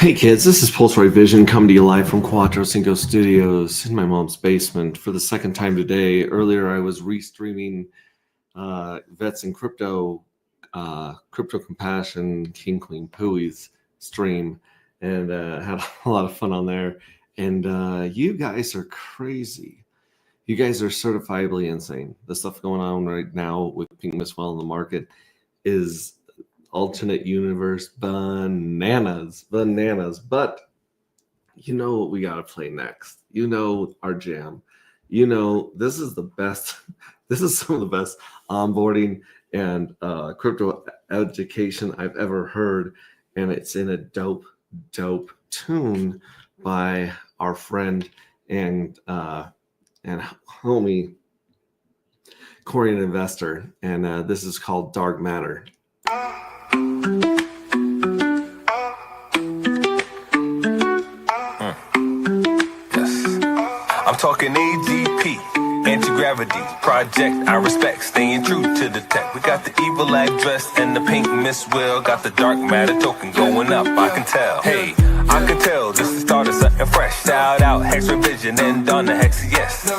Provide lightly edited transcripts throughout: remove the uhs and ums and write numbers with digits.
Hey kids, this is Pulsary Vision coming to you live from Cuatro Cinco Studios in my mom's basement for the second time today. Earlier I was restreaming Vets and Crypto, Crypto Compassion, King Queen Pooey's stream, and had a lot of fun on there. And you guys are crazy. You guys are certifiably insane. The stuff going on right now with Pink Miswell in the market is alternate universe bananas. But you know what we got to play next. You know our jam. You know this is the best. This is some of the best onboarding and crypto education I've ever heard, and it's in a dope tune by our friend and homie Korean investor, and this is called Dark Matter. I'm talking AGP, anti-gravity, project I respect, staying true to the tech. We got the evil address and the pink Miswell, got the dark matter token going up, I can tell. Hey, I can tell this is the start of something fresh. Shout out Hex Revision and on the Hex, yes.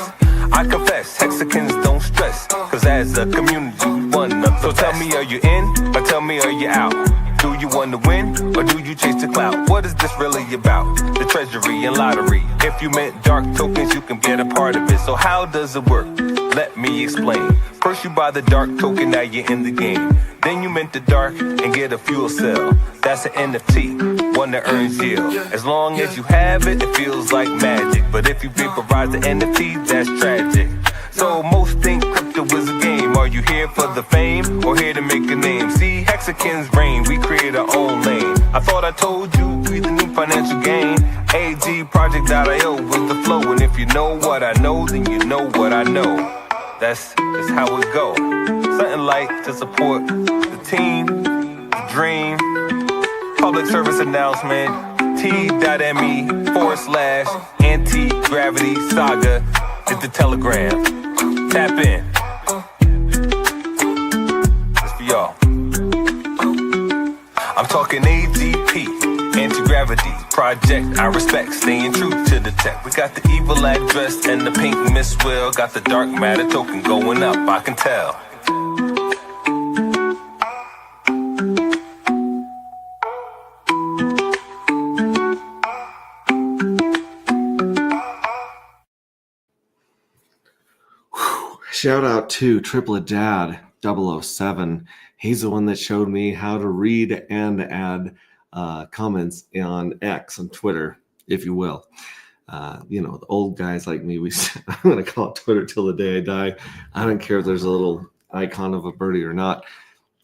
I confess, Hexicans don't stress, cause as a community we won up. So tell me, are you in, or tell me, are you out? Do you want to win, or do you chase the clout? What is this really about? The treasury and lottery. If you meant dark tokens, you can get a part of it. So how does it work? Let me explain. First you buy the dark token, now you're in the game. Then you mint the dark and get a fuel cell. That's an NFT, one that earns yield. As long as you have it, it feels like magic. But if you vaporize the NFT, that's tragic. So most think crypto is a game. Are you here for the fame or here to make a name? See, Hexicans reign, we create our own lane. I thought I told you, we the new financial gain. AGproject.io was the flow. And if you know what I know, then you know what I know. That's how it go. Something like to support the team, the dream. Public service announcement, t.me/anti-gravity saga is the telegram. Tap in. It's for y'all. I'm talking AGP, anti-gravity, project I respect, staying true to the tech. We got the evil address and the pink Miswell, got the dark matter token going up, I can tell. Shout out to Triplet Dad 007. He's the one that showed me how to read and add comments on X on Twitter, if you will. The old guys like me, I'm going to call it Twitter till the day I die. I don't care if there's a little icon of a birdie or not.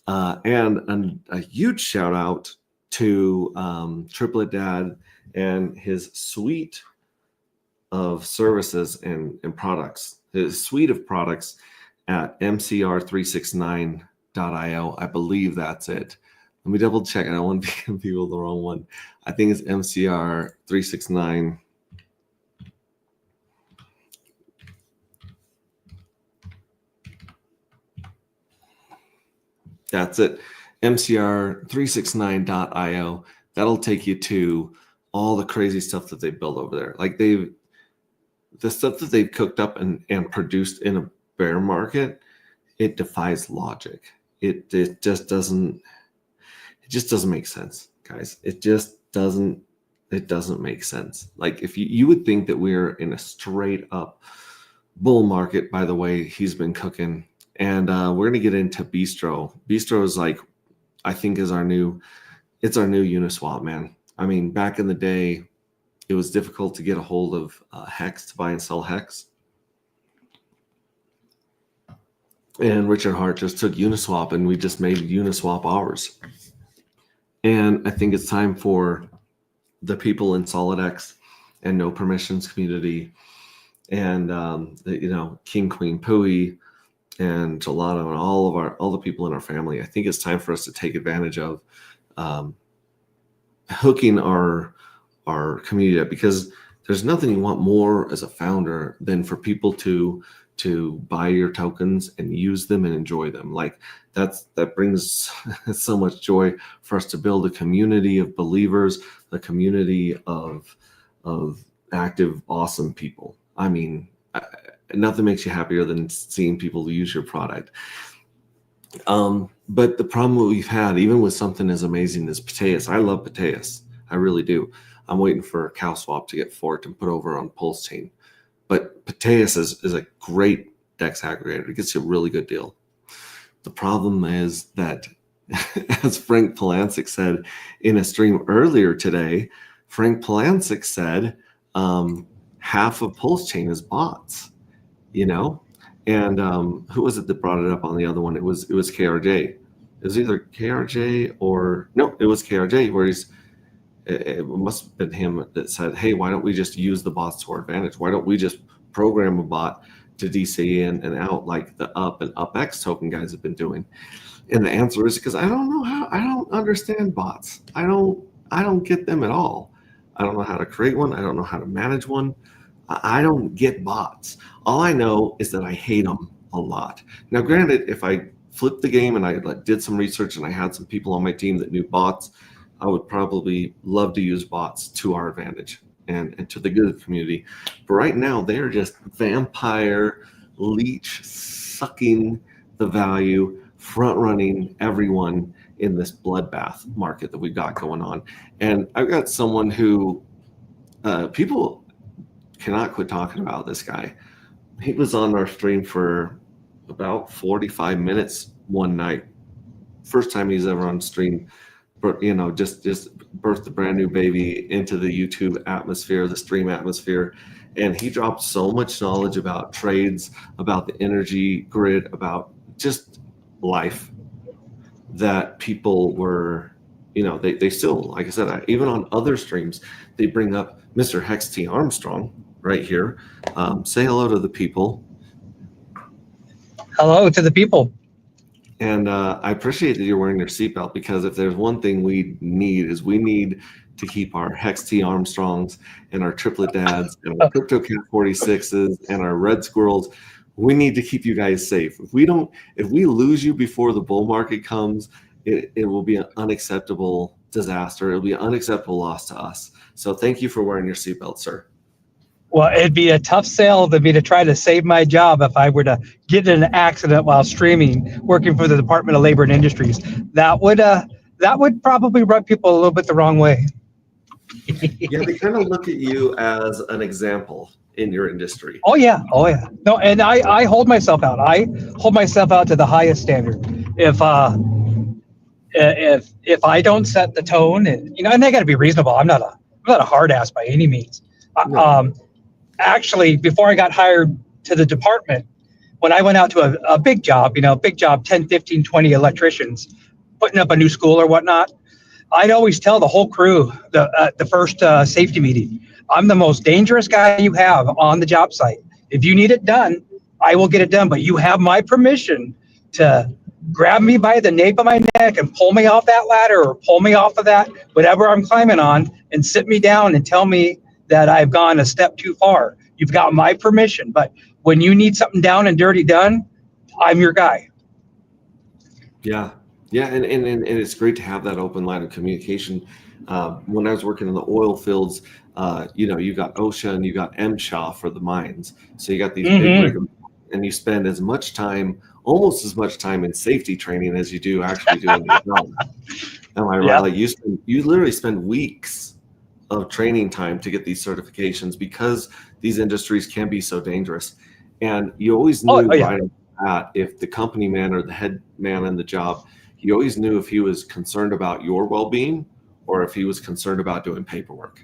And a huge shout out to Triplet Dad and his suite of services and products. His suite of products at mcr369.io. I believe that's it. Let me double check. I don't want to give people the wrong one. I think it's mcr369. That's it. mcr369.io. That'll take you to all the crazy stuff that they build over there. Like the stuff that they've cooked up and produced in a bear market, it defies logic. It just doesn't make sense, guys. It doesn't make sense. Like if you would think that we're in a straight up bull market by the way he's been cooking. And we're gonna get into Bistro. Bistro is like, I think is our new Uniswap, man. I mean, back in the day, it was difficult to get a hold of Hex to buy and sell Hex. And Richard Hart just took Uniswap and we just made Uniswap ours. And I think it's time for the people in SolidX and No Permissions community and King Queen Pooey and Gelato and all the people in our family. I think it's time for us to take advantage of hooking our community up, because there's nothing you want more as a founder than for people to to buy your tokens and use them and enjoy them. Like that brings so much joy for us to build a community of believers, a community of active, awesome people. I mean, nothing makes you happier than seeing people use your product. But the problem that we've had, even with something as amazing as Pateus, I love Pateus. I really do. I'm waiting for a cow swap to get forked and put over on Pulse Chain. But Pateus is a great DEX aggregator. It gets you a really good deal. The problem is that, as Frank Polanczyk said in a stream earlier today, Frank Polanczyk said half of Pulse Chain is bots, you know? And who was it that brought it up on the other one? It was KRJ. It was either KRJ or no, it was KRJ where it must have been him that said, hey, why don't we just use the bots to our advantage? Why don't we just program a bot to DC in and out like the UP and UpX token guys have been doing? And the answer is because I don't understand bots. I don't get them at all. I don't know how to create one. I don't know how to manage one. I don't get bots. All I know is that I hate them a lot. Now, granted, if I flipped the game and I did some research and I had some people on my team that knew bots, I would probably love to use bots to our advantage and to the good of the community. But right now, they are just vampire leech sucking the value, front running everyone in this bloodbath market that we've got going on. And I've got someone who people cannot quit talking about this guy. He was on our stream for about 45 minutes one night. First time he's ever on stream, but just birthed a brand new baby into the YouTube atmosphere, the stream atmosphere. And he dropped so much knowledge about trades, about the energy grid, about just life, that people were, they still, like I said, even on other streams, they bring up Mr. Hex T. Armstrong right here. Say hello to the people. Hello to the people. And I appreciate that you're wearing your seatbelt, because if there's one thing we need to keep our Hex T Armstrongs and our triplet dads and our Crypto Cat 46s and our red squirrels, we need to keep you guys safe. If we lose you before the bull market comes, it will be an unacceptable disaster. It'll be an unacceptable loss to us. So thank you for wearing your seatbelt, sir. Well, it'd be a tough sell to try to save my job if I were to get in an accident while streaming, working for the Department of Labor and Industries. That would probably rub people a little bit the wrong way. Yeah, they kind of look at you as an example in your industry. Oh yeah. No, and I hold myself out. I hold myself out to the highest standard. If I don't set the tone, and I got to be reasonable. I'm not a hard ass by any means. No. Actually, before I got hired to the department, when I went out to a big job, 10, 15, 20 electricians, putting up a new school or whatnot, I'd always tell the whole crew, the first safety meeting, I'm the most dangerous guy you have on the job site. If you need it done, I will get it done, but you have my permission to grab me by the nape of my neck and pull me off that ladder or pull me off of that, whatever I'm climbing on, and sit me down and tell me that I've gone a step too far. You've got my permission, but when you need something down and dirty done, I'm your guy. Yeah, and it's great to have that open line of communication. When I was working in the oil fields, you got OSHA and you got MSHA for the mines. So you got these big rigs, and you spend almost as much time in safety training as you do actually doing your job. Am I right? Yep. Like you literally spend weeks of training time to get these certifications, because these industries can be so dangerous. And you always knew right off the bat, if the company man or the head man in the job, you always knew if he was concerned about your well-being or if he was concerned about doing paperwork.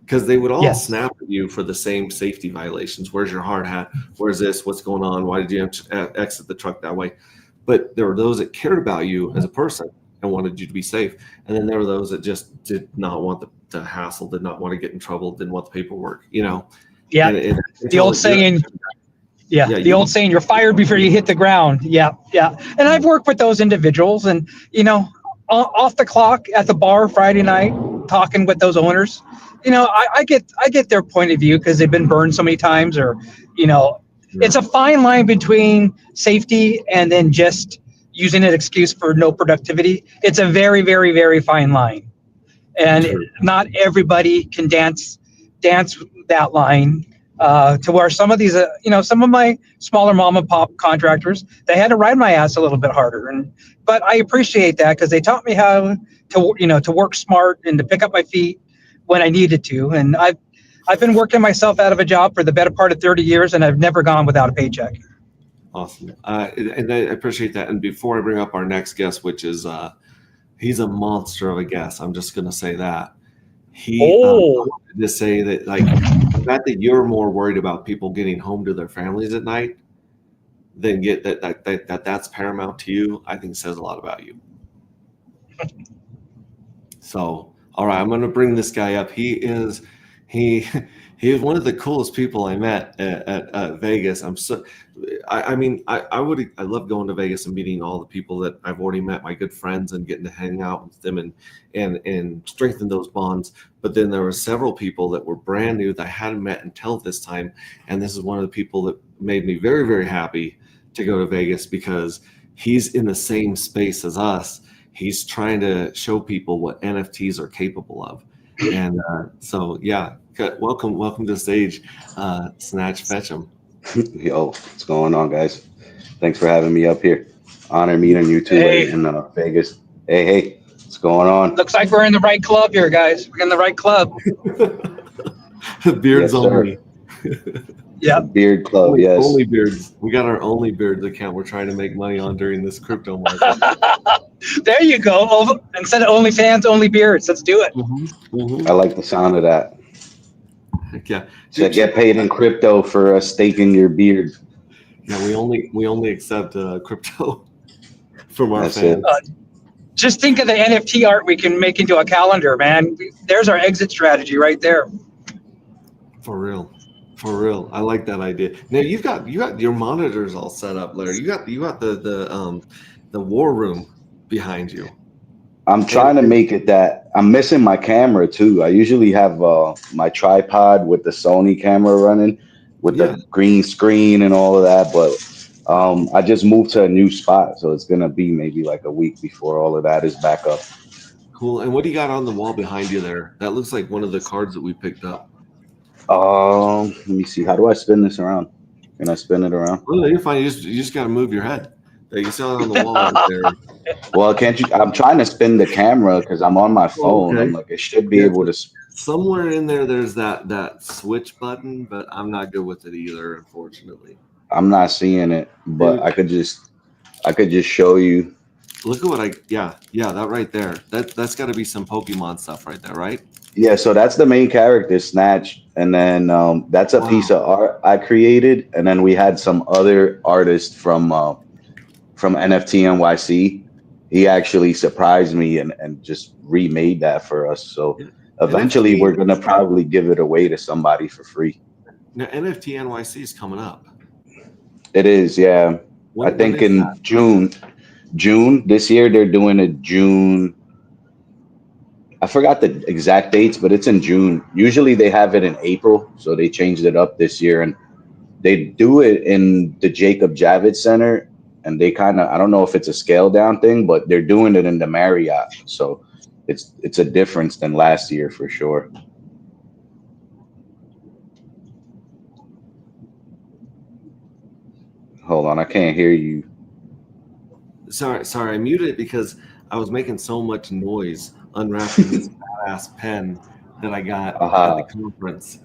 Because they would all snap at you for the same safety violations. Where's your hard hat? Where's this? What's going on? Why did you exit the truck that way? But there were those that cared about you as a person and wanted you to be safe. And then there were those that just did not want the hassle, did not want to get in trouble, didn't want the paperwork, Yeah. And the old saying, old saying, you're fired before you hit the ground. Yeah. And I've worked with those individuals, and, off the clock at the bar Friday night, talking with those owners, I get their point of view because they've been burned so many times, or, It's a fine line between safety and then just using an excuse for no productivity. It's a very, very, very fine line, and True. not everybody can dance that line. To where some of these, some of my smaller mom and pop contractors, they had to ride my ass a little bit harder, but I appreciate that because they taught me how to work smart and to pick up my feet when I needed to. And I've been working myself out of a job for the better part of 30 years, and I've never gone without a paycheck. Awesome. And I appreciate that. And before I bring up our next guest, which is he's a monster of a guest. I'm just going to say that. I wanted to say that, like, the fact that you're more worried about people getting home to their families at night than get that's paramount to you, I think says a lot about you. So, all right, I'm going to bring this guy up. He is one of the coolest people I met at Vegas. I love going to Vegas and meeting all the people that I've already met, my good friends, and getting to hang out with them and strengthen those bonds. But then there were several people that were brand new that I hadn't met until this time. And this is one of the people that made me very, very happy to go to Vegas because he's in the same space as us. He's trying to show people what NFTs are capable of. And so, yeah, welcome to the stage, Snatch Fetch'em. Yo, what's going on, guys? Thanks for having me up here. Honor meeting you too in Vegas. Hey, what's going on? Looks like we're in the right club here, guys. We're in the right club. Beards yes, only. Yeah, beard club. Yes, only beards. We got our only beards account. We're trying to make money on during this crypto market. There you go. Instead of OnlyFans, only beards. Let's do it. I like the sound of that. Heck yeah. So get paid in crypto for staking your beard. Yeah, we only accept crypto from our fans. Just think of the NFT art we can make into a calendar, man. There's our exit strategy right there. For real. I like that idea. Now you got your monitors all set up, Larry. You got the war room behind you. I'm trying to make it that I'm missing my camera too. I usually have my tripod with the Sony camera running with the green screen and all of that, but I just moved to a new spot, so it's gonna be maybe like a week before all of that is back up. Cool. And what do you got on the wall behind you there? That looks like one of the cards that we picked up. Let me see. How do I spin this around? Can I spin it around? Oh, you're fine. You just got to move your head. You saw it on the wall right there. Well, can't you? I'm trying to spin the camera because I'm on my phone. Okay. I'm like, it should be able to. Somewhere in there's that switch button, but I'm not good with it either, unfortunately. I'm not seeing it, but I could just show you. Look at what that right there. That's got to be some Pokemon stuff right there, right? Yeah, so that's the main character, Snatch, and then that's a piece of art I created, and then we had some other artist from NFT NYC. He actually surprised me and just remade that for us. So eventually, we're gonna probably give it away to somebody for free. Now NFT NYC is coming up. It is, yeah. I think in June this year they're doing it June. I forgot the exact dates, but it's in June. Usually they have it in April, so they changed it up this year, and they do it in the Jacob Javits Center, and they kind of, I don't know if it's a scale down thing, but they're doing it in the Marriott, so it's a difference than last year for sure. Hold on, I can't hear you. Sorry, I muted it because I was making so much noise unwrapping this badass pen that I got at the conference.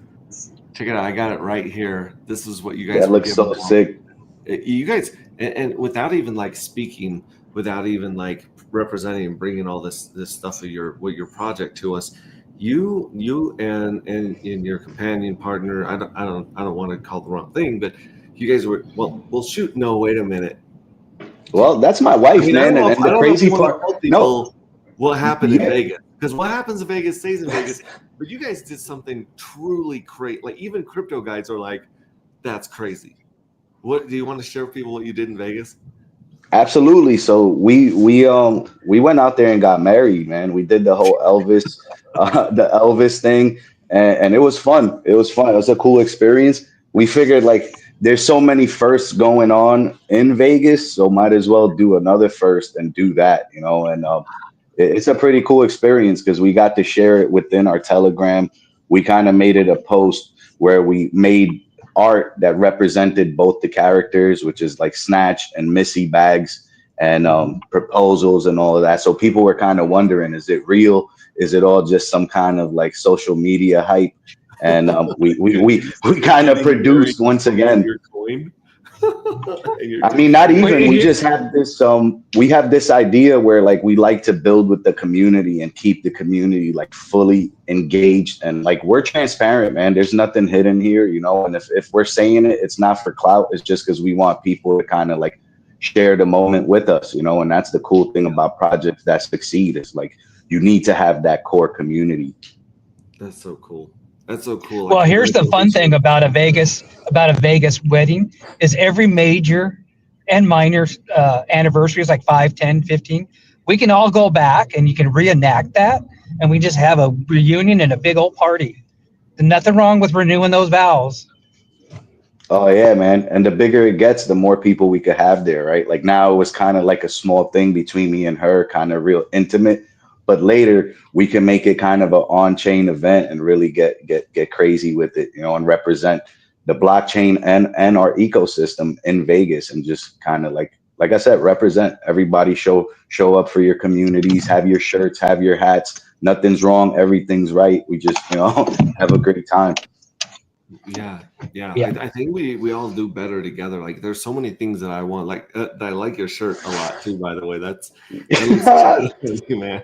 Check it out. I got it right here. This is what you guys. That looks so sick. You guys, and without even like speaking, without even like representing and bringing all this stuff of your project to us, you and your companion partner. I don't want to call it the wrong thing, but you guys were well. Shoot, no, wait a minute. Well, that's my wife, man. And the crazy part. No. What happened in Vegas? Because what happens in Vegas stays in Vegas. But you guys did something truly crazy. Like even crypto guys are like, "That's crazy." What do you want to share with people what you did in Vegas? Absolutely. So we went out there and got married, man. We did the whole the Elvis thing, and it was fun. It was fun. It was a cool experience. We figured like there's so many firsts going on in Vegas, so might as well do another first and do that, you know. And it's a pretty cool experience because we got to share it within our Telegram. We kind of made it a post where we made art that represented both the characters, which is like Snatch and Missy bags and proposals and all of that. So people were kind of wondering, is it real? Is it all just some kind of like social media hype? And we kind of produced once again. Your coin. I mean, not even. We just have this. We have this idea where like we like to build with the community and keep the community like fully engaged, and like we're transparent, man. There's nothing hidden here, you know. And if we're saying it, it's not for clout. It's just because we want people to kind of like share the moment with us, you know. And that's the cool thing about projects that succeed. It's like you need to have that core community. That's so cool. That's so cool. Well, here's the fun thing about a Vegas wedding is every major and minor anniversaries, like 5, 10, 15, we can all go back and you can reenact that, and we just have a reunion and a big old party. There's nothing wrong with renewing those vows. Oh yeah, man. And the bigger it gets, the more people we could have there, right? Like now it was kind of like a small thing between me and her, kind of real intimate. But later we can make it kind of an on-chain event and really get crazy with it, you know, and represent the blockchain and our ecosystem in Vegas, and just kind of like I said, represent everybody, show up for your communities, have your shirts, have your hats. Nothing's wrong. Everything's right. We just, you know, have a great time. Yeah. I think we all do better together. Like there's so many things that I want. Like I like your shirt a lot too, by the way. That looks good, man.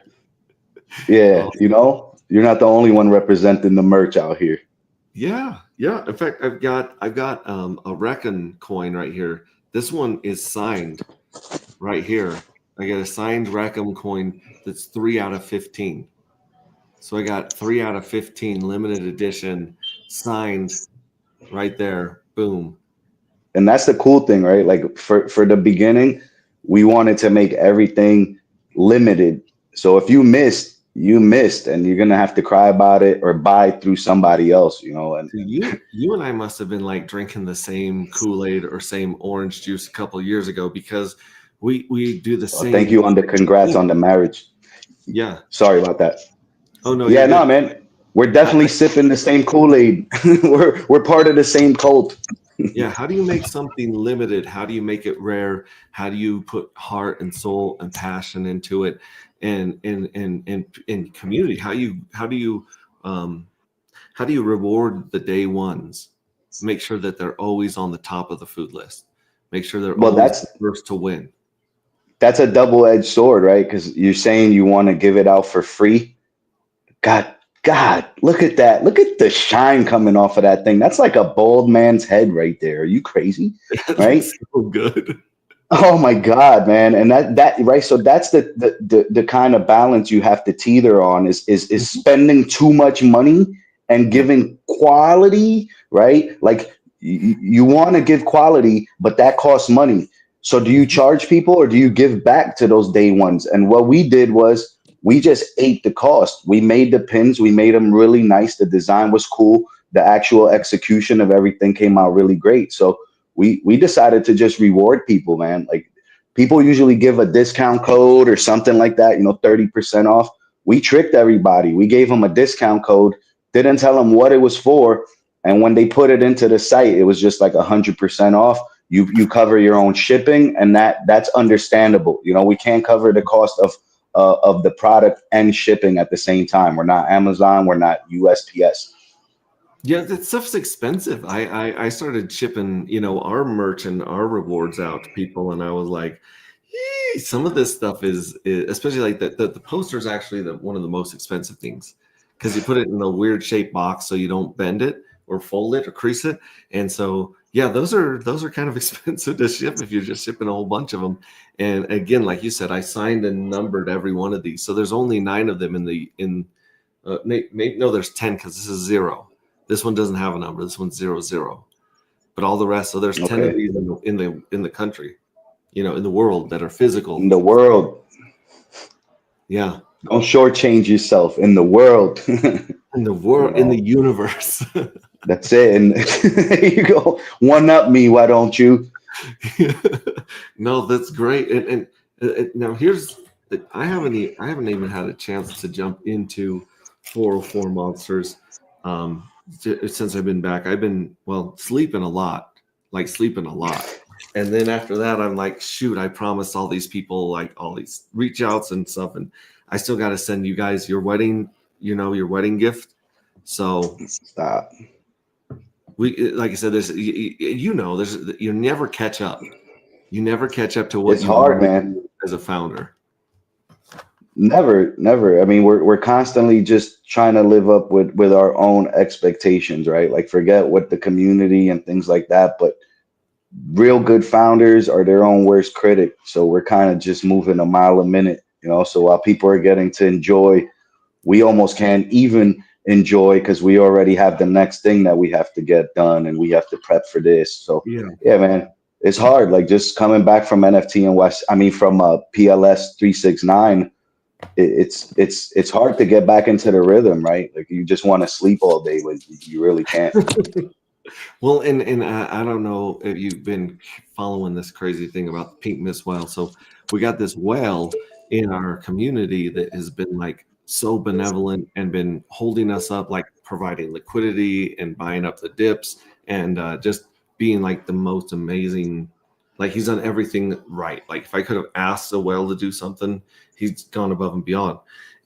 Yeah, you know, you're not the only one representing the merch out here. Yeah. In fact, I've got a Reckon coin right here. This one is signed right here. I got a signed Reckon coin that's 3 out of 15. So I got 3 out of 15 limited edition signed right there. Boom. And that's the cool thing, right? Like for the beginning, we wanted to make everything limited. So if you missed, and you're gonna have to cry about it or buy through somebody else, you know. And you and I must have been like drinking the same Kool-Aid or same orange juice a couple of years ago, because we do the same. Thank you on the congrats on the marriage. Yeah. Sorry about that. Oh no. Yeah, no, man. We're definitely sipping the same Kool-Aid. we're part of the same cult. Yeah. How do you make something limited? How do you make it rare? How do you put heart and soul and passion into it? And in community, how do you reward the day ones? Make sure that they're always on the top of the food list. Make sure they're always first to win. That's a double-edged sword, right? Because you're saying you want to give it out for free. God, look at that. Look at the shine coming off of that thing. That's like a bald man's head right there. Are you crazy? Right? So good. Oh my God, man. And that right. So that's the kind of balance you have to teeter on is spending too much money and giving quality, right? Like you want to give quality, but that costs money. So do you charge people or do you give back to those day ones? And what we did was we just ate the cost. We made the pins. We made them really nice. The design was cool. The actual execution of everything came out really great. So we decided to just reward people, man. Like people usually give a discount code or something like that, you know, 30% off. We tricked everybody. We gave them a discount code, didn't tell them what it was for. And when they put it into the site, it was just like 100% off. You cover your own shipping, and that's understandable. You know, we can't cover the cost of the product and shipping at the same time. We're not Amazon. We're not USPS. Yeah, that stuff's expensive. I started shipping, you know, our merch and our rewards out to people, and I was like, some of this stuff is especially like the poster is actually one of the most expensive things, because you put it in a weird shaped box so you don't bend it or fold it or crease it, and so yeah, those are kind of expensive to ship if you're just shipping a whole bunch of them. And again, like you said, I signed and numbered every one of these, so there's only 9 of them there's 10 because this is 0. This one doesn't have a number. This one's 00. But all the rest, so there's 10 of these in the country, you know, in the world that are physical. In the world. Yeah. Don't shortchange yourself in the world. In the world, in the universe. That's it. And there you go. One up me, why don't you? No, that's great. And now here's I haven't even had a chance to jump into 404 Monsters since I've been back. I've been sleeping a lot, sleeping a lot. And then after that, I'm like, shoot, I promised all these people like all these reach outs and stuff, and I still got to send you guys your wedding, your wedding gift. So Stop. like I said, there's you never catch up. You never catch up to what It's you hard, want to man. do as a founder. Never, never. I mean, we're constantly just trying to live up with our own expectations, right? Like forget what the community and things like that, but real good founders are their own worst critic. So we're kind of just moving a mile a minute, So while people are getting to enjoy, we almost can't even enjoy because we already have the next thing that we have to get done and we have to prep for this. So yeah, man, it's hard. Like just coming back from NFT and from PLS 369. It's hard to get back into the rhythm, right? Like you just want to sleep all day, but you really can't. Well, and I don't know if you've been following this crazy thing about the pink mist whale. So we got this whale in our community that has been like so benevolent and been holding us up, like providing liquidity and buying up the dips and just being like the most amazing. Like he's done everything right. Like if I could have asked a whale to do something, he's gone above and beyond.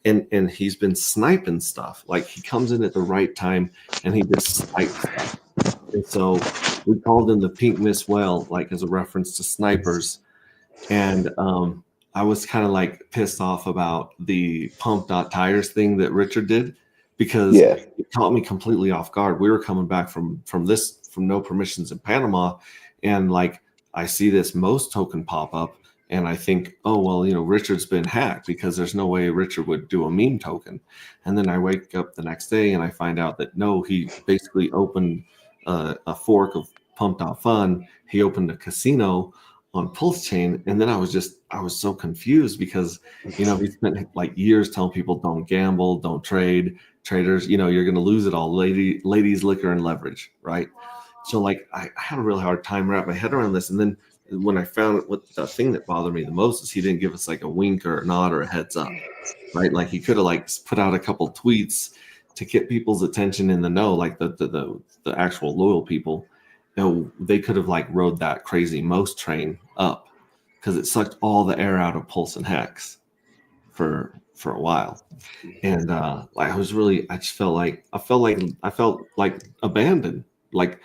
And he's been sniping stuff. Like he comes in at the right time and he just snipes stuff. And so we called him the pink mist whale, like as a reference to snipers. And I was kind of like pissed off about the pump dot tires thing that Richard did because it caught me completely off guard. We were coming back from no permissions in Panama, and like I see this most token pop up, and I think, oh well, Richard's been hacked because there's no way Richard would do a meme token. And then I wake up the next day and I find out that no, he basically opened a fork of Pump.Fun. He opened a casino on Pulse Chain, and then I was so confused because he spent like years telling people don't gamble, don't trade, traders, you're going to lose it all, ladies, liquor, and leverage, right? So like I had a really hard time wrapping my head around this, and then when I found what the thing that bothered me the most is he didn't give us like a wink or a nod or a heads up, right? Like he could have like put out a couple tweets to get people's attention in the know, like the actual loyal people. They could have like rode that crazy most train up because it sucked all the air out of Pulse and Hex for a while. And I felt like abandoned. Like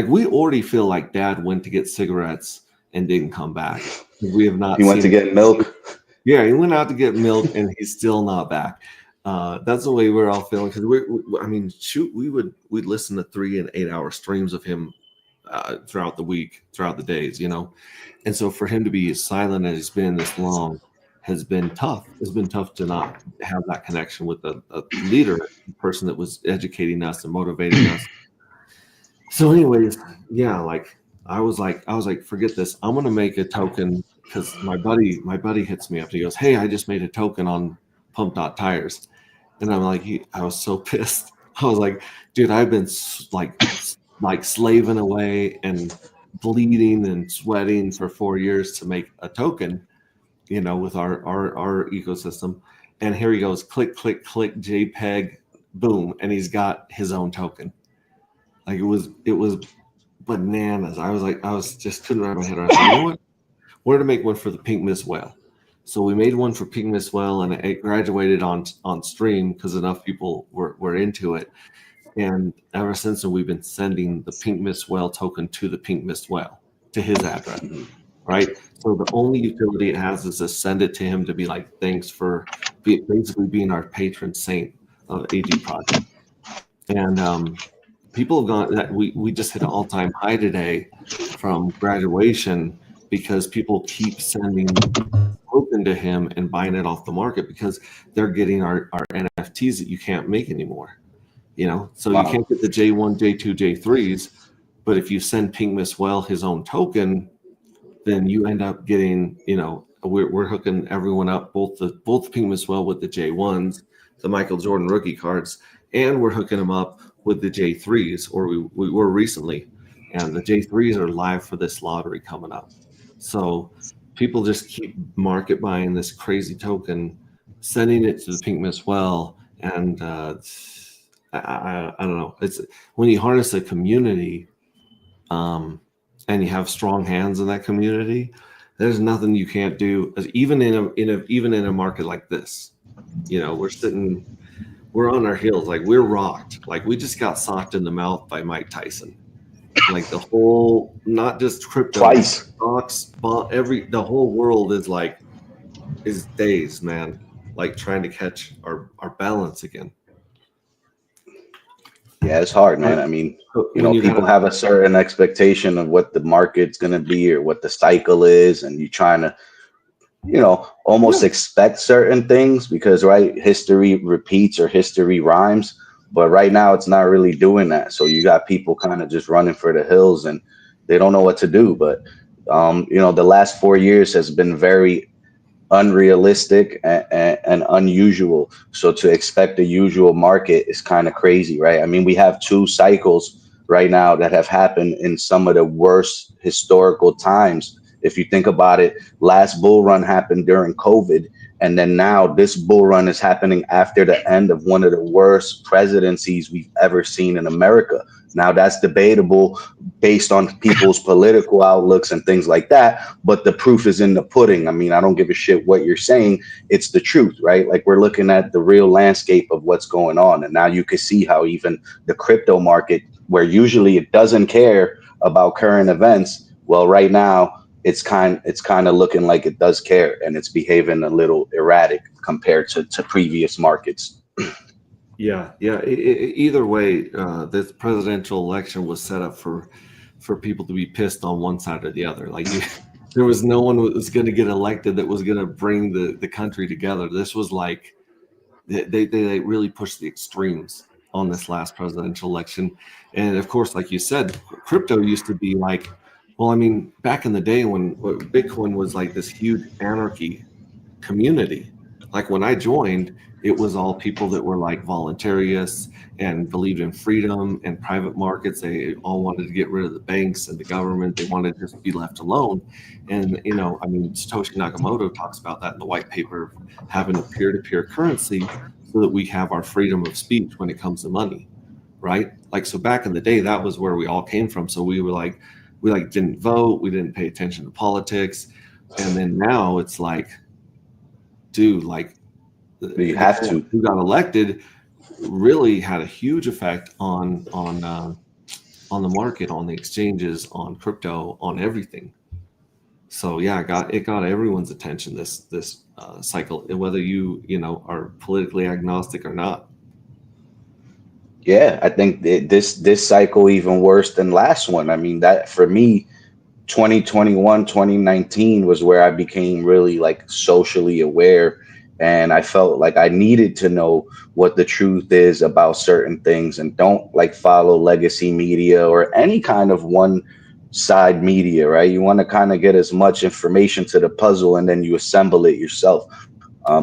we already feel like Dad went to get cigarettes and didn't come back. We have not. He went to get milk. Yeah, he went out to get milk and he's still not back. That's the way we're all feeling because we'd listen to 3 and 8 hour streams of him throughout the week, throughout the days, and so for him to be as silent as he's been this long has been tough. It's been tough to not have that connection with a leader, a person that was educating us and motivating us. So, anyways, yeah, like I was like, forget this. I'm gonna make a token because my buddy hits me up. He goes, "Hey, I just made a token on Pump.Tires," and I'm like, I was so pissed. I was like, dude, I've been like slaving away and bleeding and sweating for 4 years to make a token, with our ecosystem. And here he goes, click, click, click, JPEG, boom, and he's got his own token. Like it was bananas. I was just couldn't wrap my head around. You know what? We're to make one for the pink mist whale. So we made one for pink mist whale, and it graduated on stream because enough people were into it. And ever since then, we've been sending the pink mist whale token to the pink mist whale to his address, right? So the only utility it has is to send it to him to be like, thanks for basically being our patron saint of AG Project. And people have gone that we just hit an all-time high today from graduation because people keep sending token to him and buying it off the market because they're getting our NFTs that you can't make anymore. So wow. You can't get the J1, J2, J3s, but if you send Pink Miss Well his own token, then you end up getting, we're hooking everyone up, both the Pink Miswell with the J1s, the Michael Jordan rookie cards, and we're hooking them up with the J3s, or we were recently, and the J3s are live for this lottery coming up. So people just keep market buying this crazy token, sending it to the Pink Miswell, and I don't know. It's when you harness a community, and you have strong hands in that community, there's nothing you can't do. Even in a market like this, we're on our heels, like we're rocked, like we just got socked in the mouth by Mike Tyson. Like the whole, not just crypto, Twice. stocks, the whole world is dazed, man. Like trying to catch our balance again. Yeah, it's hard, man. I mean, people have a certain expectation of what the market's going to be or what the cycle is, and you're trying to, almost expect certain things because, right, history repeats or history rhymes. But right now, it's not really doing that. So you got people kind of just running for the hills, and they don't know what to do. But, the last 4 years has been very unrealistic and unusual. So to expect the usual market is kind of crazy, right? I mean, we have 2 cycles right now that have happened in some of the worst historical times. If you think about it, last bull run happened during COVID. And then now this bull run is happening after the end of one of the worst presidencies we've ever seen in America. Now that's debatable based on people's political outlooks and things like that. But the proof is in the pudding. I mean, I don't give a shit what you're saying. It's the truth, right? Like we're looking at the real landscape of what's going on. And now you can see how even the crypto market, where usually it doesn't care about current events, well, right now it's kind of looking like it does care, and it's behaving a little erratic compared to previous markets. Yeah. Either way, this presidential election was set up for people to be pissed on one side or the other. Like there was no one who was going to get elected that was going to bring the country together. This was like they really pushed the extremes on this last presidential election. And of course, like you said, crypto used to be like, well, I mean, back in the day when Bitcoin was like this huge anarchy community, like when I joined, it was all people that were like voluntarists and believed in freedom and private markets. They all wanted to get rid of the banks and the government. They wanted to just be left alone. And, I mean, Satoshi Nakamoto talks about that in the white paper, having a peer-to-peer currency so that we have our freedom of speech when it comes to money, right? Like, so back in the day, that was where we all came from. So we didn't vote. We didn't pay attention to politics. And then now it's like, dude, like you have to. Who got elected really had a huge effect on the market, on the exchanges, on crypto, on everything. So yeah, it got everyone's attention this cycle, whether you are politically agnostic or not. Yeah, I think this cycle even worse than last one. I mean, that for me, 2021, 2019 was where I became really like socially aware, and I felt like I needed to know what the truth is about certain things, and don't like follow legacy media or any kind of one side media, right? You want to kind of get as much information to the puzzle, and then you assemble it yourself.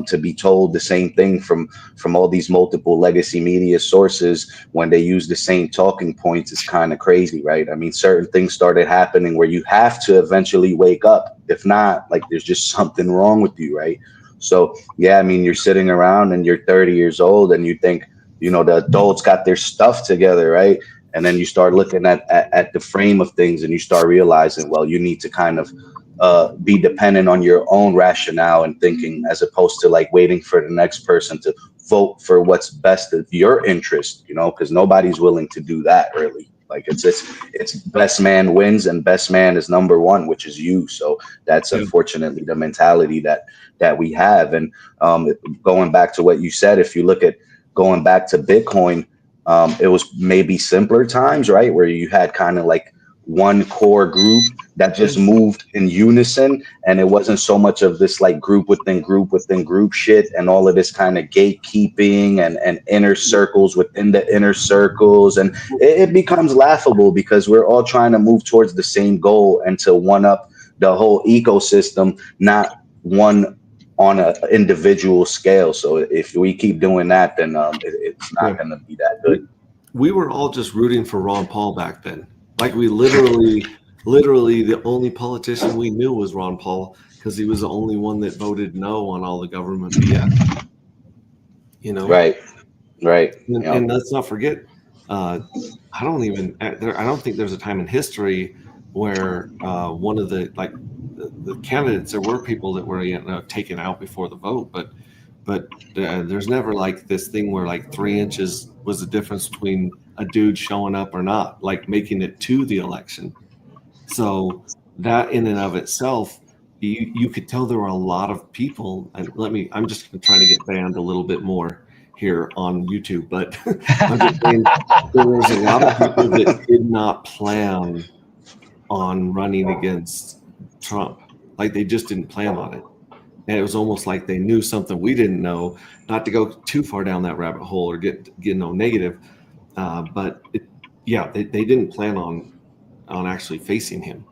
To be told the same thing from all these multiple legacy media sources when they use the same talking points is kind of crazy, right? I mean, certain things started happening where you have to eventually wake up. If not, like there's just something wrong with you, right? So yeah, I mean, you're sitting around and you're 30 years old and you think, the adults got their stuff together, right? And then you start looking at the frame of things and you start realizing, well, you need to kind of be dependent on your own rationale and thinking, as opposed to like waiting for the next person to vote for what's best of your interest, because nobody's willing to do that really. Like it's best man wins, and best man is number one, which is you. So that's unfortunately the mentality that we have. And going back to what you said, if you look at going back to Bitcoin, it was maybe simpler times, right? Where you had kind of like one core group that just moved in unison, and it wasn't so much of this like group within group shit and all of this kind of gatekeeping and inner circles within the inner circles, and it becomes laughable because we're all trying to move towards the same goal and to one up the whole ecosystem, not one on an individual scale. So if we keep doing that, then it's not going to be that good. We were all just rooting for Ron Paul back then. Like we literally the only politician we knew was Ron Paul because he was the only one that voted no on all the government BS. You know, Right. And let's not forget, I don't think there's a time in history where one of the candidates, there were people that were taken out before the vote, but there's never like this thing where like 3 inches was the difference between a dude showing up or not, like making it to the election. So that in and of itself, you could tell there were a lot of people, and I'm just trying to get banned a little bit more here on YouTube, but I'm just saying there was a lot of people that did not plan on running against Trump. Like they just didn't plan on it. And it was almost like they knew something we didn't know, not to go too far down that rabbit hole or get no negative. But they didn't plan on actually facing him.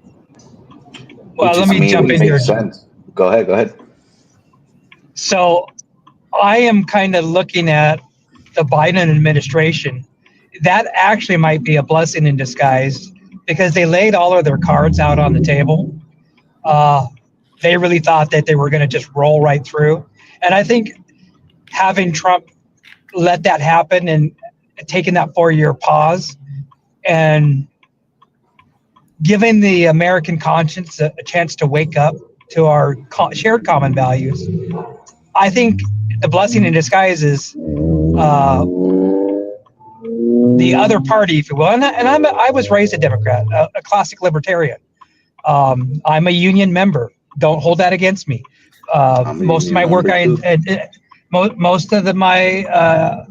Well, let me jump in here. Sense. Go ahead. So I am kind of looking at the Biden administration. That actually might be a blessing in disguise because they laid all of their cards out on the table. They really thought that they were going to just roll right through. And I think having Trump let that happen and taking that 4-year pause and giving the American conscience a chance to wake up to our shared common values, I think the blessing in disguise is the other party, if you will. And I was raised a Democrat, a classic libertarian. I'm a union member. Don't hold that against me. Most of my work, most of my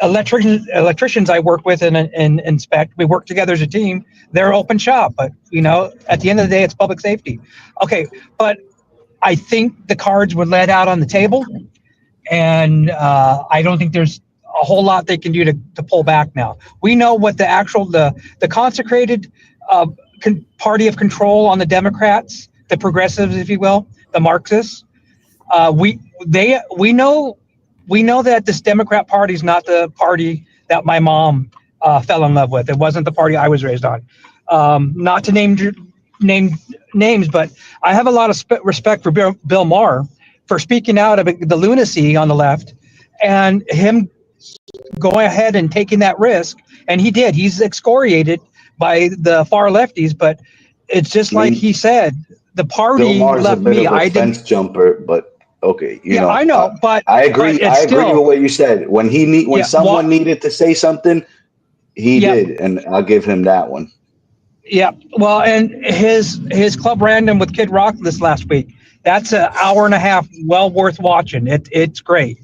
electricians I work with and inspect, we work together as a team. They're open shop, but at the end of the day, it's public safety. Okay, but I think the cards were let out on the table, and I don't think there's a whole lot they can do to pull back now. We know what the consecrated party of control on the Democrats, the progressives, if you will, the Marxists. We know that this Democrat Party is not the party that my mom fell in love with. It wasn't the party I was raised on. Not to name names, but I have a lot of respect for Bill Maher for speaking out of the lunacy on the left, and him going ahead and taking that risk. And he did. He's excoriated by the far lefties, but it's just like he said, the party left me. I didn't fence jumper, but okay, I know, but I agree. But I agree with what you said. When someone needed to say something, he did, and I'll give him that one. Yeah, well, and his Club Random with Kid Rock this last week. That's an hour and a half, well worth watching. It's great,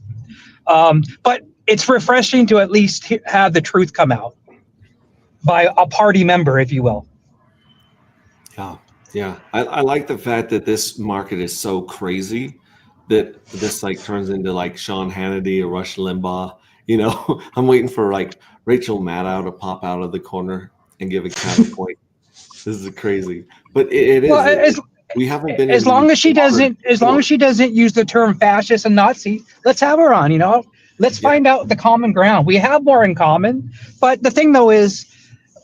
but it's refreshing to at least have the truth come out by a party member, if you will. Yeah. I like the fact that this market is so crazy that this turns into like Sean Hannity or Rush Limbaugh. I'm waiting for like Rachel Maddow to pop out of the corner and give a counterpoint. This is crazy, but it is. Well, we haven't been as long as she doesn't use the term fascist and Nazi. Let's have her on. Let's find out the common ground. We have more in common, but the thing though is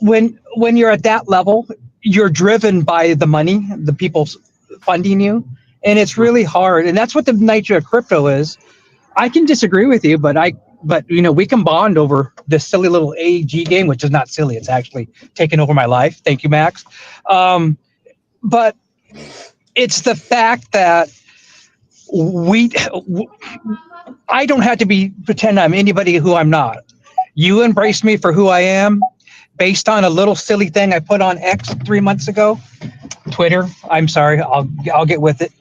when you're at that level, you're driven by the money, the people funding you, and it's really hard. And that's what the nature of crypto is. I can disagree with you, but we can bond over this silly little AG game, which is not silly. It's actually taken over my life. Thank you, Max. But it's the fact that I don't have to pretend I'm anybody who I'm not. You embrace me for who I am based on a little silly thing I put on X 3 months ago. Twitter. I'm sorry. I'll get with it.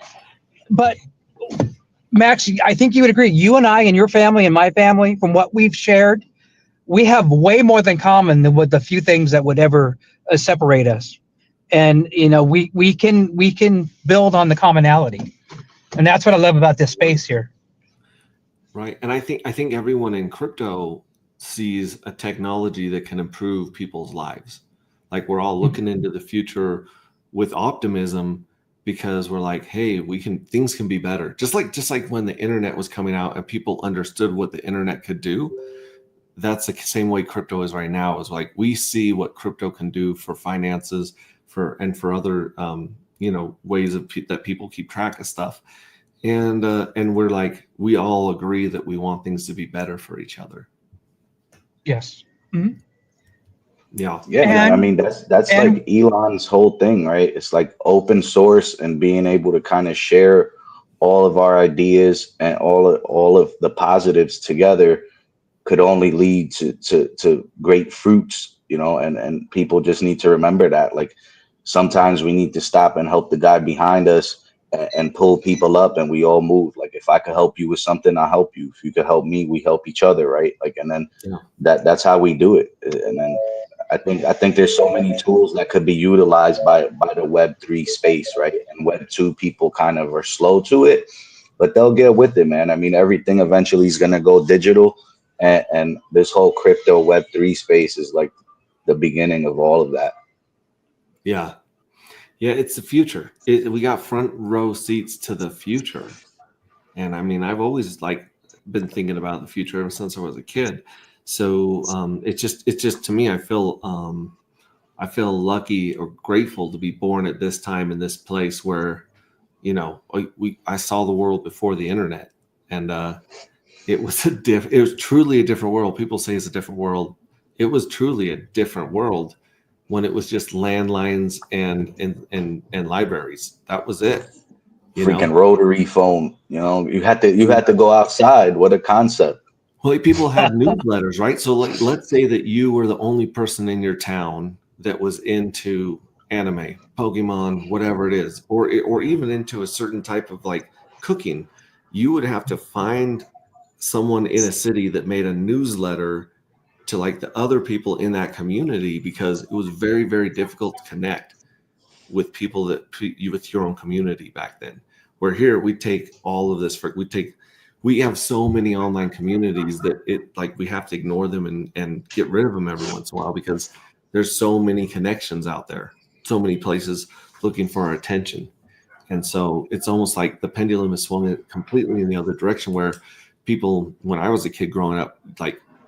But Max, I think you would agree. You and I and your family and my family, from what we've shared, we have way more in common than with the few things that would ever separate us. And we can build on the commonality, and that's what I love about this space here. Right, and I think everyone in crypto sees a technology that can improve people's lives. Like we're all looking into the future with optimism because we're like, hey, things can be better. Just like when the internet was coming out and people understood what the internet could do. That's the same way crypto is right now. Is like we see what crypto can do for finances, for other ways that people keep track of stuff, and we're like, we all agree that we want things to be better for each other. Yes. Mm-hmm. Yeah. Yeah, I mean that's like Elon's whole thing, right? It's like open source and being able to kind of share all of our ideas and all of the positives together could only lead to great fruits, and people just need to remember that. Like sometimes we need to stop and help the guy behind us and pull people up, and we all move. Like if I could help you with something, I'll help you. If you could help me, we help each other, right? Like, and then that's how we do it. And then I think there's so many tools that could be utilized by the Web3 space, right? And Web2 people kind of are slow to it, but they'll get with it, man. I mean, everything eventually is gonna go digital, and this whole crypto Web3 space is like the beginning of all of that. Yeah, it's the future. We got front row seats to the future, and I mean, I've always been thinking about the future ever since I was a kid. So it's just to me, I feel lucky or grateful to be born at this time in this place where, I saw the world before the internet, and it was truly a different world. People say it's a different world. It was truly a different world when it was just landlines and libraries. That was it. Freaking rotary phone. You had to go outside. What a concept. Well, people had newsletters, right? So let's say that you were the only person in your town that was into anime, Pokemon, whatever it is, or even into a certain type of cooking. You would have to find someone in a city that made a newsletter to the other people in that community, because it was very, very difficult to connect with people with your own community back then. Where here we take all of this we have so many online communities that we have to ignore them and get rid of them every once in a while, because there's so many connections out there, so many places looking for our attention. And so it's almost like the pendulum is swung completely in the other direction, where people, when I was a kid growing up,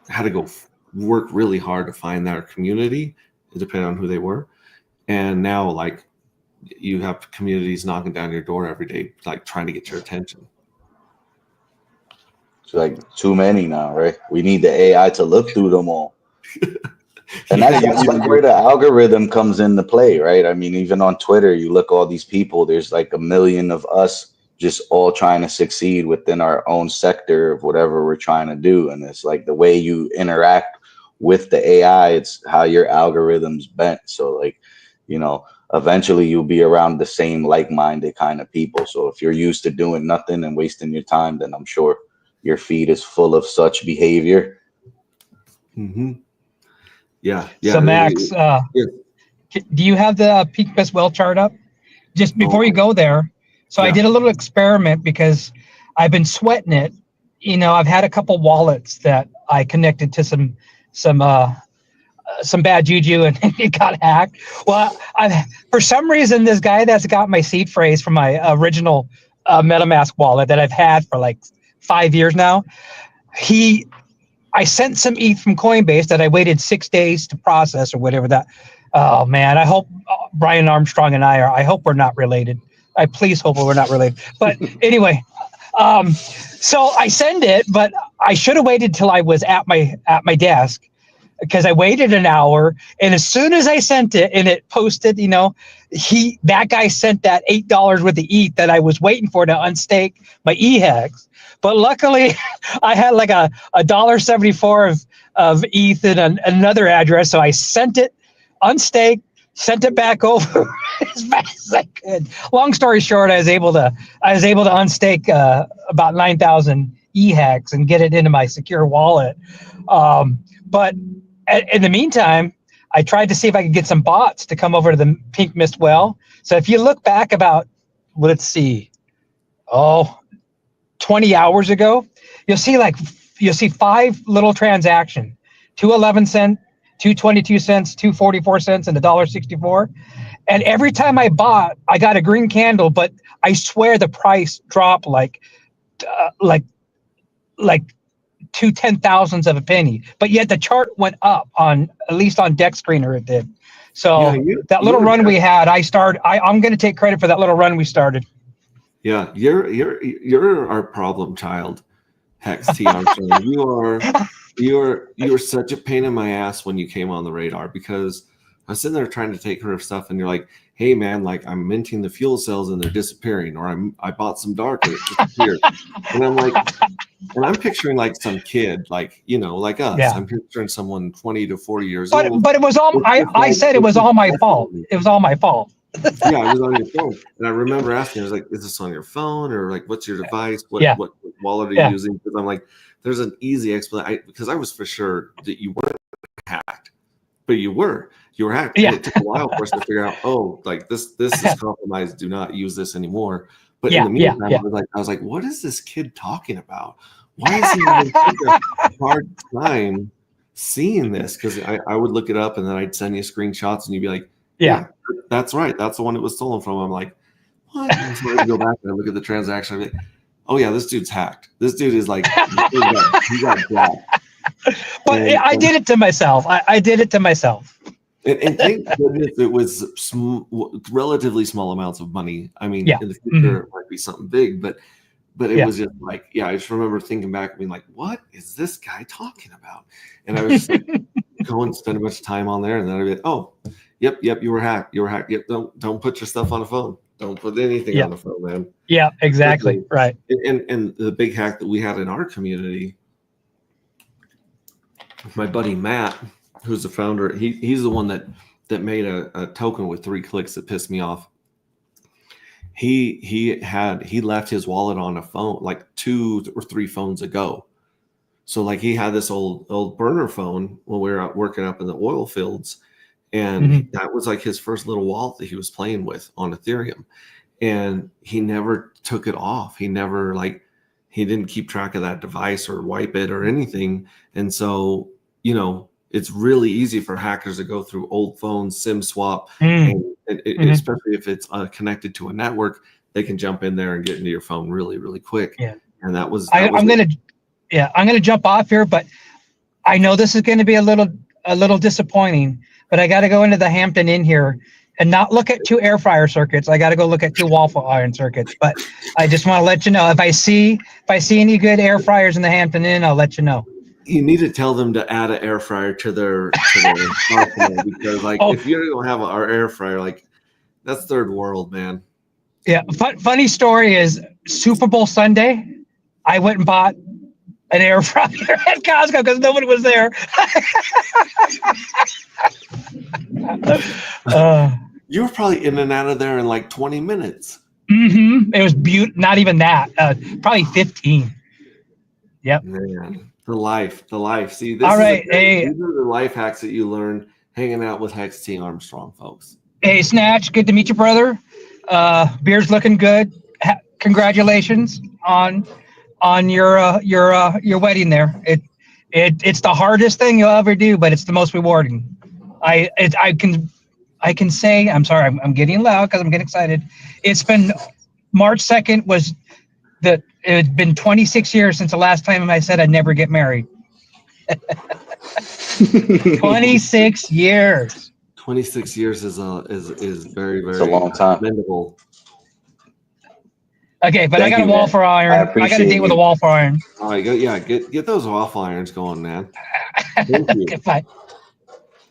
had to go work really hard to find their community, depending on who they were. And now you have communities knocking down your door every day, trying to get your attention. It's too many now, right? We need the AI to look through them all. And that's where the algorithm comes into play, right? I mean, even on Twitter, you look all these people, there's a million of us just all trying to succeed within our own sector of whatever we're trying to do. And it's the way you interact with the AI, it's how your algorithm's bent. So eventually you'll be around the same like-minded kind of people. So if you're used to doing nothing and wasting your time, then I'm sure your feed is full of such behavior. Mm-hmm. Yeah. So Max, do you have the peak best well chart up? Just before you go there. So I did a little experiment because I've been sweating it. I've had a couple wallets that I connected to some bad juju and it got hacked. Well, for some reason, this guy that's got my seed phrase from my original MetaMask wallet that I've had for 5 years now, I sent some ETH from Coinbase that I waited 6 days to process or whatever that. Oh man, I hope Brian Armstrong and I hope we're not related. I please hope we're not related. But anyway, so I send it, but I should have waited till I was at my desk, because I waited an hour, and as soon as I sent it and it posted, that guy sent that $8 worth of ETH that I was waiting for to unstake my EHEX. But luckily, I had a $1.74 of ETH in another address, so I sent it, unstaked, sent it back over as fast as I could. Long story short, I was able to unstake about 9,000 EHEX and get it into my secure wallet. But in the meantime, I tried to see if I could get some bots to come over to the Pink Mist well. So if you look back about, let's see, 20 hours ago, you'll see 5 little transactions, 2 11 cents, 2 22 cents, 2 44 cents, and $1.64. And every time I bought, I got a green candle, but I swear the price dropped like like 2/10,000ths of a penny. But yet the chart went up on, at least on Deck Screener it did. So that little run we had, I'm going to take credit for that little run we started. Yeah, you're our problem child, Hex T. Armstrong. You're such a pain in my ass when you came on the radar, because I was sitting there trying to take care of stuff, and you're like, "Hey man, like I'm minting the fuel cells and they're disappearing," or I bought some dark and it disappeared, and I'm like, and I'm picturing like some kid, like like us. Yeah. I'm picturing someone 20 to 40 years old. But it was all I said it was all my fault. It was all my fault. Yeah, it was on your phone, and I remember asking, I was like, "Is this on your phone, or like what's your device? What wallet are you using?" Because I'm like, there's an easy explanation, because I was for sure that you weren't hacked, but you were hacked. Yeah. And it took a while for us to figure out, oh, like this is compromised. Do not use this anymore. But in the meantime, I was like, what is this kid talking about? Why is he having such a hard time seeing this? Because I would look it up, and then I'd send you screenshots, and you'd be like, yeah, that's right. That's the one it was stolen from. I'm like, what? And so I go back and I look at the transaction. I'm like, oh yeah, this dude's hacked. This dude is like, he got blacked. But I did it to myself. I did it to myself. And thank goodness it was relatively small amounts of money. I mean, in the future it might be something big, but it was just like, I just remember thinking back and being like, what is this guy talking about? And I was just like, going spend a bunch of time on there, and then I'd be like, oh, yep, you were hacked. Yep, don't put your stuff on the phone. Don't put anything on the phone, man. Yeah, exactly. Right. And the big hack that we had in our community, my buddy Matt, who's the founder, he's the one that made a token with 3 clicks that pissed me off. He left his wallet on a phone like 2 or 3 phones ago. So like he had this old burner phone when we were out working up in the oil fields, and that was like his first little wallet that he was playing with on Ethereum, and he never took it off. He never he didn't keep track of that device or wipe it or anything. And so, it's really easy for hackers to go through old phones, SIM swap, and especially if it's connected to a network, they can jump in there and get into your phone really, really quick. Yeah. And that was I'm gonna jump off here, but I know this is going to be a little disappointing, but I got to go into the Hampton Inn here and not look at 2 air fryer circuits. I got to go look at 2 waffle iron circuits. But I just want to let you know, if I see any good air fryers in the Hampton Inn, I'll let you know. You need to tell them to add an air fryer to their arsenal, because if you don't have our air fryer, that's third world, man. Yeah. Funny story is Super Bowl Sunday, I went and bought an air fryer at Costco because nobody was there. You were probably in and out of there in like 20 minutes. It was not even that. Probably 15. Yep. Man, the life. See, these are the life hacks that you learn hanging out with Hex T. Armstrong, folks. Hey, Snatch, good to meet you, brother. Beer's looking good. Congratulations on your wedding there. It's the hardest thing you'll ever do, but it's the most rewarding. I can say, I'm sorry, I'm getting loud because I'm getting excited. It's been March 2nd it's been 26 years since the last time I said I'd never get married. 26 years. 26 years is very, very, it's a long time. Commendable. Okay, but I got a waffle iron. I got a date with a waffle iron. All right, get those waffle irons going, man. Thank you. Bye.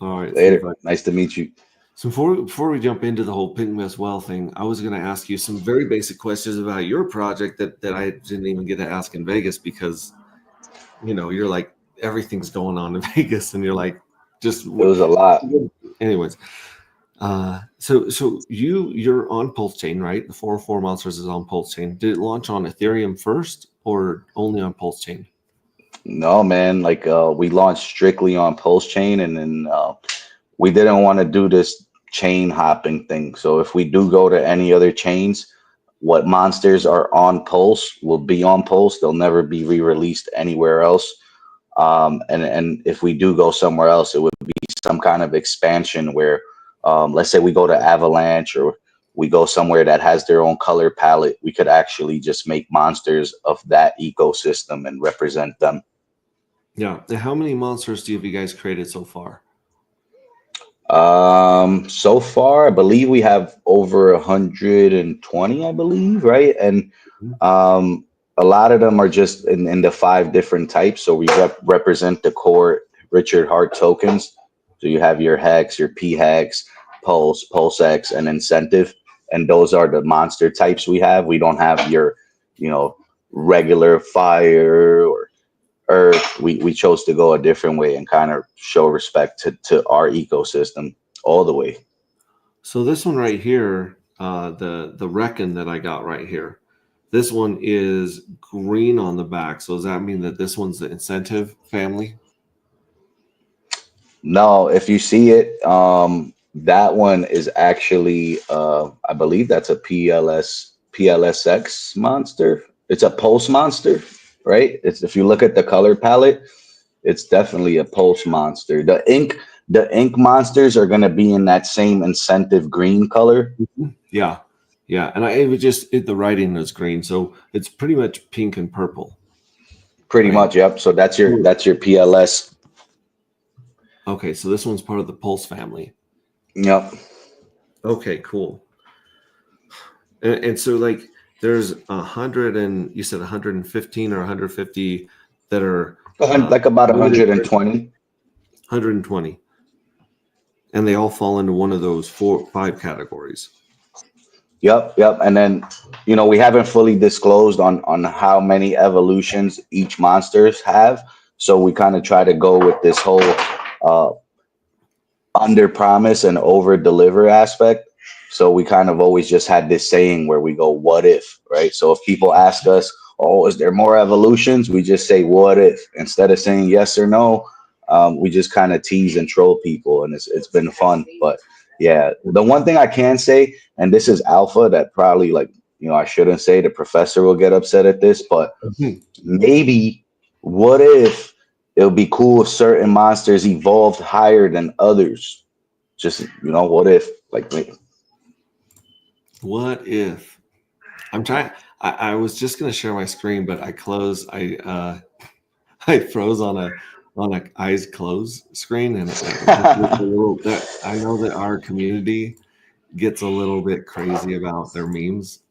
All right, later. Nice to meet you. So before we jump into the whole Pink Miss Well thing, I was going to ask you some very basic questions about your project that I didn't even get to ask in Vegas, because you're like, everything's going on in Vegas, and you're like, just it was a lot. Anyways. So you're on Pulse Chain, right? The 404 Monsters is on Pulse Chain. Did it launch on Ethereum first or only on Pulse Chain? No, man. We launched strictly on Pulse Chain, and then we didn't want to do this chain hopping thing. So if we do go to any other chains, what monsters are on Pulse will be on Pulse. They'll never be re-released anywhere else. And if we do go somewhere else, it would be some kind of expansion where let's say we go to Avalanche or we go somewhere that has their own color palette, we could actually just make monsters of that ecosystem and represent them. Yeah. And how many monsters have you guys created so far? So far, I believe we have over 120, I believe, right? And a lot of them are just in the 5 different types. So we represent the core Richard Hart tokens. So you have your Hex, your P Hex, Pulse, Pulse X, and Incentive. And those are the monster types we have. We don't have your, regular fire or earth. We chose to go a different way and kind of show respect to our ecosystem all the way. So this one right here, the Reckon that I got right here, this one is green on the back. So does that mean that this one's the Incentive family? No, if you see it, that one is actually, I believe that's a PLSX monster. It's a pulse monster, right? It's, if you look at the color palette, it's definitely a pulse monster. The ink monsters are going to be in that same Incentive green color. Yeah. Yeah. And the writing is green. So it's pretty much pink and purple. Pretty Right. much. Yep. So that's your PLS. Okay. So this one's part of the Pulse family. Yep. Okay, cool. And so like there's 100 and you said 115 or 150 that are Like about 120. 120. And they all fall into one of those 5 categories. Yep. And then, we haven't fully disclosed on how many evolutions each monsters have. So we kind of try to go with this whole under promise and over deliver aspect. So we kind of always just had this saying where we go, what if, right? So if people ask us, oh, is there more evolutions? We just say, what if? Instead of saying yes or no, we just kind of tease and troll people. And it's been fun. But yeah, the one thing I can say, and this is alpha that probably I shouldn't say, the professor will get upset at this, but maybe what if it would be cool if certain monsters evolved higher than others? Just, what if, What if? I'm trying. I was just gonna share my screen, but I froze on a eyes closed screen, and I know that our community gets a little bit crazy about their memes,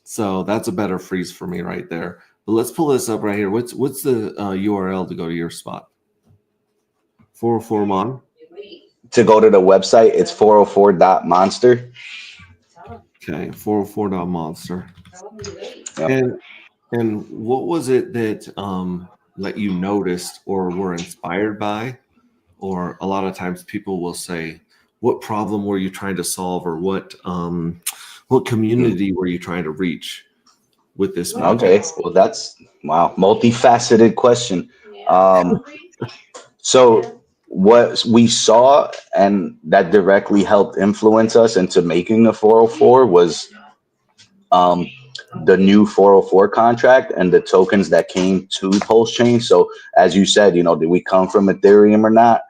so that's a better freeze for me right there. But let's pull this up right here. What's the URL to go to your spot? 404 Mon. To go to the website, it's 404.monster. Okay, 404.monster. Yep. And what was it that you noticed or were inspired by? Or a lot of times people will say, what problem were you trying to solve, or what community were you trying to reach with this project? Okay, well, that's multifaceted question. So what we saw and that directly helped influence us into making the 404 was the new 404 contract and the tokens that came to Pulse Chain. So as you said, did we come from Ethereum or not?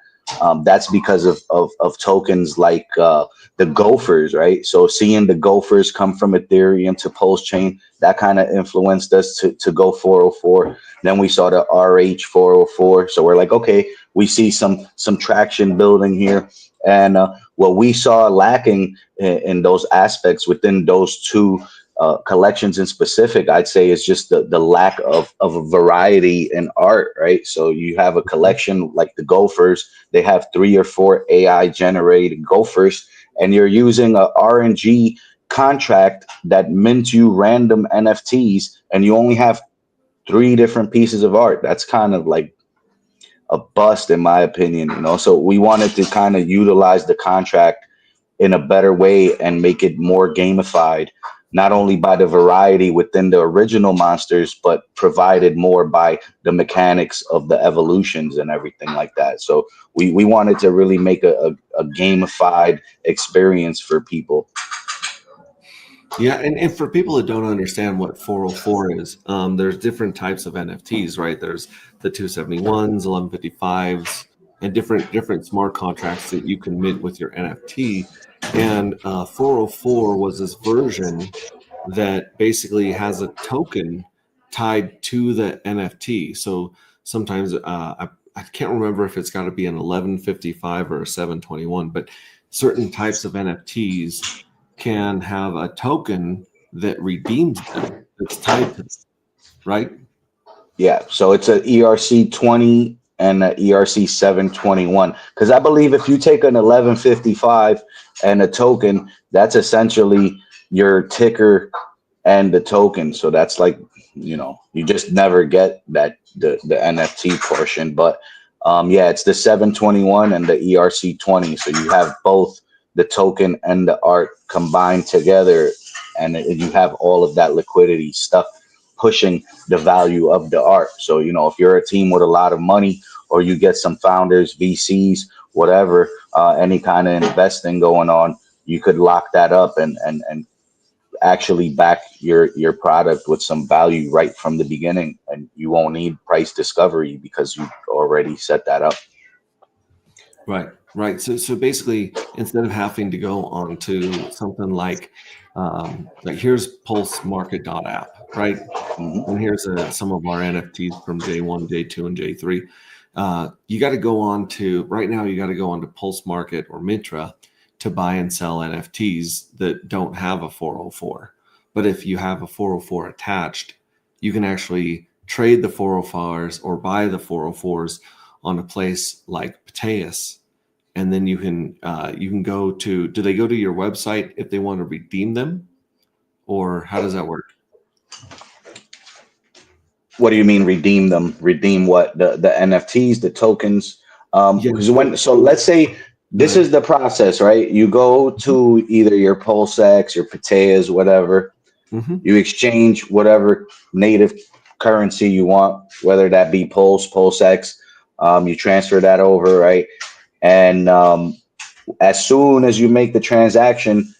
That's because of tokens like the Gophers, right? So seeing the Gophers come from Ethereum to Pulse Chain, that kind of influenced us to go 404. Then we saw the RH 404. So we're like, okay, we see some traction building here. And what we saw lacking in those aspects within those two collections in specific, I'd say, is just the lack of a variety in art, right? So you have a collection like the Gophers, they have 3 or 4 AI generated Gophers, and you're using a RNG contract that mints you random NFTs, and you only have 3 different pieces of art. That's kind of like a bust, in my opinion, So we wanted to kind of utilize the contract in a better way and make it more gamified, not only by the variety within the original monsters, but provided more by the mechanics of the evolutions and everything like that. So we wanted to really make a gamified experience for people. Yeah, and for people that don't understand what 404 is, there's different types of NFTs, right? There's the 271s, 1155s, and different smart contracts that you can mint with your NFT. And 404 was this version that basically has a token tied to the NFT. So sometimes I can't remember if it's got to be an 1155 or a 721, but certain types of NFTs can have a token that redeems them that's tied to them, right? Yeah, so it's a ERC 20 and a ERC 721. Because I believe if you take an 1155 and a token, that's essentially your ticker and the token. So that's like, you just never get that the NFT portion. But yeah, it's the 721 and the ERC 20. So you have both the token and the art combined together, and you have all of that liquidity stuff pushing the value of the art. So, if you're a team with a lot of money, or you get some founders, VCs, whatever, any kind of investing going on, you could lock that up and actually back your product with some value right from the beginning, and you won't need price discovery because you already set that up. Right. So basically, instead of having to go on to something like here's pulsemarket.app, right? Mhm. And here's some of our NFTs from J1, J2, and J3. You got to go on to right now. You got to go on to Pulse Market or Mintra to buy and sell NFTs that don't have a 404. But if you have a 404 attached, you can actually trade the 404s or buy the 404s on a place like Pteus, and then you can go to. Do they go to your website if they want to redeem them, or how does that work? What do you mean redeem them? Redeem what? The NFTs, the tokens? Yeah. Because so let's say this is the process, right? You go to either your PulseX, your Pateas, whatever. Mm-hmm. You exchange whatever native currency you want, whether that be PulseX. You transfer that over, right? And as soon as you make the transaction,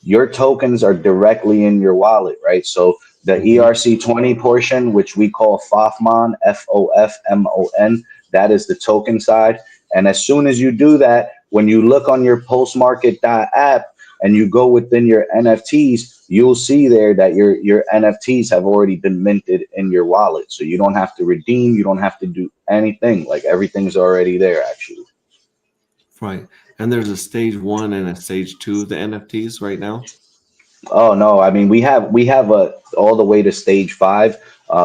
your tokens are directly in your wallet, right? So the ERC 20 portion, which we call FOFMON, FOFMON, that is the token side. And as soon as you do that, when you look on your postmarket.app and you go within your NFTs, you'll see there that your NFTs have already been minted in your wallet. So you don't have to redeem, you don't have to do anything. Like everything's already there, actually. Right. And there's a stage 1 and a stage 2 of the NFTs right now. Oh no, I mean we have a all the way to stage 5.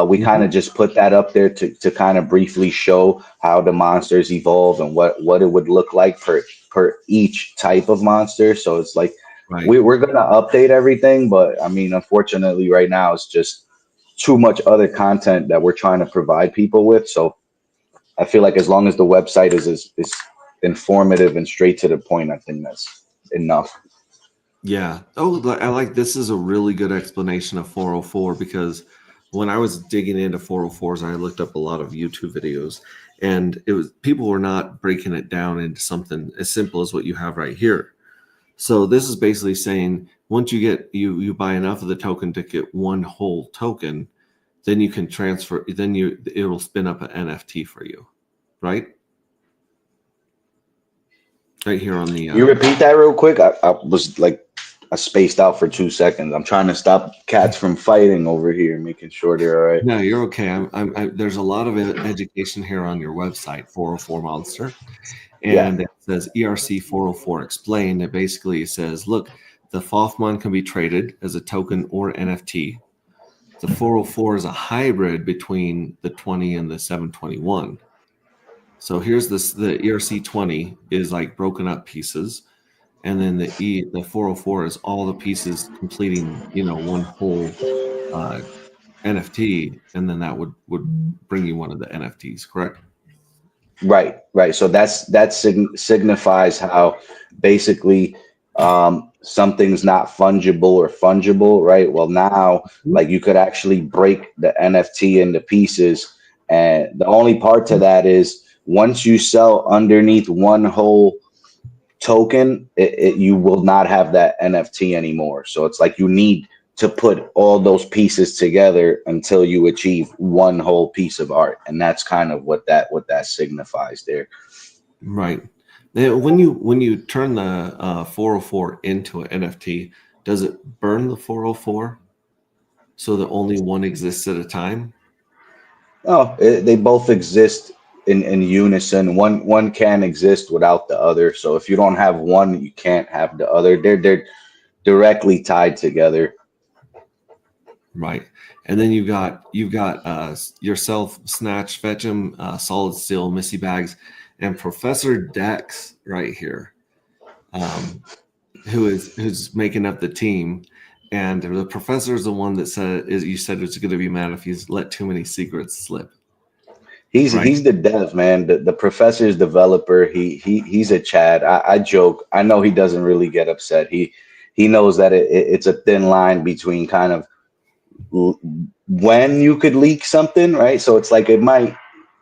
We kind of just put that up there to kind of briefly show how the monsters evolve and what it would look like per each type of monster. So it's like Right. we're gonna update everything, but I mean unfortunately right now it's just too much other content that we're trying to provide people with. So I feel like as long as the website is informative and straight to the point, I think that's enough. Yeah. Oh, I like this is a really good explanation of 404 because when I was digging into 404s, I looked up a lot of YouTube videos, and it was people were not breaking it down into something as simple as what you have right here. So this is basically saying once you get you buy enough of the token to get one whole token, then you can transfer. Then it will spin up an NFT for you, right? Right here on the. You repeat that real quick? I was like, I spaced out for 2 seconds. I'm trying to stop cats from fighting over here, making sure they're all right. No, you're okay. There's a lot of education here on your website, 404 Monster, Yeah. and it says ERC 404 explained. It basically says, look, the FOFMON can be traded as a token or NFT. The 404 is a hybrid between the 20 and the 721. So here's this: the ERC 20 is like broken up pieces, and then the 404 is all the pieces completing, one whole NFT, and then that would bring you one of the NFTs, correct? Right. So that signifies how basically something's not fungible or fungible, right? Well, now like you could actually break the NFT into pieces, and the only part to that is once you sell underneath one whole token, you will not have that NFT anymore. So it's like you need to put all those pieces together until you achieve one whole piece of art, and that's kind of what that signifies there. Right. Now, when you turn the 404 into an NFT, does it burn the 404 so that only one exists at a time? Oh, they both exist in unison. One can't exist without the other. So if you don't have one, you can't have the other. They're directly tied together. Right. And then you've got yourself, Snatch, Fetch'em, Solid Steel, Missy Bags, and Professor Dex right here, who's making up the team. And the professor is the one that you said it's going to be mad if he's let too many secrets slip. Right. He's the dev, man. The professor's developer. He's a Chad. I joke. I know he doesn't really get upset. He knows that it's a thin line between kind of when you could leak something, right? So it's like it might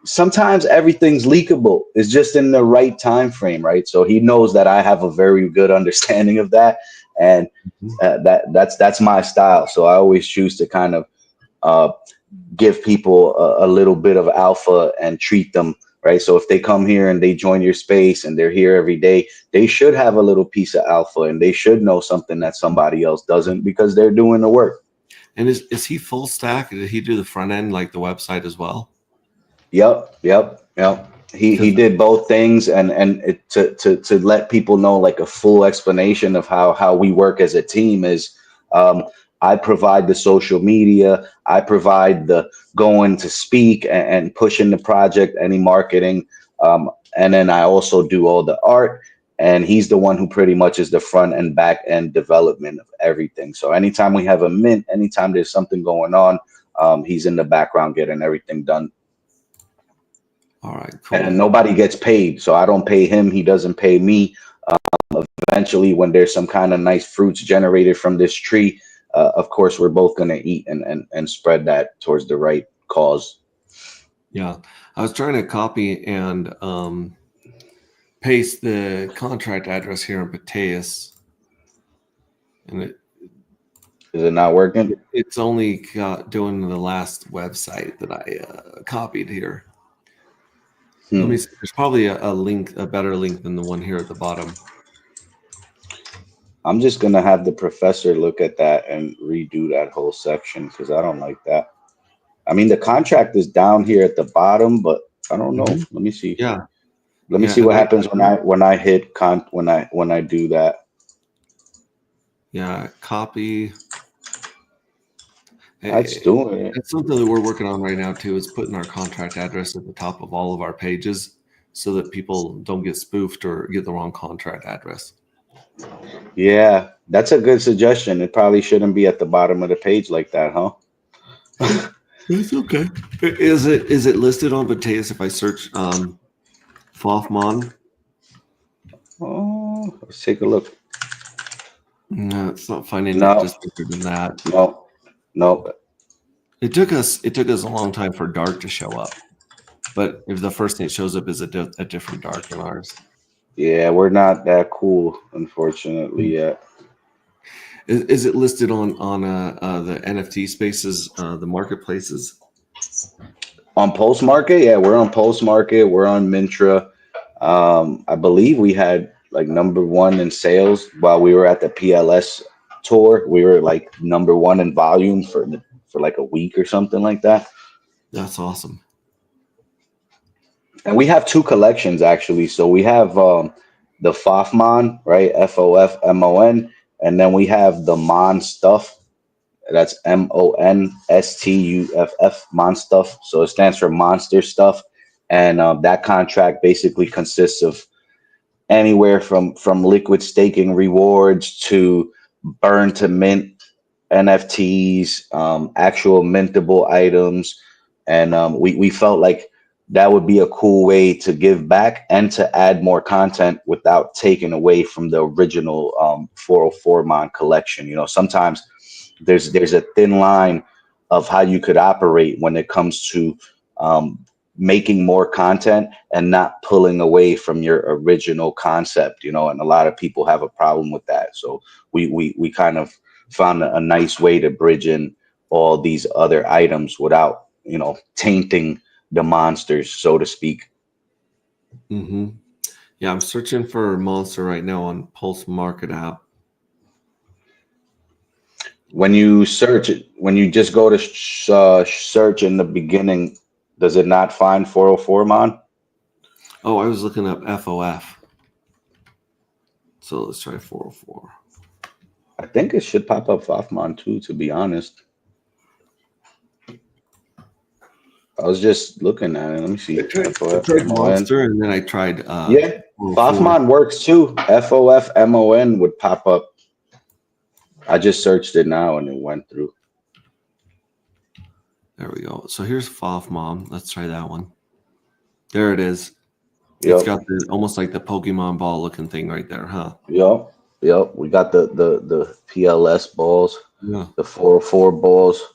sometimes everything's leakable. It's just in the right time frame, right? So he knows that I have a very good understanding of that, and that's my style. So I always choose to kind of uh, give people a little bit of alpha and treat them right. So if they come here and they join your space and they're here every day, they should have a little piece of alpha and they should know something that somebody else doesn't because they're doing the work. And is he full stack? Did he do the front end like the website as well? Yep. He Because did both things, and to let people know like a full explanation of how we work as a team is I provide the social media, I provide the going to speak and pushing the project, any marketing, and then I also do all the art. And he's the one who pretty much is the front and back end development of everything. So anytime we have a mint, anytime there's something going on, he's in the background getting everything done. all right, cool. And nobody gets paid. So I don't pay him. He doesn't pay me. Eventually, when there's some kind of nice fruits generated from this tree, of course, we're both going to eat and spread that towards the right cause. Yeah, I was trying to copy and paste the contract address here in Pateas, and Is it not working? it's only got doing the last website that I copied here. Let me see. There's probably a link, a better link than the one here at the bottom. I'm just going to have the professor look at that and redo that whole section because I don't like that. I mean, the contract is down here at the bottom, but I don't know. Let me see. Yeah. Let me see what happens when I hit when I do that. Yeah, copy. That's doing it. That's something that we're working on right now too, is putting our contract address at the top of all of our pages so that people don't get spoofed or get the wrong contract address. Yeah, that's a good suggestion. It probably shouldn't be at the bottom of the page like that, huh? It's okay. Is it listed on Bateas if I search Fofmon? Oh, let's take a look. No, it's not finding No, it just bigger than that. no. It took us a long time for dark to show up. But if the first thing that shows up is a different dark than ours. Yeah, we're not that cool, unfortunately, yet. Is it listed on the NFT spaces, the marketplaces? On Postmarket, yeah, we're on Postmarket. We're on Mintra. I believe we had like #1 in sales while we were at the PLS tour. We were like #1 in volume for like a week or something like that. That's awesome. And we have two collections actually. So we have the Fofmon, right? FOFMON, and then we have the Mon Stuff. That's MONSTUFF, Mon Stuff. So it stands for Monster Stuff, and that contract basically consists of anywhere from liquid staking rewards to burn to mint NFTs, actual mintable items, and we felt like that would be a cool way to give back and to add more content without taking away from the original 404 Mon collection. You know, sometimes there's a thin line of how you could operate when it comes to making more content and not pulling away from your original concept, you know, and a lot of people have a problem with that. So we kind of found a nice way to bridge in all these other items without, you know, tainting the monsters, so to speak. Mm-hmm. Yeah, I'm searching for Monster right now on Pulse Market app. When you search it, when you just go to search in the beginning, does it not find 404 Mon? Oh, I was looking up FOF. So let's try 404. I think it should pop up Fofmon too, to be honest. I was just looking at it. Let me see. I FOF tried MON. Monster and then I tried Yeah, 404. Fofmon works too. FOF MON would pop up. I just searched it now and it went through. There we go. So here's FOF Mom. Let's try that one. There it is. It's Yep. got the almost like the Pokemon ball looking thing right there, huh? Yep. Yep. We got the PLS balls, Yeah. the 404 balls.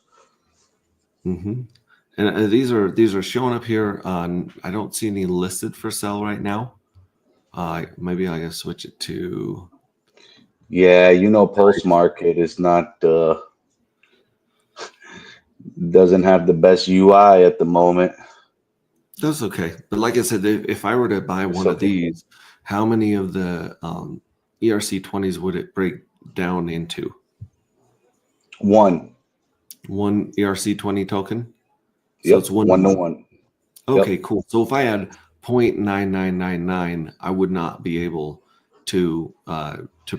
Mm-hmm. And these are showing up here. I don't see any listed for sale right now. Maybe I gotta switch it to. Yeah, you know, Pulse Market is not doesn't have the best UI at the moment. That's okay. But like I said, if I were to buy It's one of okay. these, how many of the ERC20s would it break down into? One. One ERC20 token? So Yep. it's 1 to One to 1. one. Okay, Yep. cool. So if I had 0.9999, I would not be able to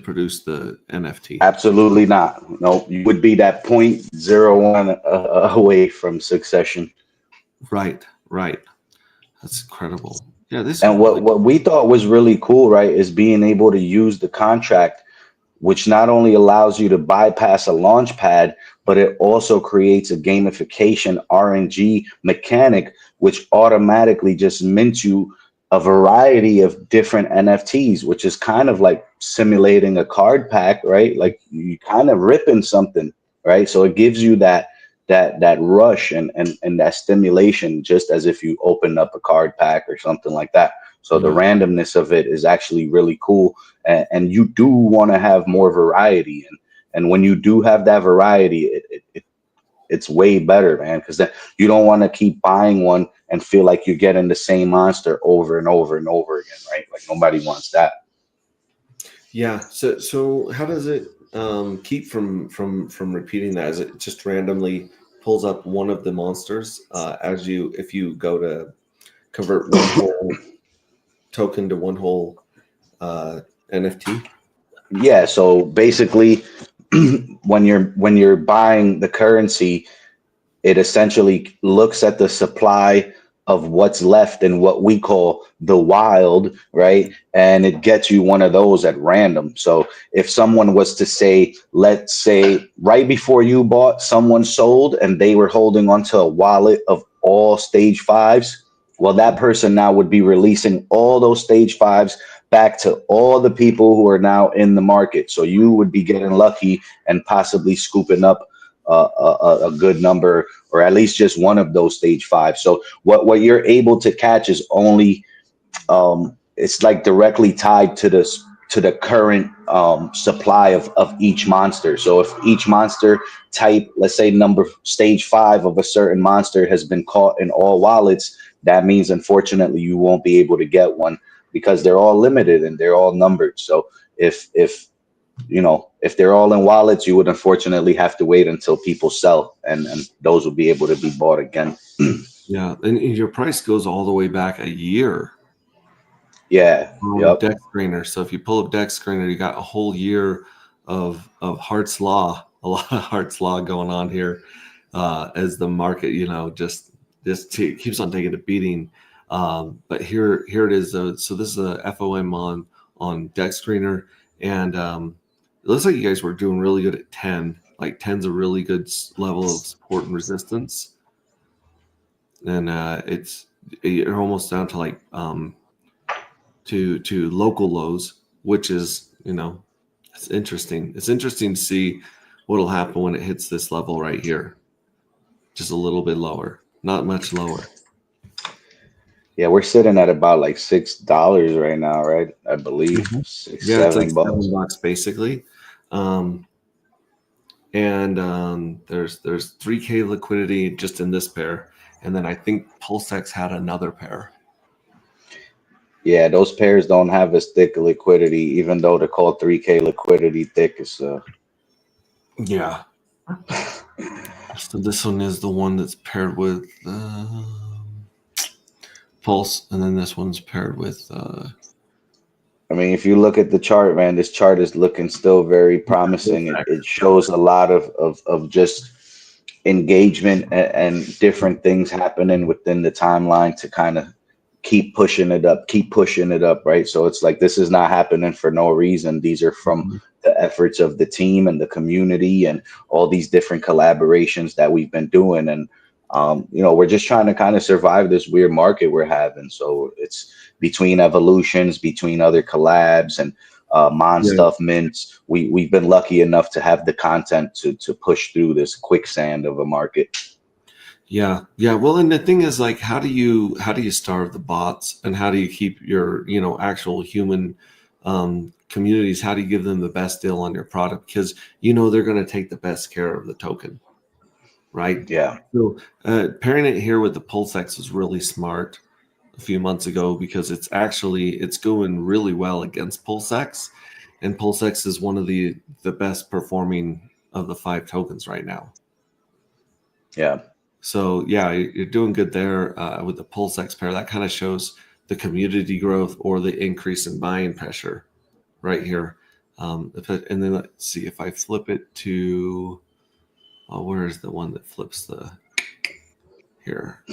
produce the NFT. Absolutely not. No, you would be that 0.01 away from succession. Right, right. That's incredible. Yeah, this is And really what we thought was really cool, right, is being able to use the contract, which not only allows you to bypass a launch pad, but it also creates a gamification RNG mechanic, which automatically just mints you a variety of different NFTs, which is kind of like simulating a card pack, right? Like you kind of ripping something, right? So it gives you that rush and that stimulation, just as if you opened up a card pack or something like that. So the yeah. randomness of it is actually really cool, and you do want to have more variety, and when you do have that variety, it's way better, man, because then you don't want to keep buying one and feel like you're getting the same monster over and over and over again, right? Like nobody wants that. Yeah. So how does it keep from repeating that? Is it just randomly pulls up one of the monsters as you if you go to convert one whole token to one whole NFT? Yeah, so basically when you're buying the currency, it essentially looks at the supply of what's left in what we call the wild, right? And it gets you one of those at random. So if someone was to say, let's say right before you bought, someone sold and they were holding onto a wallet of all stage fives, well, that person now would be releasing all those stage fives back to all the people who are now in the market. So you would be getting lucky and possibly scooping up a good number, or at least just one of those stage five. So what you're able to catch is only it's like directly tied to this to the current supply of each monster. So if each monster type, let's say number stage five of a certain monster has been caught in all wallets, that means unfortunately you won't be able to get one because they're all limited and they're all numbered. So if if they're all in wallets, you would unfortunately have to wait until people sell, and those will be able to be bought again. Yeah, and your price goes all the way back a year Yeah. on Yep. Dex Screener. So if you pull up Dex Screener, you got a whole year of Hart's Law, a lot of Hart's Law going on here as the market, keeps on taking a beating. But here it is. So this is a FOM on Dex Screener, and it looks like you guys were doing really good at 10. Like 10's a really good level of support and resistance, and you're almost down to like to local lows, which is it's interesting. It's interesting to see what'll happen when it hits this level right here, just a little bit lower, not much lower. Yeah, we're sitting at about like $6 right now, right? I believe Mhm. six, Yeah, it's like $7. $7 basically. Um, and there's 3K liquidity just in this pair, and then I think PulseX had another pair. Yeah, those pairs don't have as thick liquidity, even though they're called 3K liquidity thick. It's Yeah. So this one is the one that's paired with Pulse, and then this one's paired with. I mean, if you look at the chart, man, this chart is looking still very promising. It shows a lot of just engagement and different things happening within the timeline to kind of keep pushing it up, right? So it's like this is not happening for no reason. These are from the efforts of the team and the community and all these different collaborations that we've been doing. And we're just trying to kind of survive this weird market we're having. So it's between evolutions, between other collabs and Mon Yeah. stuff mints. We've been lucky enough to have the content to push through this quicksand of a market. Yeah, yeah. Well, and the thing is, like, how do you starve the bots, and how do you keep your actual human communities? How do you give them the best deal on your product? Because they're going to take the best care of the token, right? Yeah. So pairing it here with the PulseX was really smart a few months ago because it's going really well against PulseX, and PulseX is one of the best performing of the 5 tokens right now. Yeah. So yeah, you're doing good there with the PulseX pair. That kind of shows the community growth or the increase in buying pressure right here. And then let's see if I flip it to, where is the one that flips the here?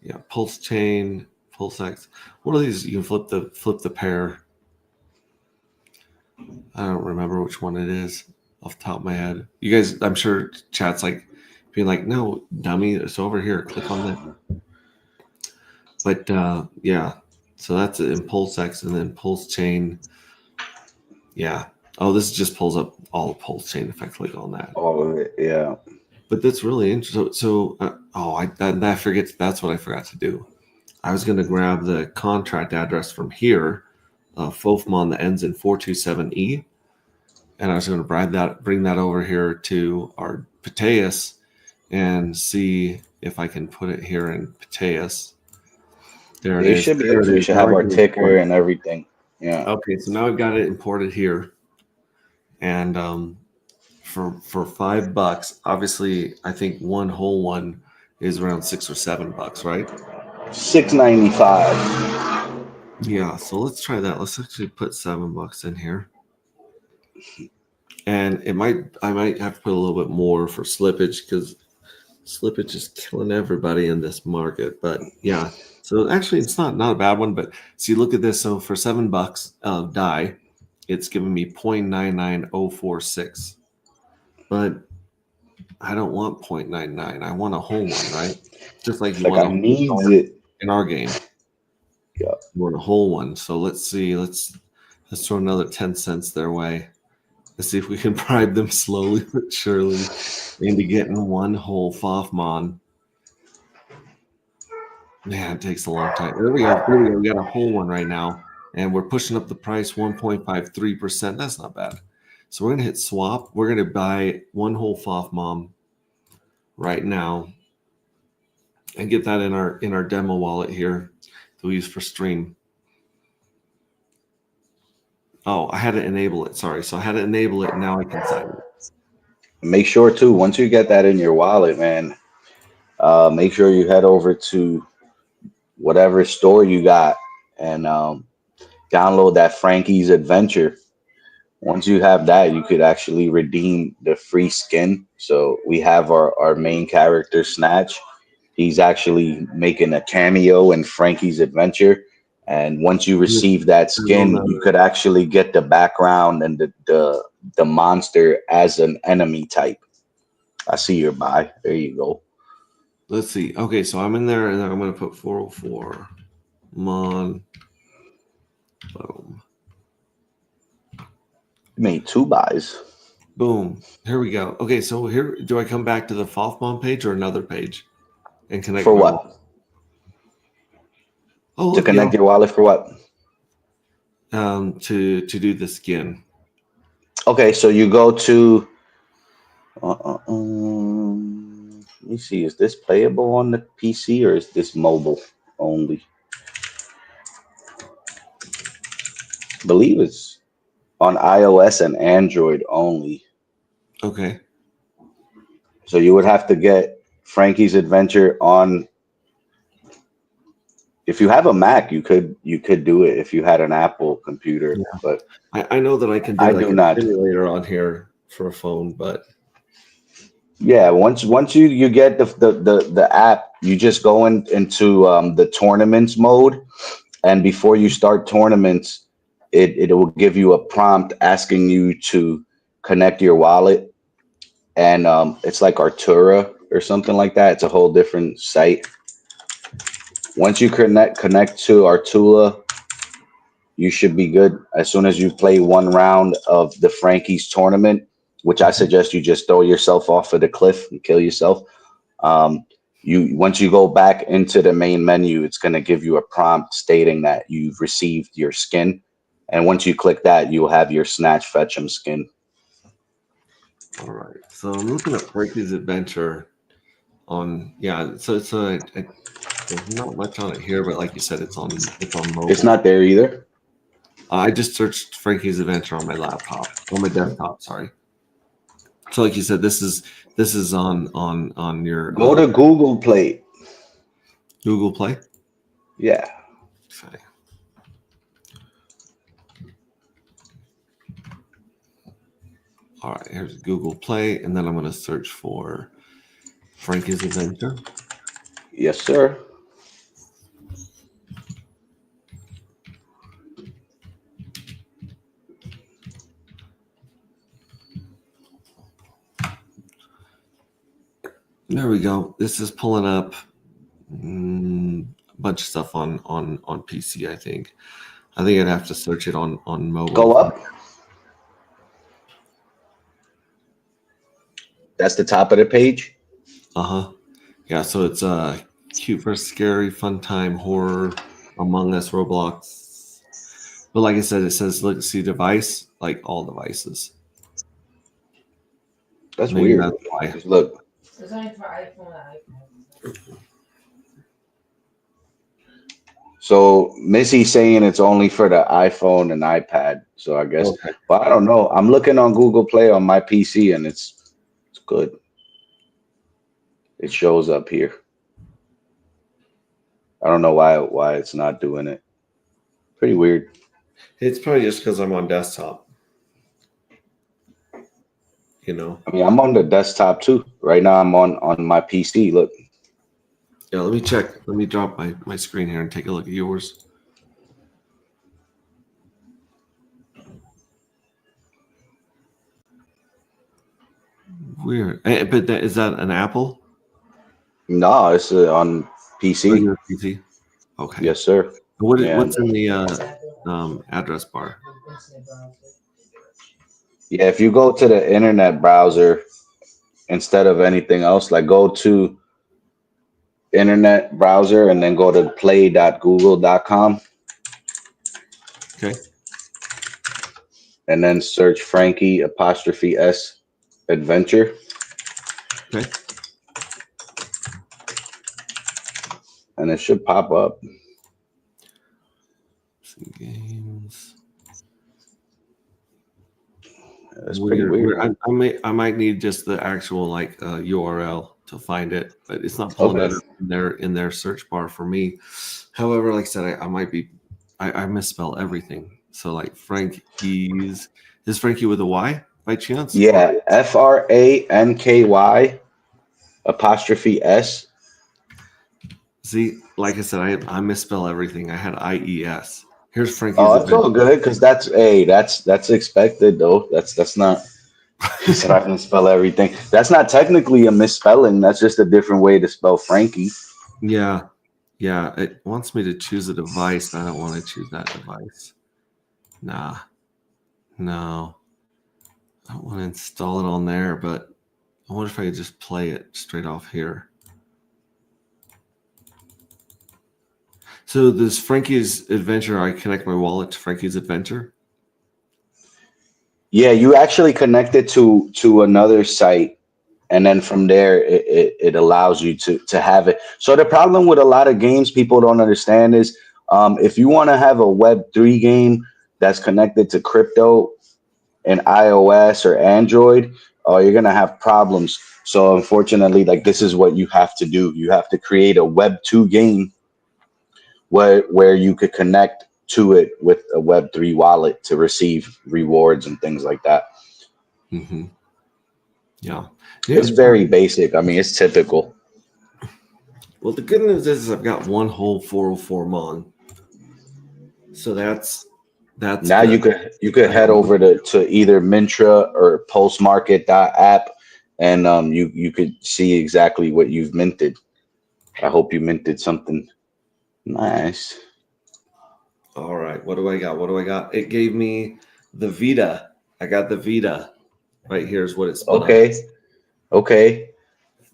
Yeah, Pulse Chain, PulseX. One of these you can flip the pair. I don't remember which one it is off the top of my head. You guys, I'm sure chat's like being like, no, dummy, it's over here. Click on that. But yeah, so that's an Impulse X and then Pulse Chain. Yeah. Oh, this just pulls up all the Pulse Chain if I click on that. All of it. Yeah. But that's really interesting. So I forget. That's what I forgot to do. I was going to grab the contract address from here, FOFMON that ends in 427E, and I was going to bring that over here to our Pateus and see if I can put it here in Pateus. There it You is. should be There able it to. You is. should Now have I our can import ticker it. and everything. Yeah. Okay, so now I've got it imported here, and for $5, obviously, I think one whole one is around $6 or $7, right? $6.95. Yeah, so let's try that. Let's actually put $7 in here, and I might have to put a little bit more for slippage because slippage is killing everybody in this market. But yeah, so actually, it's not a bad one. But see, look at this. So for $7 DAI, it's giving me 0.99046. But I don't want 0.99. I want a whole one, right? Just like It's you like want I a whole needs one it. in our game. Yeah. You want a whole one. So let's see. Let's throw another 10 cents their way. Let's see if we can bribe them slowly but surely into getting one whole FOFMON. Man, it takes a long time. There we go. There we go. We got a whole one right now. And we're pushing up the price 1.53%. That's not bad. So we're going to hit swap. We're going to buy one whole FOFMON right now and get that in our demo wallet here that we use for stream. Oh, I had to enable it. Sorry. So I had to enable it. And now I can sign it. Make sure too, once you get that in your wallet, man, make sure you head over to whatever store you got and download that Frankie's Adventure. Once you have that, you could actually redeem the free skin. So we have our main character, Snatch. He's actually making a cameo in Frankie's Adventure. And once you receive that skin, you could actually get the background and the monster as an enemy type. I see your buy. There you go. Let's see. Okay, so I'm in there and I'm going to put 404. Mon. Boom. Made 2 buys. Boom. Here we go. Okay, so here, do I come back to the FOFMON page or another page and connect For my what? wallet? Oh, To look, connect your wallet for what? to do the skin. Okay, so you go to. Let me see. Is this playable on the PC or is this mobile only? believe it's on iOS and Android only. Okay. So you would have to get Frankie's Adventure on. If you have a Mac, you could do it if you had an Apple computer, Yeah. but I know that I can do I like do a not. simulator on here for a phone, but Yeah, once you get the app, you just go into the tournaments mode, and before you start tournaments, it will give you a prompt asking you to connect your wallet, and it's like Artura or something like that. It's a whole different site. Once you connect to Artula, you should be good. As soon as you play one round of the Frankie's tournament, which I suggest you just throw yourself off of the cliff and kill yourself. You once you go back into the main menu, it's going to give you a prompt stating that you've received your skin, and once you click that, you'll have your Snatch Fetch'em skin. all right. So I'm looking at Frankie's Adventure on there's not much on it here, but like you said, it's on mobile. It's not there either. I just searched Frankie's Adventure on my desktop. Sorry. So like you said, this is on your Go to Google Play. Google Play. Yeah. Okay. All right, here's Google Play, and then I'm going to search for Frankie's Adventure. Yes, sir. There we go. This is pulling up a bunch of stuff on PC. I think I'd have to search it on mobile. Go up. That's the top of the page. Yeah. So it's cute for scary, fun time, horror, Among Us, Roblox. But like I said, it says look, see device, like all devices. That's weird. That's why. Just look. It's only for iPhone and iPad. So Missy's saying it's only for the iPhone and iPad. So I guess, Okay. but I don't know. I'm looking on Google Play on my PC, and it's good. It shows up here. I don't know why it's not doing it. Pretty weird. It's probably just because I'm on desktop. You know. I mean, I'm on the desktop too. Right now, I'm on my PC. Look. Yeah, let me check. Let me drop my screen here and take a look at yours. Weird. But is that an Apple? No, it's on PC. Regular PC? Okay. Yes, sir. What's in the address bar? Yeah, if you go to the internet browser instead of anything else, like go to internet browser and then go to play.google.com. Okay. And then search Frankie 'S Adventure. Okay. And it should pop up. Some games. That's pretty weird. I might need just the actual URL to find it, but it's not pulling it up in their search bar for me. However, like I said, I might be I misspell everything. So like Frankie's is Frankie with a Y by chance? Yeah, FRANKY''S. See, like I said, I misspell everything. I had IES. Here's Frankie's. Oh, that's all good because that's expected though. That's not. He said I can spell everything. That's not technically a misspelling. That's just a different way to spell Frankie. Yeah. It wants me to choose a device. I don't want to choose that device. Nah. No. I don't want to install it on there, but I wonder if I could just play it straight off here. So this Frankie's Adventure, I connect my wallet to Frankie's Adventure. Yeah, you actually connect it to another site, and then from there it allows you to have it. So the problem with a lot of games people don't understand is if you want to have a Web3 game that's connected to crypto and iOS or Android, you're gonna have problems. So unfortunately, like this is what you have to do. You have to create a Web 2 game where you could connect to it with a Web 3 wallet to receive rewards and things like that. Mm-hmm. Yeah. It's very basic. I mean, it's typical. Well, the good news is I've got one whole 404 Mon. So that's Now good. you could head over to either Mintra or postmarket.app and you could see exactly what you've minted. I hope you minted something nice. All right. What do I got? What do I got? It gave me the Vita. I got the Vita. Right here is what it's spun up. Okay.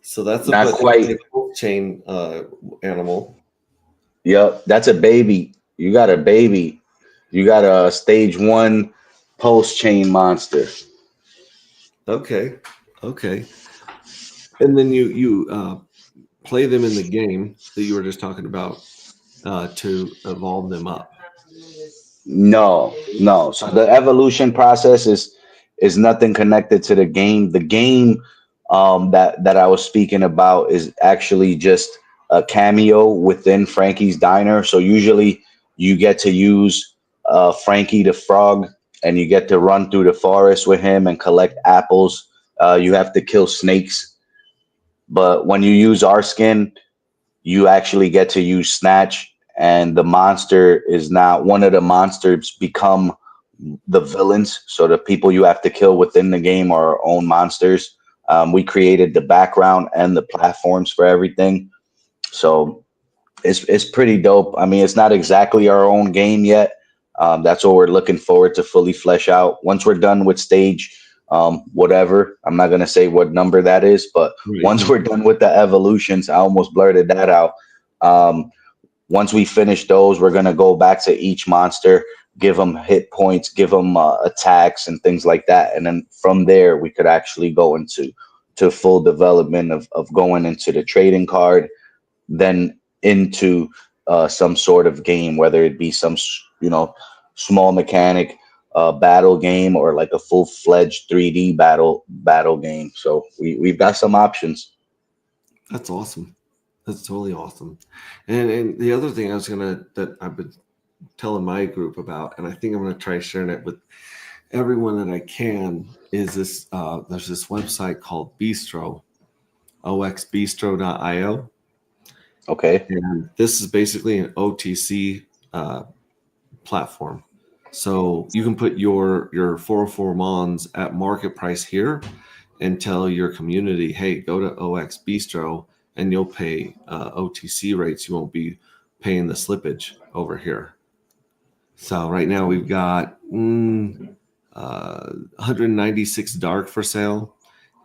So that's Not quite. a chain animal. Yep, that's a baby. You got a baby. You got a stage 1 pulse chain monster. Okay. And then you play them in the game that you were just talking about to evolve them up. No. So the evolution process is nothing connected to the game. The game that I was speaking about is actually just a cameo within Frankie's Diner. So usually you get to use Frankie the Frog, and you get to run through the forest with him and collect apples. You have to kill snakes, but when you use our skin, you actually get to use Snatch, and the monster is not one of the monsters become the villains. So the people you have to kill within the game are our own monsters. We created the background and the platforms for everything. So it's pretty dope. I mean, it's not exactly our own game yet. That's what we're looking forward to fully flesh out. Once we're done with stage whatever, I'm not gonna say what number that is, but once we're done with the evolutions, I almost blurted that out. Once we finish those, we're gonna go back to each monster, give them hit points, give them attacks and things like that, and then from there we could actually go into full development of going into the trading card, then into some sort of game, whether it be some small mechanic battle game or like a full-fledged 3D battle game. So we've got some options. That's awesome. That's totally awesome. And the other thing that I've been telling my group about, and I think I'm gonna try sharing it with everyone that I can, is this there's this website called Bistro, oxbistro.io. Okay. And this is basically an OTC platform. So you can put your 404 Mons at market price here and tell your community, hey, go to OX Bistro and you'll pay OTC rates. You won't be paying the slippage over here. So right now we've got 196 dark for sale,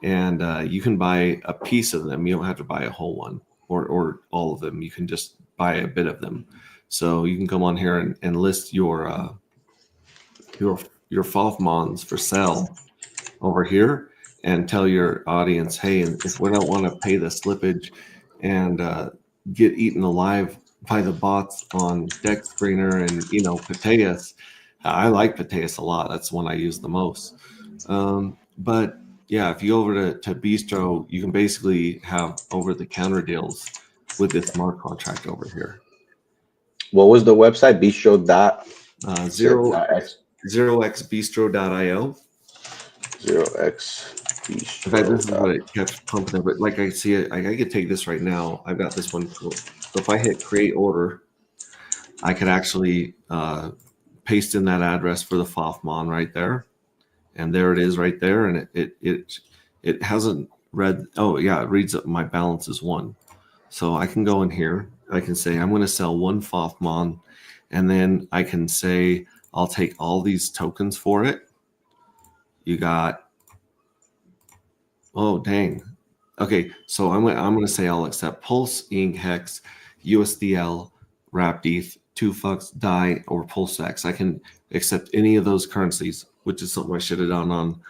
and you can buy a piece of them. You don't have to buy a whole one or all of them. You can just buy a bit of them. So you can come on here and list your FOF Mons for sale over here and tell your audience, hey, if we don't want to pay the slippage and get eaten alive by the bots on Deck Screener and Pateas. I like Pateas a lot. That's the one I use the most. But yeah, if you go over to Bistro, you can basically have over-the-counter deals with this smart contract over here. What was the website? Bistro dot 0xbistro.io. 0x. In fact, this is what it kept pumping up. But like I see it, I could take this right now. I've got this one. So if I hit create order, I could actually paste in that address for the FOFMON right there. And there it is right there. And it hasn't read. Oh, yeah, it reads up my balance is 1. So I can go in here. I can say I'm going to sell 1 FOFMON. And then I can say I'll take all these tokens for it. You got. Oh, dang. Okay, so I'm gonna say I'll accept Pulse, Ink, Hex, USDL, WrapETH, 2FUX, DAI, or PulseX. I can accept any of those currencies, which is something I should have done on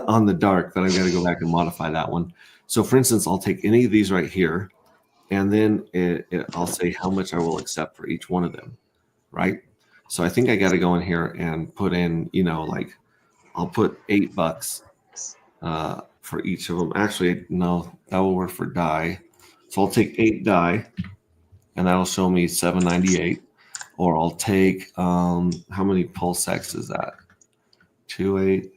on the dark, but I've got to go back and modify that one. So for instance, I'll take any of these right here, and then I'll say how much I will accept for each one of them, right? So I think I got to go in here and put in, like I'll put $8 for each of them. Actually, no, that will work for die. So I'll take 8 die, and that'll show me 798. Or I'll take how many pulse X is that? 2, 8,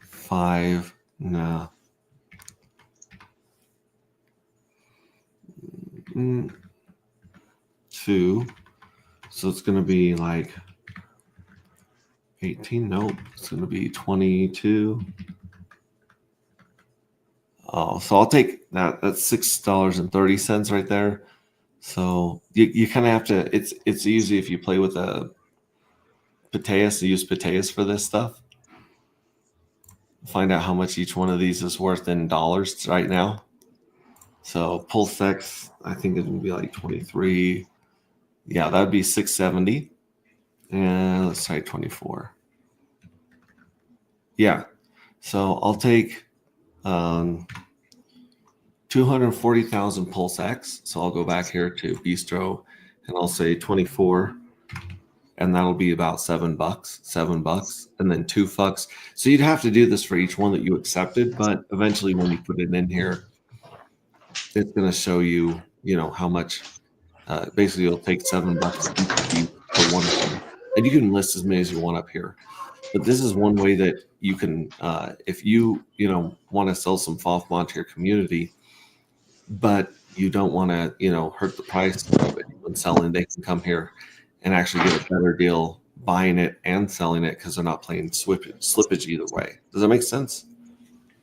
5. No. 2. So it's going to be like 18. Nope. It's going to be 22. Oh, so I'll take that. That's $6.30 right there. So you kind of have to. It's easy if you play with a Pateus. To use Pateus for this stuff. Find out how much each one of these is worth in dollars right now. So Pulse X, I think it would be like 23. Yeah, that'd be 670. And let's try 24. Yeah. So I'll take 240,000 Pulse X. So I'll go back here to Bistro and I'll say 24. And that'll be about $7, $7, and then $2. So you'd have to do this for each one that you accepted, but eventually when you put it in here, it's going to show you, how much. Basically, you'll take $7 for each of these for one of them, and you can list as many as you want up here. But this is one way that you can, if you want to sell some FOFMOD to your community, but you don't want to hurt the price of it when selling, they can come here and actually get a better deal buying it and selling it because they're not playing slippage either way. Does that make sense?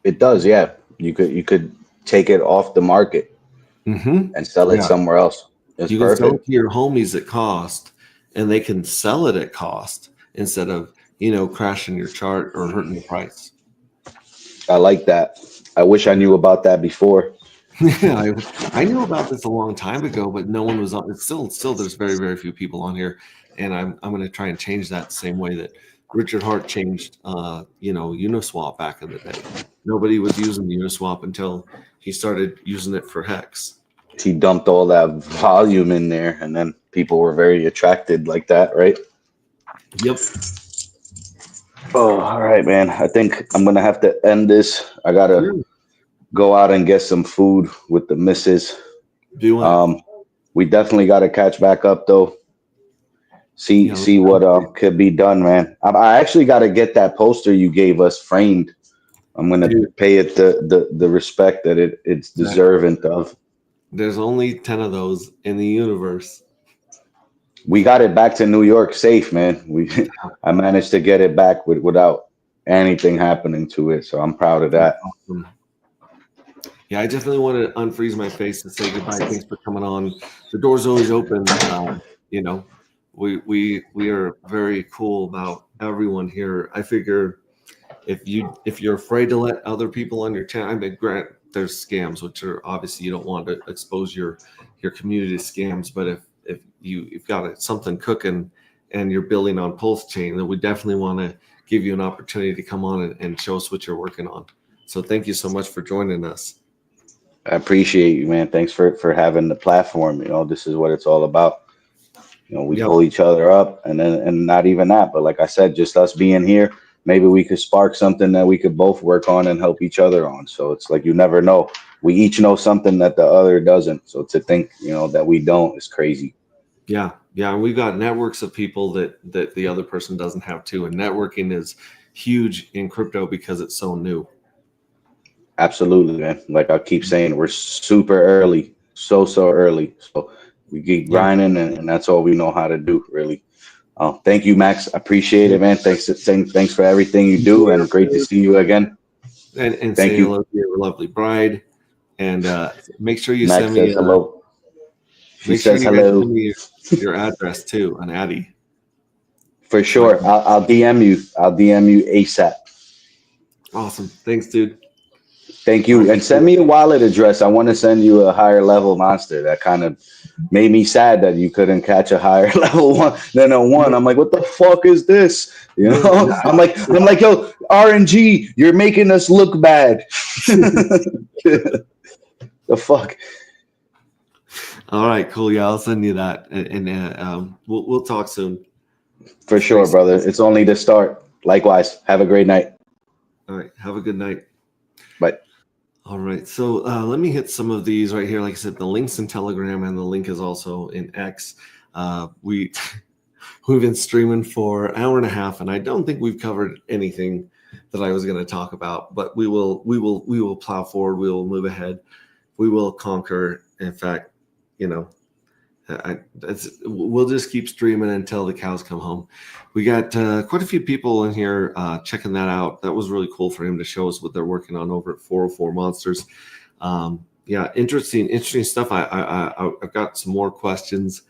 It does, yeah. You could take it off the market and sell it somewhere else. It's you perfect. can sell it to your homies at cost, and they can sell it at cost instead of crashing your chart or hurting the price. I like that. I wish I knew about that before. Yeah, I knew about this a long time ago, but no one was on. It's still there's very, very few people on here, and I'm going to try and change that the same way that Richard Hart changed, Uniswap back in the day. Nobody was using Uniswap until he started using it for Hex. He dumped all that volume in there, and then people were very attracted like that, right? Yep. Oh, all right, man. I think I'm going to have to end this. I got to go out and get some food with the missus. We definitely got to catch back up though. See what could be done, man. I actually got to get that poster you gave us framed. I'm gonna pay it the respect that it's deserving of. There's only 10 of those in the universe. We got it back to New York safe, man. I managed to get it back without anything happening to it, so I'm proud of that. Awesome. Yeah, I definitely want to unfreeze my face and say goodbye. Thanks for coming on. The door's always open. We are very cool about everyone here. I figure if you're afraid to let other people on your channel, I mean, grant there's scams, which are obviously you don't want to expose your community to scams. But if you've got something cooking and you're building on Pulse Chain, then we definitely want to give you an opportunity to come on and show us what you're working on. So thank you so much for joining us. I appreciate you, man. Thanks for having the platform. This is what it's all about. We pull each other up, and not even that, but like I said, just us being here, maybe we could spark something that we could both work on and help each other on. So it's like, you never know. We each know something that the other doesn't. So to think, that we don't is crazy. Yeah. And we've got networks of people that the other person doesn't have too. And networking is huge in crypto because it's so new. Absolutely, man. Like I keep saying, we're super early, so early. So we keep grinding, and that's all we know how to do, really. Thank you, Max. I appreciate it, man. Thanks for everything you do, and great to see you again. And thank say you. Hello to your lovely bride, and make sure you Max send me hello. Make sure you guys send me your address too, an Addy. For sure, I'll DM you. I'll DM you ASAP. Awesome. Thanks, dude. Thank you. And send me a wallet address. I want to send you a higher level monster. That kind of made me sad that you couldn't catch a higher level one than a one. I'm like, what the fuck is this? I'm like, yo, RNG, you're making us look bad. The fuck. All right, cool. Yeah, I'll send you that, and we'll talk soon. For sure, brother. It's only the start. Likewise. Have a great night. All right, have a good night. Bye. All right, so let me hit some of these right here. Like I said, the link's in Telegram, and the link is also in X. We've been streaming for an hour and a half, and I don't think we've covered anything that I was going to talk about. But we will plow forward. We will move ahead. We will conquer. In fact, we'll just keep streaming until the cows come home. We got quite a few people in here checking that out. That was really cool for him to show us what they're working on over at 404 Monsters. Yeah, interesting stuff. I've got some more questions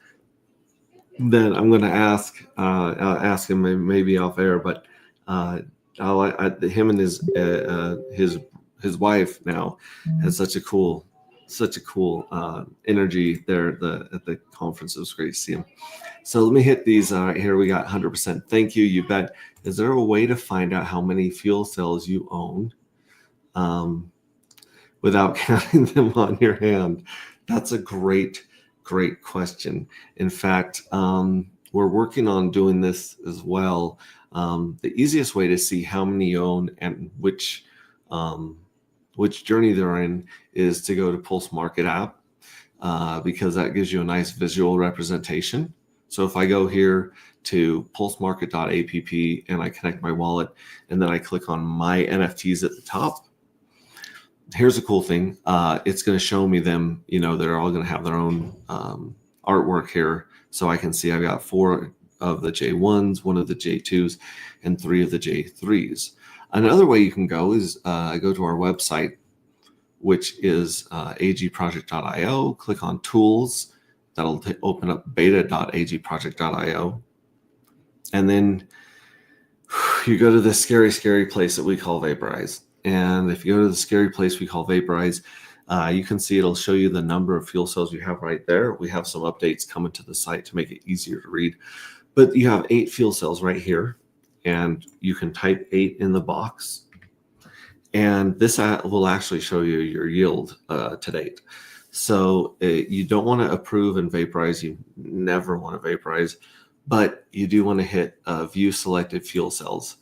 that I'm going to ask. I'll ask him maybe off air, but him and his wife now has such a cool energy there at the conference. It was great to see him. So let me hit these right here. We got 100%. Thank you. You bet. Is there a way to find out how many fuel cells you own without counting them on your hand? That's a great question. In fact, we're working on doing this as well. The easiest way to see how many you own and which journey they're in is to go to Pulse Market app because that gives you a nice visual representation. So if I go here to pulsemarket.app and I connect my wallet and then I click on my NFTs at the top, here's a cool thing. It's going to show me them, they're all going to have their own artwork here. So I can see I've got 4 of the J1s, 1 of the J2s, and 3 of the J3s. Another way you can go is go to our website, which is agproject.io. Click on tools. That'll open up beta.agproject.io. And then you go to this scary place that we call Vaporize. And if you go to the scary place we call Vaporize, you can see it'll show you the number of fuel cells you have right there. We have some updates coming to the site to make it easier to read. But you have 8 fuel cells right here. And you can type 8 in the box. And this will actually show you your yield to date. So you don't want to approve and vaporize. You never want to vaporize. But you do want to hit view selected fuel cells.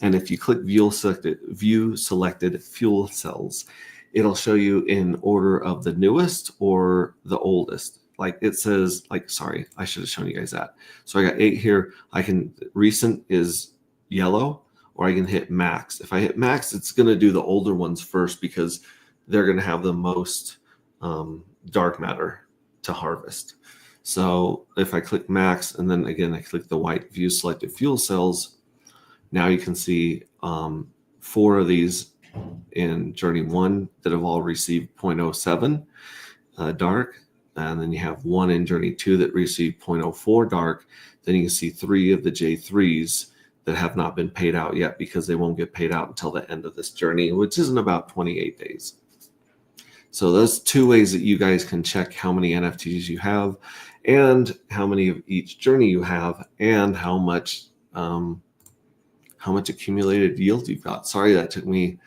And if you click view selected fuel cells, it'll show you in order of the newest or the oldest. Like it says, sorry, I should have shown you guys that. So I got 8 here. Recent is yellow, or I can hit max. If I hit max, it's going to do the older ones first because they're going to have the most dark matter to harvest. So if I click max, and then again, I click the white view selected fuel cells, now you can see 4 of these in Journey 1 that have all received 0.07 dark. And then you have 1 in Journey 2 that received 0.04 dark. Then you can see 3 of the J3s that have not been paid out yet because they won't get paid out until the end of this journey, which is in about 28 days. So those 2 ways that you guys can check how many NFTs you have and how many of each journey you have and how much accumulated yield you've got. Sorry, that took me,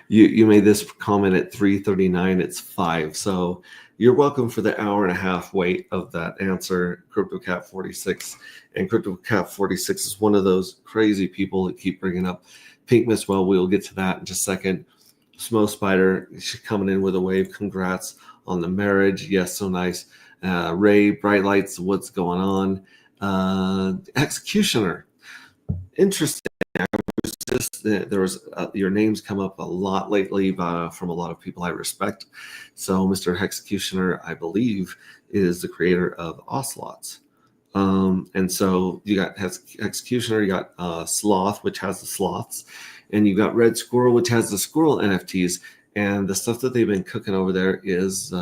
you made this comment at 3:39, it's 5. So you're welcome for the hour and a half wait of that answer, CryptoCat46. And CryptoCat46 is one of those crazy people that keep bringing up Pink Miss. Well, we'll get to that in just a second. Smo Spider coming in with a wave. Congrats on the marriage. Yes, so nice. Ray, Bright Lights, what's going on? Executioner. Interesting. There was your names come up a lot lately from a lot of people I respect. So Mr. Executioner, I believe, is the creator of Ocelots. And so you got Executioner, you got Sloth, which has the sloths, and you got Red Squirrel, which has the squirrel NFTs. And the stuff that they've been cooking over there is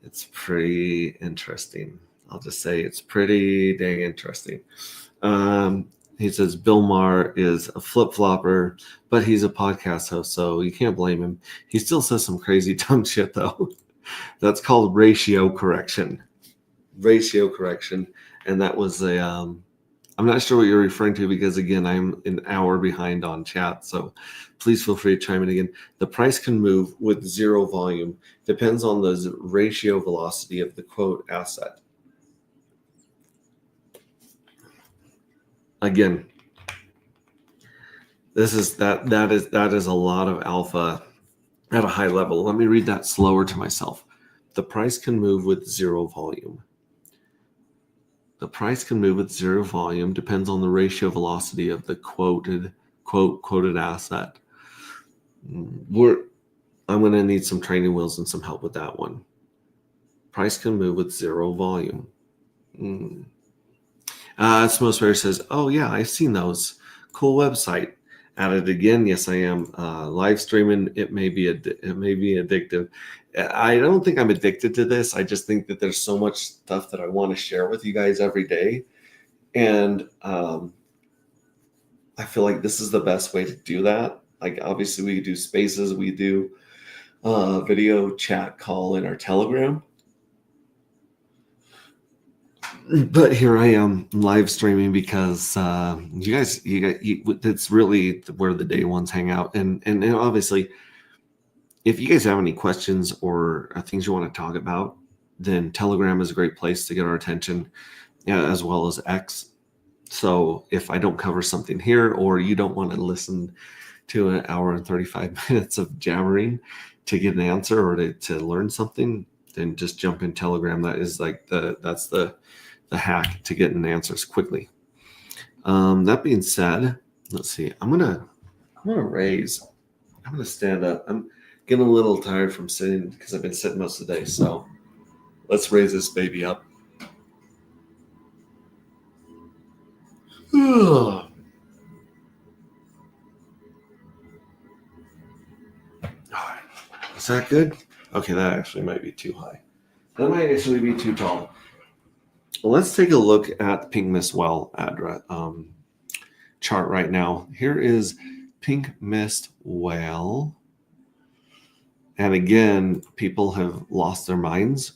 it's pretty interesting. I'll just say it's pretty dang interesting. He says Bill Maher is a flip-flopper, but he's a podcast host, so you can't blame him. He still says some crazy dumb shit, though. That's called ratio correction. And that was I'm not sure what you're referring to because, again, I'm an hour behind on chat. So please feel free to chime in again. The price can move with zero volume. Depends on the ratio velocity of the quote asset. Again, that is a lot of alpha at a high level. Let me read that slower to myself. The price can move with zero volume. The price can move with zero volume, depends on the ratio velocity of the quoted asset. I'm going to need some training wheels and some help with that one. Price can move with zero volume. Smosberry says, "Oh yeah, I've seen those. Cool website. At it again. Yes, I am. Live streaming. It may be addictive. I don't think I'm addicted to this. I just think that there's so much stuff that I want to share with you guys every day, and I feel like this is the best way to do that. Like obviously we do spaces, we do video chat call in our Telegram." But here I am live streaming because you guys, it's really where the day ones hang out. And obviously, if you guys have any questions or things you want to talk about, then Telegram is a great place to get our attention, as well as X. So if I don't cover something here, or you don't want to listen to an hour and 35 minutes of jabbering to get an answer or to learn something, then just jump in Telegram. That is like that's the hack to getting answers quickly. That being said, let's see. I'm gonna stand up. I'm getting a little tired from sitting because I've been sitting most of the day. So let's raise this baby up. Is that good? Okay, that actually might be too high. That might actually be too tall. Let's take a look at the Pink Mist Well address chart right now. Here is Pink Mist Well. And again, people have lost their minds,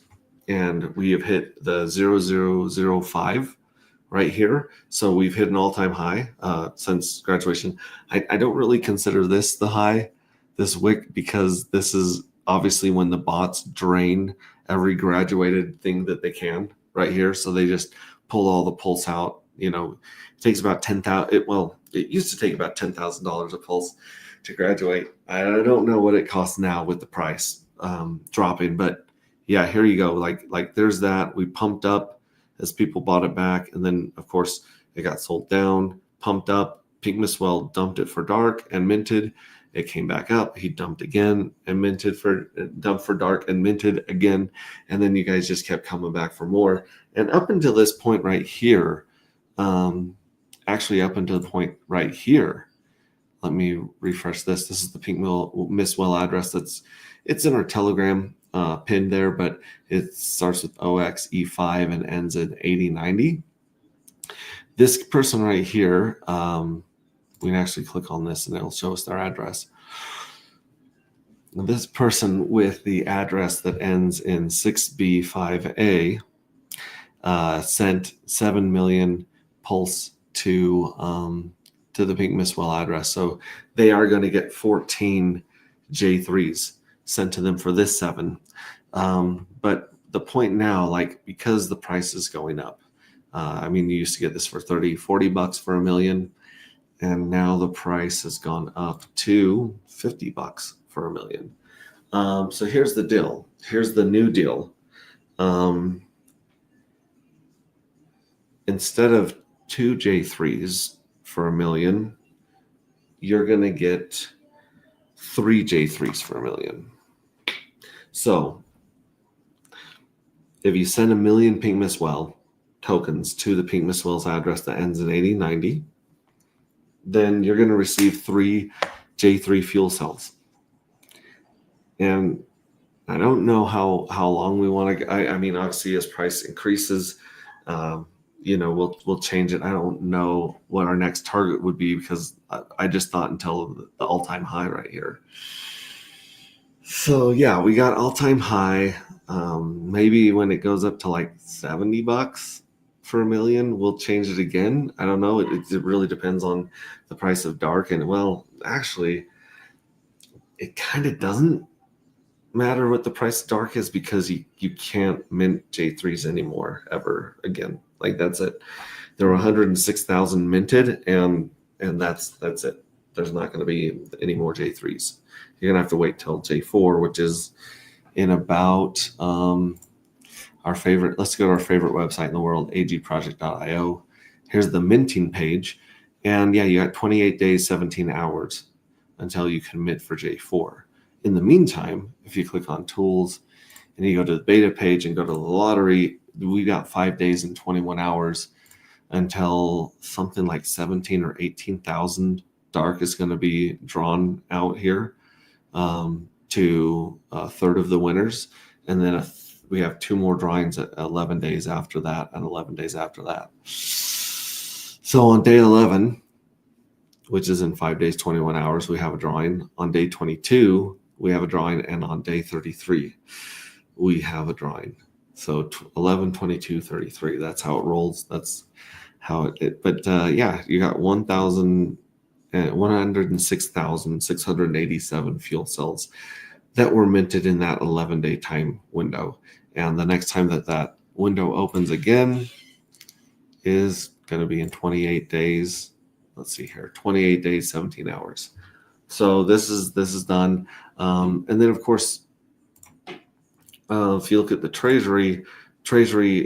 and we have hit the 0005 right here. So we've hit an all-time high since graduation. I don't really consider this the high, this wick, because this is obviously when the bots drain every graduated thing that they can right here. So they just pull all the pulse out. You know, it takes about $10,000. It used to take about $10,000 a pulse to graduate. I don't know what it costs now with the price dropping, but yeah, here you go. Like there's that. We pumped up as people bought it back, and then of course it got sold down, pumped up. Pink Mist Well dumped it for dark and minted. It came back up. He dumped again and dumped for dark and minted again. And then you guys just kept coming back for more. And up until this point right here, actually up until the point right here, let me refresh this. This is the Pink Mist Well address. It's in our Telegram pin there, but it starts with OXE5 and ends in 8090. This person right here, we can actually click on this and it'll show us their address. This person with the address that ends in 6B5A sent 7 million pulse to the Pink Mist Well address. So they are going to get 14 J3s sent to them for this 7. But the point now, like, because the price is going up, I mean, you used to get this for $30-40 for a million. And now the price has gone up to $50 for a million. So here's the deal. Here's the new deal. Instead of 2 J3s for a million, you're going to get 3 J3s for a million. So if you send 1 million Pink Mist Well tokens to the Pink Mist Well's address that ends in 8090, then you're going to receive 3 J3 fuel cells. And I don't know how long we want to. I mean, obviously, as price increases, we'll change it. I don't know what our next target would be because I just thought until the all-time high right here. So yeah, we got all-time high. Maybe when it goes up to like $70 for $1 million. We'll change it again. I don't know. It really depends on the price of dark. And well, actually, it kind of doesn't matter what the price of dark is, because you can't mint J3s anymore ever again. Like, that's it. There were 106,000 minted, and that's it. There's not going to be any more J3s. You're gonna have to wait till J4, which is in about our favorite. Let's go to our favorite website in the world, agproject.io. Here's the minting page, and yeah, you got 28 days, 17 hours until you can mint for J4. In the meantime, if you click on tools and you go to the beta page and go to the lottery, we got 5 days and 21 hours until something like 17 or 18,000 dark is going to be drawn out here to a third of the winners. And then we have 2 more drawings at 11 days after that and 11 days after that. So on day 11, which is in 5 days, 21 hours, we have a drawing. On day 22, we have a drawing. And on day 33, we have a drawing. So 11, 22, 33, that's how it rolls. That's how it but yeah, you got 106,687 fuel cells that were minted in that 11-day time window. And the next time that window opens again is going to be in 28 days. Let's see here, 28 days, 17 hours. So this is done. And then, of course, if you look at the Treasury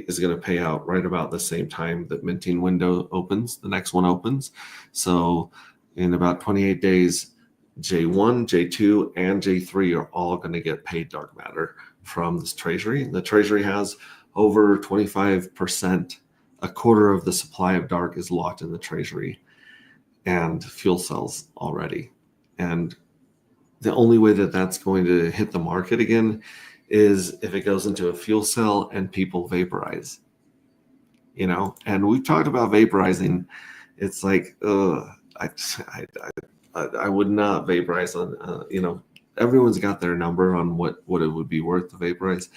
is going to pay out right about the same time that minting window opens. The next one opens. So in about 28 days, J1, J2, and J3 are all going to get paid dark matter from this Treasury. The Treasury has over 25%, a quarter of the supply of dark is locked in the Treasury and fuel cells already. And the only way that that's going to hit the market again is if it goes into a fuel cell and people vaporize, and we've talked about vaporizing. It's like, I would not vaporize on, everyone's got their number on what it would be worth to vaporize.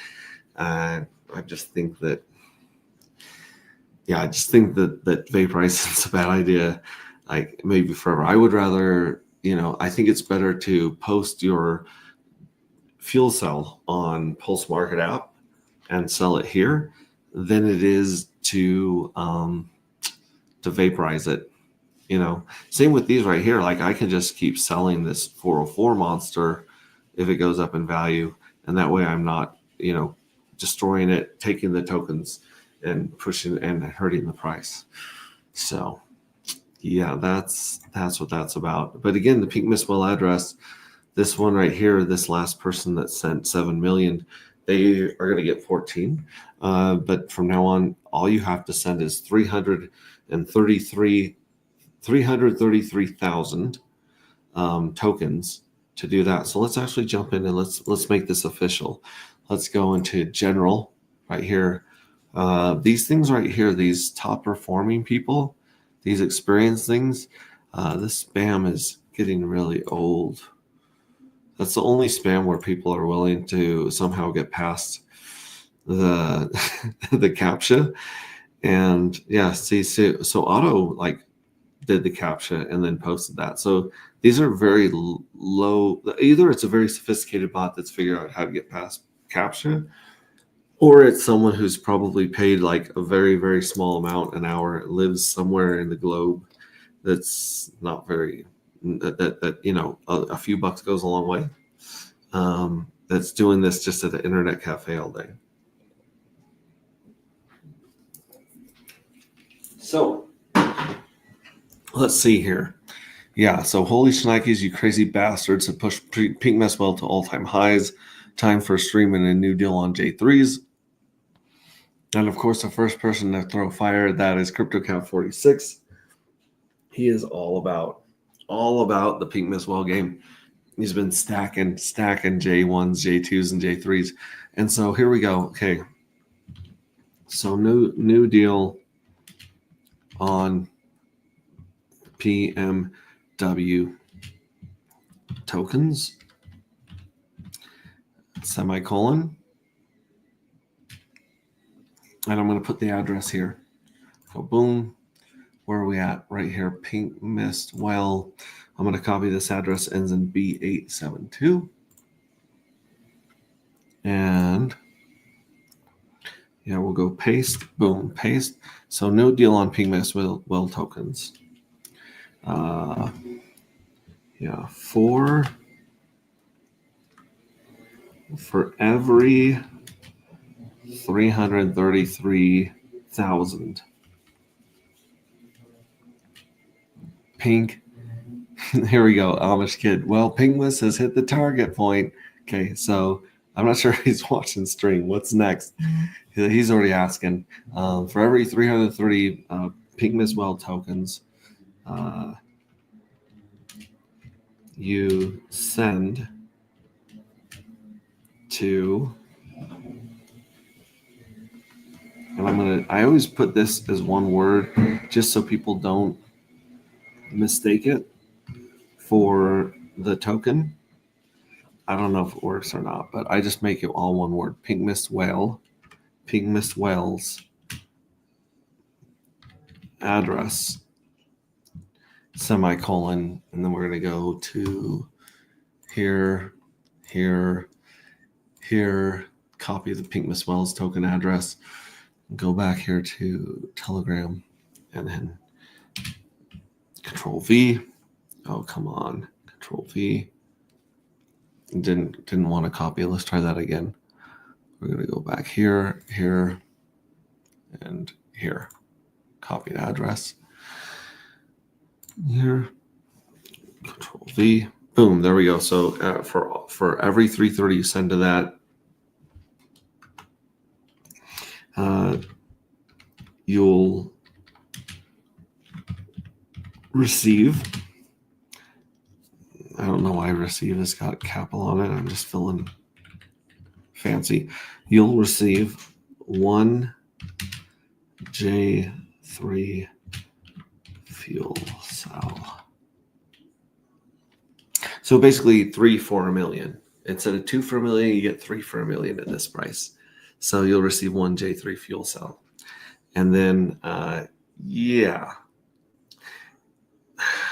I just think that, that vaporizing is a bad idea. Like, maybe forever. I would rather, I think it's better to post your fuel cell on Pulse Market app and sell it here than it is to vaporize it. Same with these right here. Like, I can just keep selling this 404 monster if it goes up in value, and that way I'm not, destroying it, taking the tokens and pushing and hurting the price. So yeah, that's what that's about. But again, the Pink Miswell address, this one right here, this last person that sent 7 million, they are going to get 14. But from now on, all you have to send is 333,000 tokens to do that. So let's actually jump in and let's make this official. Let's go into general right here. These things right here, these top performing people, these experienced things, this spam is getting really old. That's the only spam where people are willing to somehow get past the the CAPTCHA. And yeah, see, so Otto did the CAPTCHA and then posted that. So these are very low. Either it's a very sophisticated bot that's figured out how to get past CAPTCHA, or it's someone who's probably paid like a very, very small amount an hour, lives somewhere in the globe that's not very, a few bucks goes a long way. That's doing this just at an internet cafe all day. So let's see here. Yeah, so holy shnikes, you crazy bastards have pushed Pink Miswell to all-time highs. Time for streaming a new deal on J3s. And of course, the first person to throw fire at that is CryptoCap46. He is all about the Pink Miswell game. He's been stacking J1s, J2s, and J3s. And so here we go. Okay. So new deal on PMW tokens, semicolon. And I'm going to put the address here. Go boom. Where are we at? Right here, Pink Mist Well. I'm going to copy this address, ends in B872. And yeah, we'll go paste, boom, paste. So no deal on Pink Mist Well tokens. Yeah, for every 333,000 pink. Here we go, Amish kid. Well, Pingmas has hit the target point. Okay, so I'm not sure he's watching stream. What's next? He's already asking. For every 330 Pingmas Well tokens, you send to, and I always put this as one word just so people don't mistake it for the token. I don't know if it works or not, but I just make it all one word. Pink Mist Whale, Pink Mist Whales address, semicolon, and then we're going to go to here, copy the Pink Mist Whales token address, go back here to Telegram, and then Control V. Oh, come on, Control V. Didn't want to copy it. Let's try that again. We're going to go back here, and here. Copy the address. Here. Control V. Boom. There we go. So for every 330 you send to that, you'll receive. I don't know why receive has got capital on it. I'm just feeling fancy. You'll receive 1 J3 fuel cell. So basically 3 for $1 million. Instead of 2 for $1 million, you get 3 for $1 million at this price. So you'll receive 1 J3 fuel cell. And then, yeah.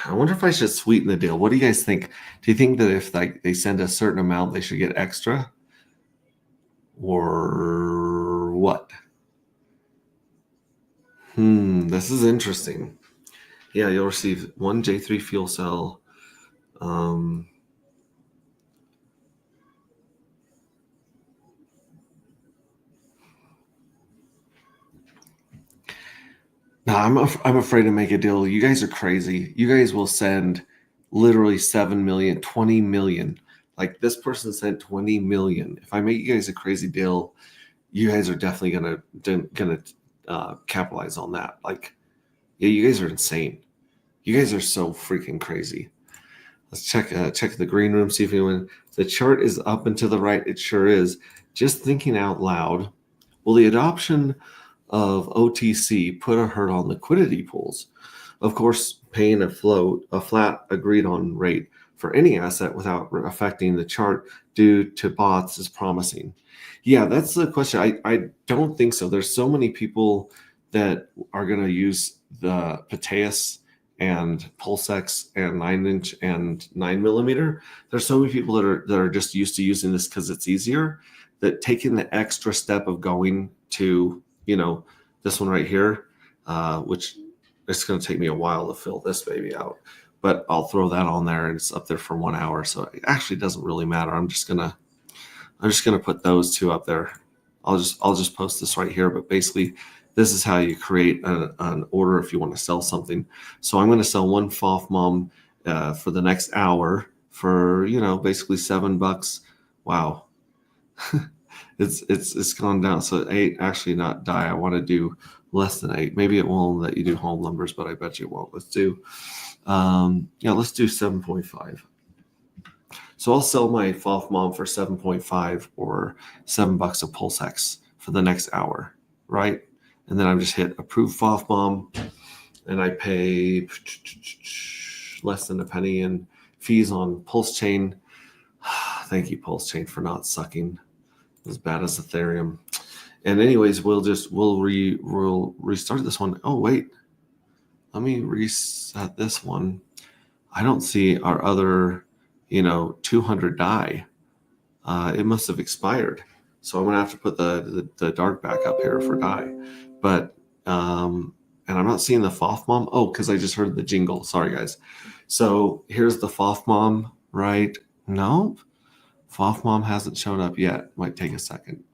I wonder if I should sweeten the deal. What do you guys think? Do you think that if they send a certain amount, they should get extra? Or what? This is interesting. Yeah, you'll receive 1 J3 fuel cell. No, I'm afraid to make a deal. You guys are crazy. You guys will send literally 7 million, 20 million. Like this person sent 20 million. If I make you guys a crazy deal, you guys are definitely gonna capitalize on that. Like, yeah, you guys are insane. You guys are so freaking crazy. Let's check the green room, see if anyone. The chart is up and to the right. It sure is. Just thinking out loud. Will the adoption of OTC put a hurt on liquidity pools? Of course, paying a flat agreed on rate for any asset without affecting the chart due to bots is promising. Yeah, that's the question. I don't think so. There's so many people that are going to use the Pateus and PulseX and 9-inch and 9mm. There's so many people that are just used to using this because it's easier, that taking the extra step of going to, this one right here, which it's going to take me a while to fill this baby out, but I'll throw that on there and it's up there for 1 hour. So it actually doesn't really matter. I'm just going to put those two up there. I'll just post this right here, but basically this is how you create an order if you want to sell something. So I'm going to sell 1 FOFMOM for the next hour for, basically $7. Wow. It's gone down. So 8, actually not die. I want to do less than 8. Maybe it won't let you do whole numbers, but I bet you it won't. Let's do, let's do 7.5. So I'll sell my FOFMOM for 7.5 or $7 of PulseX for the next hour, right? And then I just hit approve FOFMOM, and I pay less than a penny in fees on Pulse Chain. Thank you, Pulse Chain, for not sucking as bad as Ethereum. And anyways, we'll restart this one. Oh wait, let me reset this one. I don't see our other, 200 die. It must have expired. So I'm gonna have to put the dark back up here for die. But and I'm not seeing the FOF mom. Oh, because I just heard the jingle. Sorry guys. So here's the FOF mom, right? Nope. FOF mom hasn't shown up yet. Might take a second.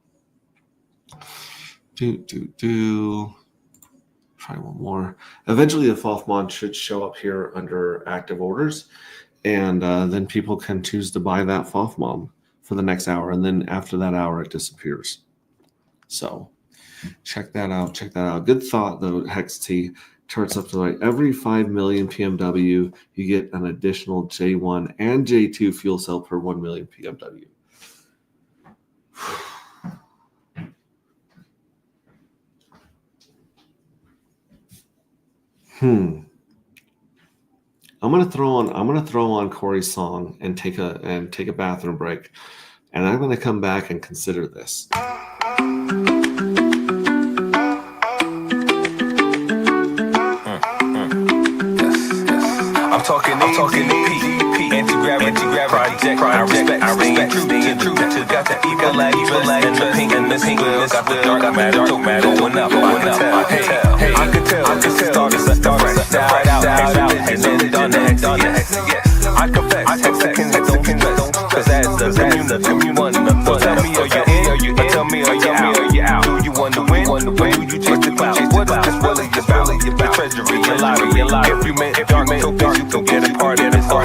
Try one more. Eventually the FOF mom should show up here under active orders, and then people can choose to buy that FOF mom for the next hour, and then after that hour it disappears. So check that out. Good thought though, Hex T. Charts up to like every 5 million PMW, you get an additional J1 and J2 fuel cell per 1 million PMW. I'm gonna throw on Corey's song and take a bathroom break, and I'm gonna come back and consider this. I'm talking ATH, anti-gravity project. I respect, staying true to got that evil and the pink and the pink wheel, got the dark matter going up. I can tell, this is started out, and then done it. I confess, cause as the community, tell me are you in, tell me are you out? Do you want to win, or do you chase the clout? What is this really about? Your treasury, your lottery. If you make dark tokens, you can get a part of it. So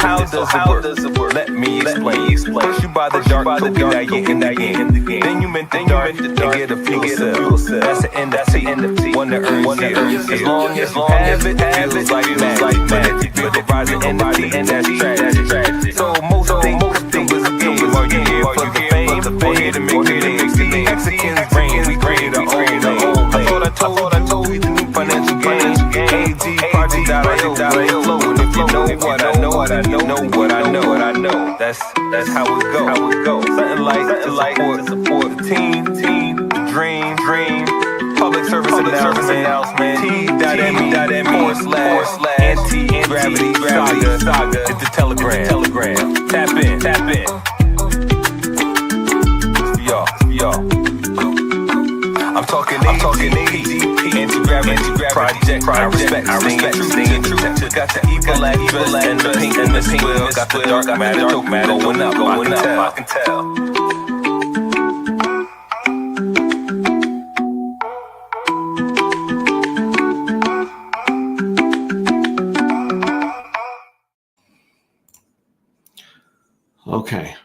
how does it work? Let me explain. First you buy the dark token, now you're in the game. Then you mint the dark and get a fuel cell. That's the NFT, one that earns you. As long as you have it, feels like magic. But the rising NFT, and that's tragic. So most things is a game. Are you here for the fame, or here to make the Mexicans reign? We created our own lane. I told you the new financial gain. AG project .io flow. And if you know what I know, that's how it goes. Something like to support the team, the dream. Public service announcement. T.me/ anti-gravity saga. Hit the telegram. Tap in. Y'all. I'm talking ATH, anti-gravity project. I respect, staying true to got the evil and the pink and the wheel, got the dark matter going up. I can tell. Okay.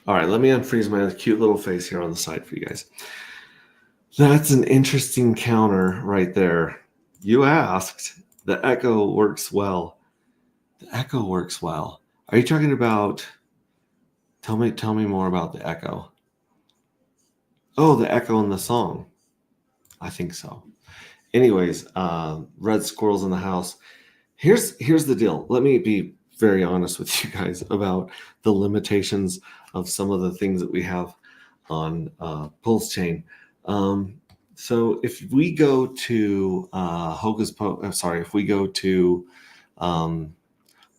All right, let me unfreeze my cute little face here on the side for you guys. That's an interesting counter right there. You asked. The echo works well. Are you talking about, tell me more about the echo. Oh, the echo in the song. I think so. Anyways, red squirrels in the house. Here's the deal. Let me be very honest with you guys about the limitations of some of the things that we have on Pulse Chain. So if we go to if we go to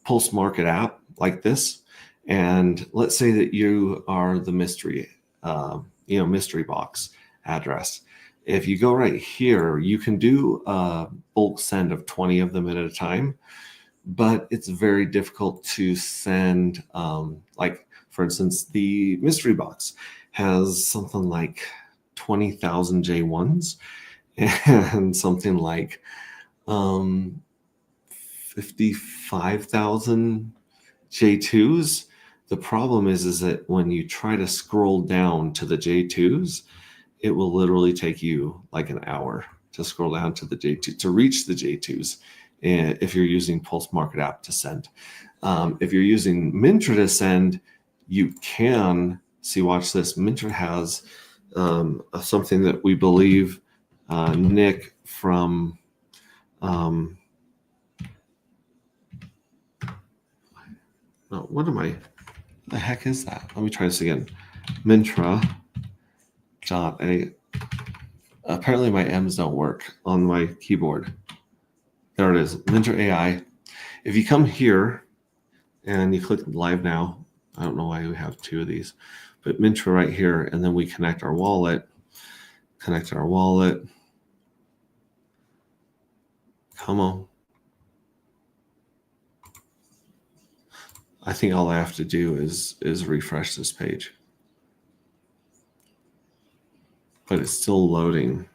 Pulse Market app like this, and let's say that you are the mystery box address. If you go right here, you can do a bulk send of 20 of them at a time, but it's very difficult to send, like for instance, the mystery box has something like 20,000 J1s and something like 55,000 J2s. The problem is that when you try to scroll down to the J2s, it will literally take you like an hour to scroll down to the J2 to reach the J2s. If you're using Pulse Market app to send, if you're using Mintra to send, you can see. Watch this. Mintra has something that we believe Nick from what the heck is that? Let me try this again. Mintra.a Apparently my M's don't work on my keyboard. There it is, Mintra AI. If you come here and you click live now, I don't know why we have two of these, but Mintra right here, and then we connect our wallet. Come on. I think all I have to do is refresh this page. But it's still loading.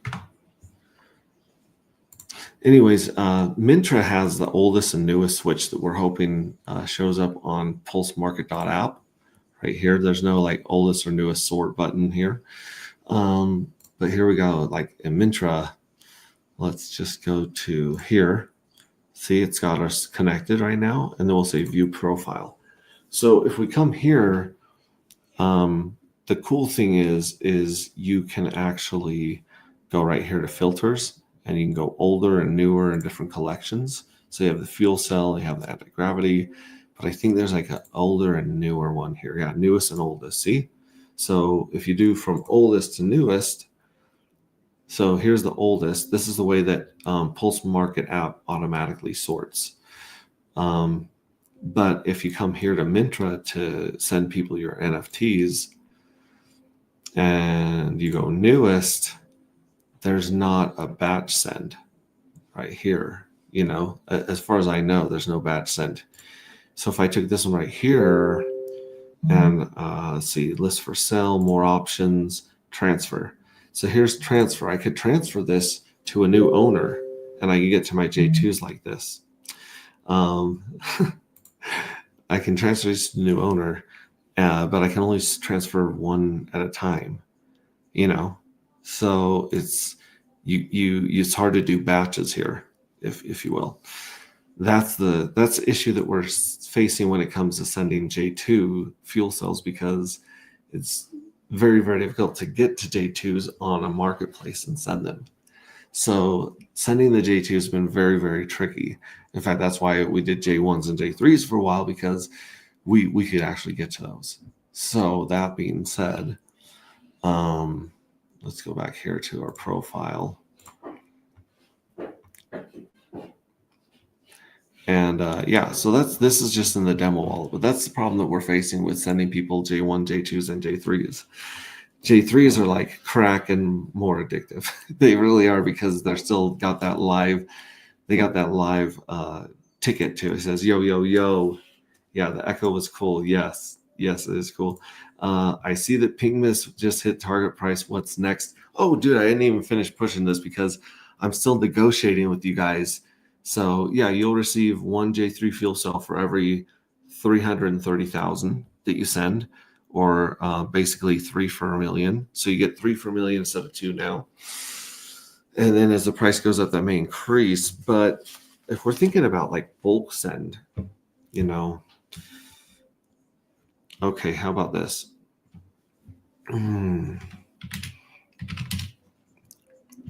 Anyways, Mintra has the oldest and newest switch that we're hoping shows up on pulsemarket.app. Right here, there's no like oldest or newest sort button here. But here we go, like in Mintra, let's just go to here. See, it's got us connected right now, and then we'll say view profile. So if we come here, the cool thing is you can actually go right here to filters, and you can go older and newer and different collections. So you have the fuel cell, you have the anti-gravity, but I think there's like an older and newer one here. Yeah, newest and oldest, see? So if you do from oldest to newest, so here's the oldest. This is the way that Pulse Market app automatically sorts. But if you come here to Mintra to send people your NFTs and you go newest, there's not a batch send right here. You know, as far as I know, there's no batch send. So if I took this one right here and let's see, list for sale, more options, transfer. So here's transfer. I could transfer this to a new owner and I can get to my J2s like this. I can transfer this to the new owner, but I can only transfer one at a time, you know? So it's, it's hard to do batches here, if you will. That's the issue that we're facing when it comes to sending J2 fuel cells, because it's very, very difficult to get to J2s on a marketplace and send them. So sending the J2 has been very, very tricky. In fact, that's why we did J1s and J3s for a while, because we could actually get to those. So that being said, let's go back here to our profile. And yeah, so this is just in the demo wallet, but that's the problem that we're facing with sending people J1, J2s, and J3s. J3s are like crack and more addictive. They really are, because they're still got that live, they got that live ticket too. It says, yo, yo, yo. Yeah, the echo was cool. Yes, it is cool. I see that Pingmas just hit target price. What's next? Oh, dude, I didn't even finish pushing this because I'm still negotiating with you guys. So yeah, you'll receive one J3 fuel cell for every 330,000 that you send, or basically 3 for $1 million. So you get 3 for $1 million instead of 2 now. And then as the price goes up, that may increase. But if we're thinking about like bulk send, you know, okay, how about this?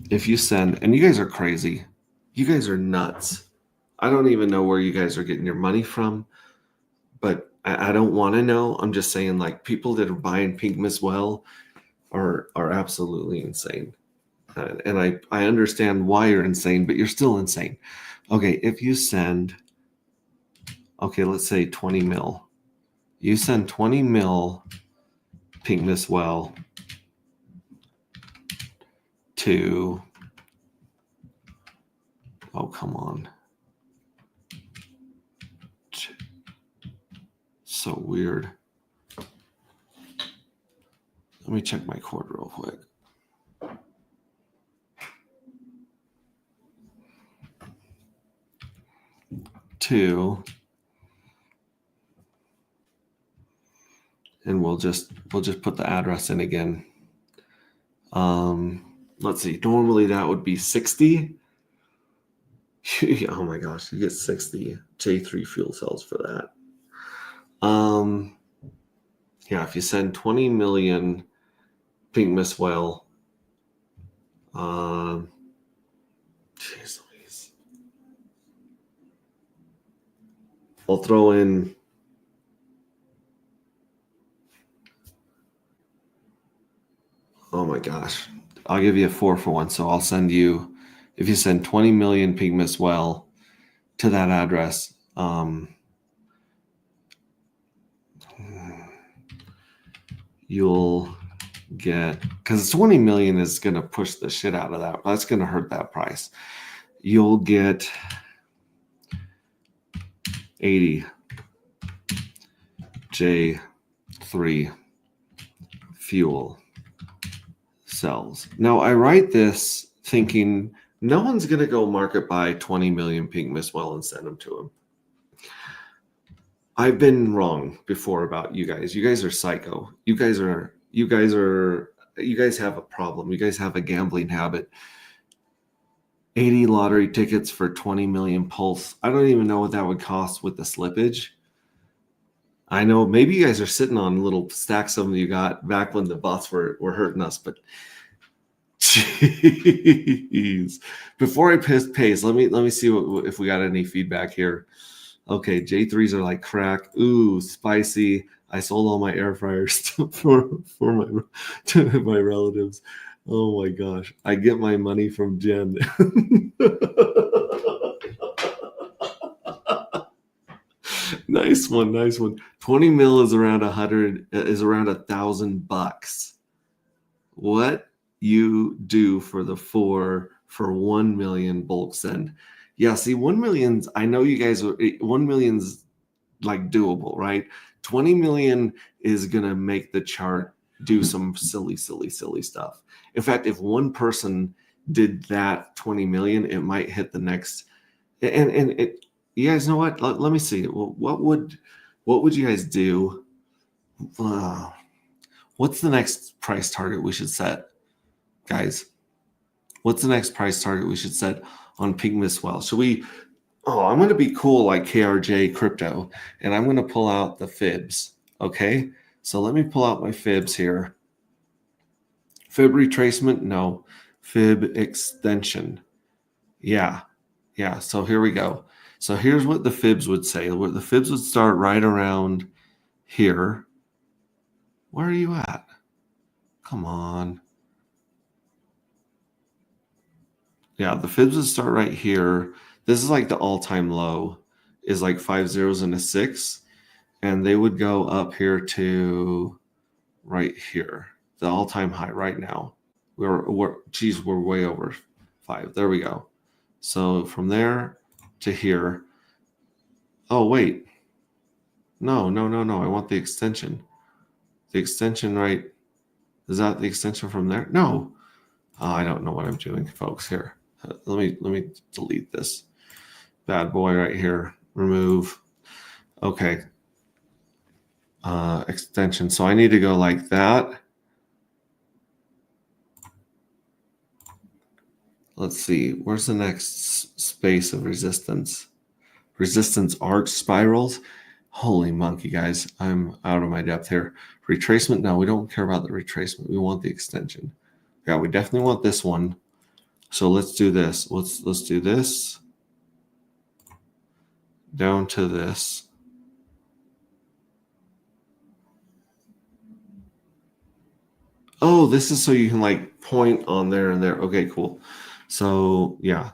If you send, and you guys are crazy, you guys are nuts. I don't even know where you guys are getting your money from, but I don't want to know. I'm just saying, like, people that are buying Pingmas well are absolutely insane. And I understand why you're insane, but you're still insane. Okay, if you send, okay, let's say 20 mil. You send 20 mil Pingmas well to, oh, come on. So weird. Let me check my cord real quick. Two, and we'll just put the address in again. Let's see. Normally that would be 60. Oh my gosh, you get 60 J3 fuel cells for that. Yeah, if you send 20 million Pingmas well, jeez Louise. I'll throw in, oh my gosh, I'll give you a 4-for-1. So I'll send you, if you send 20 million pink mist well to that address, you'll get, because 20 million is going to push the shit out of that. That's going to hurt that price. You'll get 80 J3 fuel cells. Now I write this thinking no one's going to go market buy 20 million pink mist well and send them to them. I've been wrong before about you guys. You guys are psycho. You guys have a problem. You guys have a gambling habit. 80 lottery tickets for 20 million pulse. I don't even know what that would cost with the slippage. I know maybe you guys are sitting on little stacks of them you got back when the bots were hurting us, but jeez. Before I pace, let me see if we got any feedback here. Okay, J3s are like crack. Ooh, spicy. I sold all my air fryers for my relatives. Oh my gosh. I get my money from Jen. Nice one. 20 mil is around $1,000. What you do for the 1 million bulk send? Yeah, see, 1 million's, I know you guys are, 1 million's like doable, right? 20 million is going to make the chart do some silly stuff. In fact, if one person did that 20 million, it might hit the next. And it, you guys know what? Let me see. What would you guys do? What's the next price target we should set, guys? What's the next price target we should set on pink mist well? Should we? Oh, I'm going to be cool like KRJ Crypto, and I'm going to pull out the fibs. Okay, so let me pull out my fibs here. Fib retracement, no. Fib extension, yeah. So here we go. So here's what the fibs would say. The fibs would start right around here. Where are you at? Come on. Yeah, the fibs would start right here. This is like the all-time low is like 5 zeros and a 6. And they would go up here to right here. The all-time high right now. We're way over 5. There we go. So from there to here. Oh, wait. No. I want the extension. The extension, right? Is that the extension from there? No. Oh, I don't know what I'm doing, folks. Here. Let me delete this bad boy right here. Remove. Okay. Extension. So I need to go like that. Let's see. Where's the next space of resistance? Resistance arc spirals. Holy monkey, guys. I'm out of my depth here. Retracement. No, we don't care about the retracement. We want the extension. Yeah, we definitely want this one. So let's do this. Let's do this. Down to this. Oh, this is so you can like point on there and there. Okay, cool. So yeah.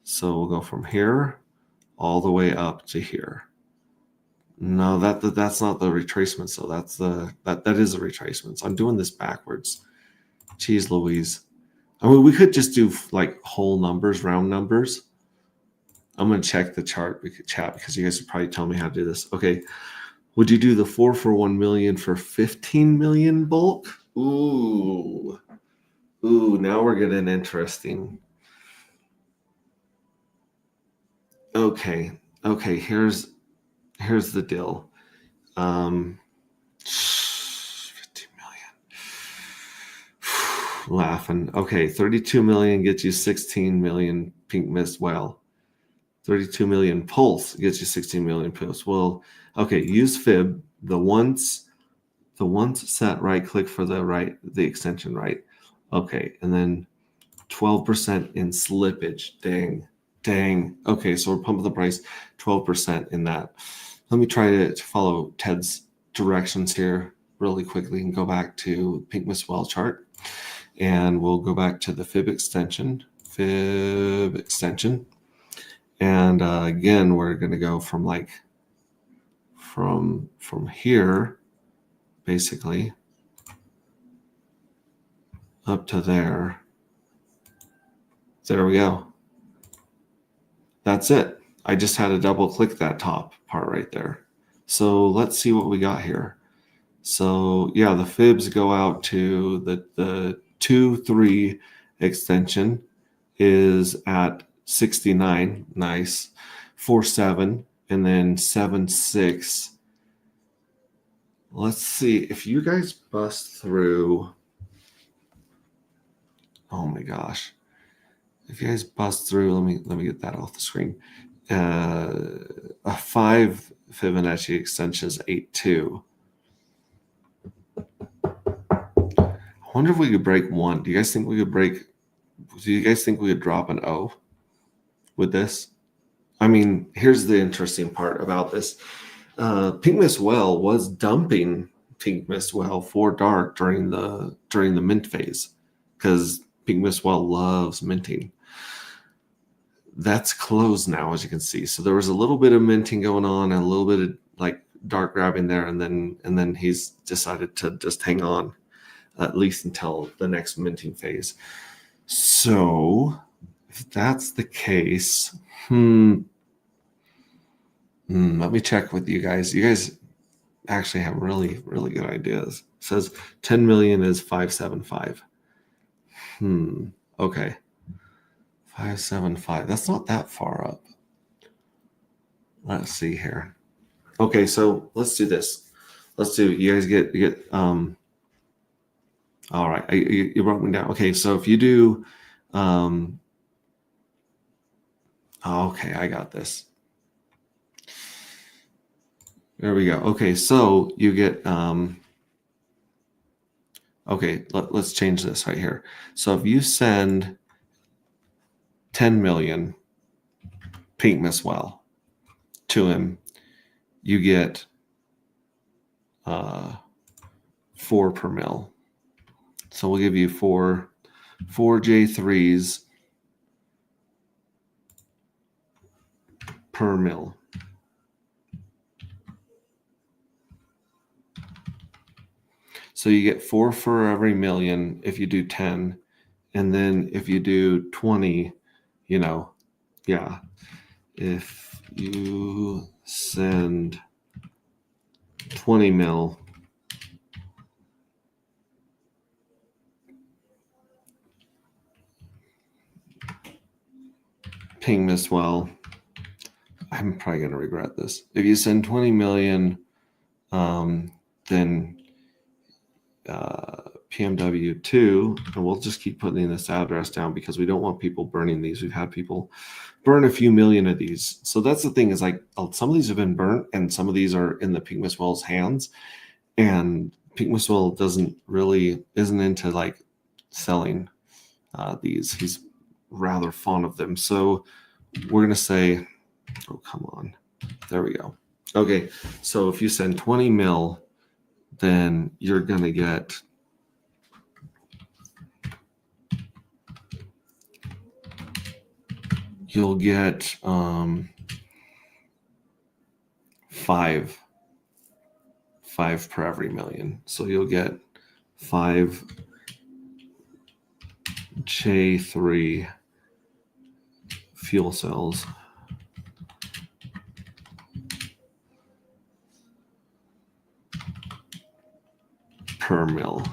So we'll go from here all the way up to here. No, that's not the retracement. So that is a retracement. So I'm doing this backwards. Jeez Louise. I mean, we could just do like whole numbers, round numbers. I'm going to check the chart because you guys would probably tell me how to do this. Okay. Would you do the 4 for 1 million for 15 million bulk? Ooh, now we're getting interesting. Okay. Here's the deal. 15 million. Laughing. Okay, 32 million gets you 16 million pink mist well. 32 million pulse gets you 16 million pulse. Well, okay, use fib. The once set, right click for the extension, right? Okay, and then 12% in slippage. Dang. Okay, so we're pumping the price 12% in that. Let me try to follow Ted's directions here really quickly and go back to pink mist well chart. and we'll go back to the fib extension. And again, we're going to go from like from here, basically, up to there. There we go. That's it. I just had to double click that top part right there. So let's see what we got here. So yeah, the fibs go out to the 2-3 extension is at 69. Nice. 4-7 and then 7-6. Let's see if you guys bust through. Oh my gosh. If you guys bust through, let me get that off the screen. A 5 Fibonacci extension is 8-2. I wonder if we could break 1. Do you guys think we could drop an O with this? I mean, here's the interesting part about this. Pink Mist Well was dumping Pink Mist Well for dark during the mint phase because Pink Mist Well loves minting. That's closed now, as you can see. So there was a little bit of minting going on and a little bit of like dark grabbing there, and then he's decided to just hang on at least until the next minting phase. So if that's the case, let me check with you guys. You guys actually have really, really good ideas. It says 10 million is 575. Okay. 575. That's not that far up. Let's see here. Okay, so let's do this. You guys get all right. You wrote me down. Okay, so if you do okay, I got this. There we go. Okay, so you get okay, let's change this right here. So if you send 10 million Pink Mist Well to him, you get 4 per mil. So we'll give you four J3s per mil. So you get 4 for every million if you do 10. And then if you do 20, if you send 20 mil, Pink Mist Well, I'm probably going to regret this. If you send 20 million, then PMW 2, and we'll just keep putting this address down because we don't want people burning these. We've had people burn a few million of these. So that's the thing is like some of these have been burnt and some of these are in the Pink Mist Well's hands. And Pink Mist Well isn't into like selling these. He's rather fond of them. So we're going to say, oh, come on. There we go. Okay. So if you send 20 mil, then you're going to get you'll get 5 per every million. So you'll get 5 J3 fuel cells per million.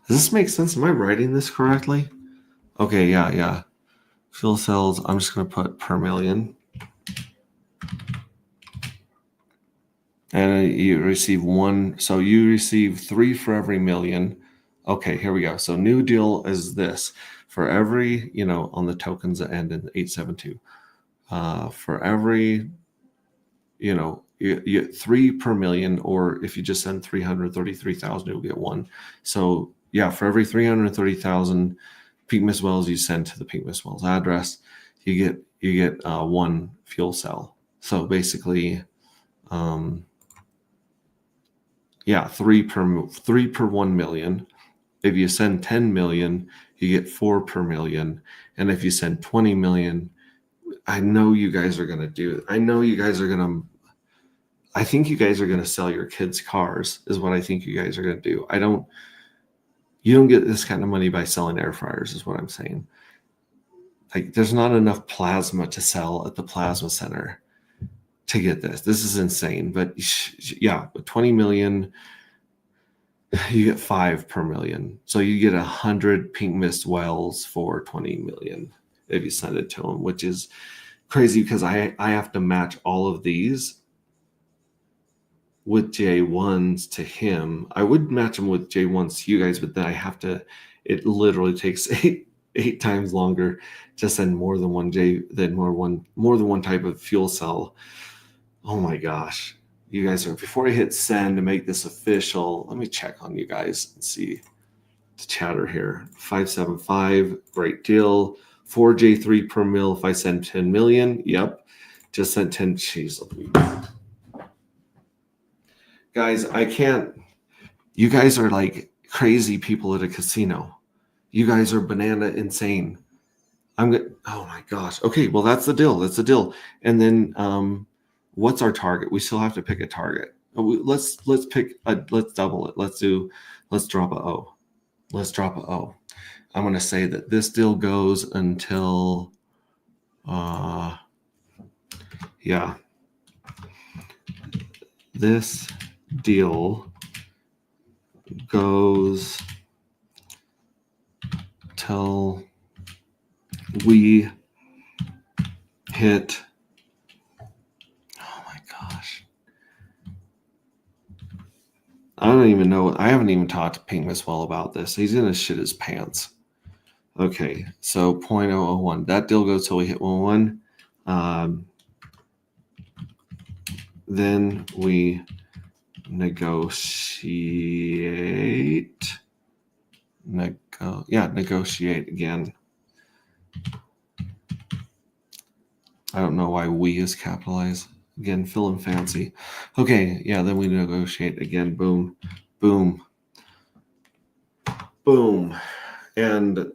Does this make sense? Am I writing this correctly? Okay, yeah. Fuel cells, I'm just going to put per million. And you receive 1. So you receive 3 for every million. Okay, here we go. So new deal is this. For every, on the tokens that end in 872. For every, you get 3 per million, or if you just send 333,000, you'll get 1. So yeah, for every 330,000 Pink Mist Wells you send to the Pink Mist Wells address, you get 1 fuel cell. So basically, Yeah, three per 1 million. If you send 10 million, you get 4 per million. And if you send 20 million, I know you guys are going to do it. I know you guys are going to, I think you guys are going to sell your kids' cars, is what I think you guys are going to do. You don't get this kind of money by selling air fryers, is what I'm saying. Like, there's not enough plasma to sell at the plasma center to get this. This is insane. But yeah, 20 million, you get 5 per million. So you get 100 pink mist wells for 20 million if you send it to them, which is crazy because I have to match all of these with J1s to him. I would match them with J1s to you guys, but then I have to, it literally takes eight times longer to send more than one more than one type of fuel cell. Oh my gosh. You guys are, before I hit send to make this official, let me check on you guys and see the chatter here. 575, great deal. 4J3 per mil if I send 10 million. Yep. Just sent 10. Jeez, guys, I can't. You guys are like crazy people at a casino. You guys are banana insane. I'm good. Oh my gosh. Okay, well that's the deal. That's the deal. And then what's our target? We still have to pick a target. Let's pick let's double it. Let's drop a O. Let's drop a O. I'm gonna say that this deal goes until yeah. This deal goes till we hit, oh my gosh, I don't even know. I haven't even talked to Pink Miswell about this. He's gonna shit his pants. Okay, so 0.001. That deal goes till we hit 101. Then we negotiate. Negotiate again. I don't know why we is capitalized. Again, feeling fancy. Okay, yeah, then we negotiate again. Boom, boom, boom. And,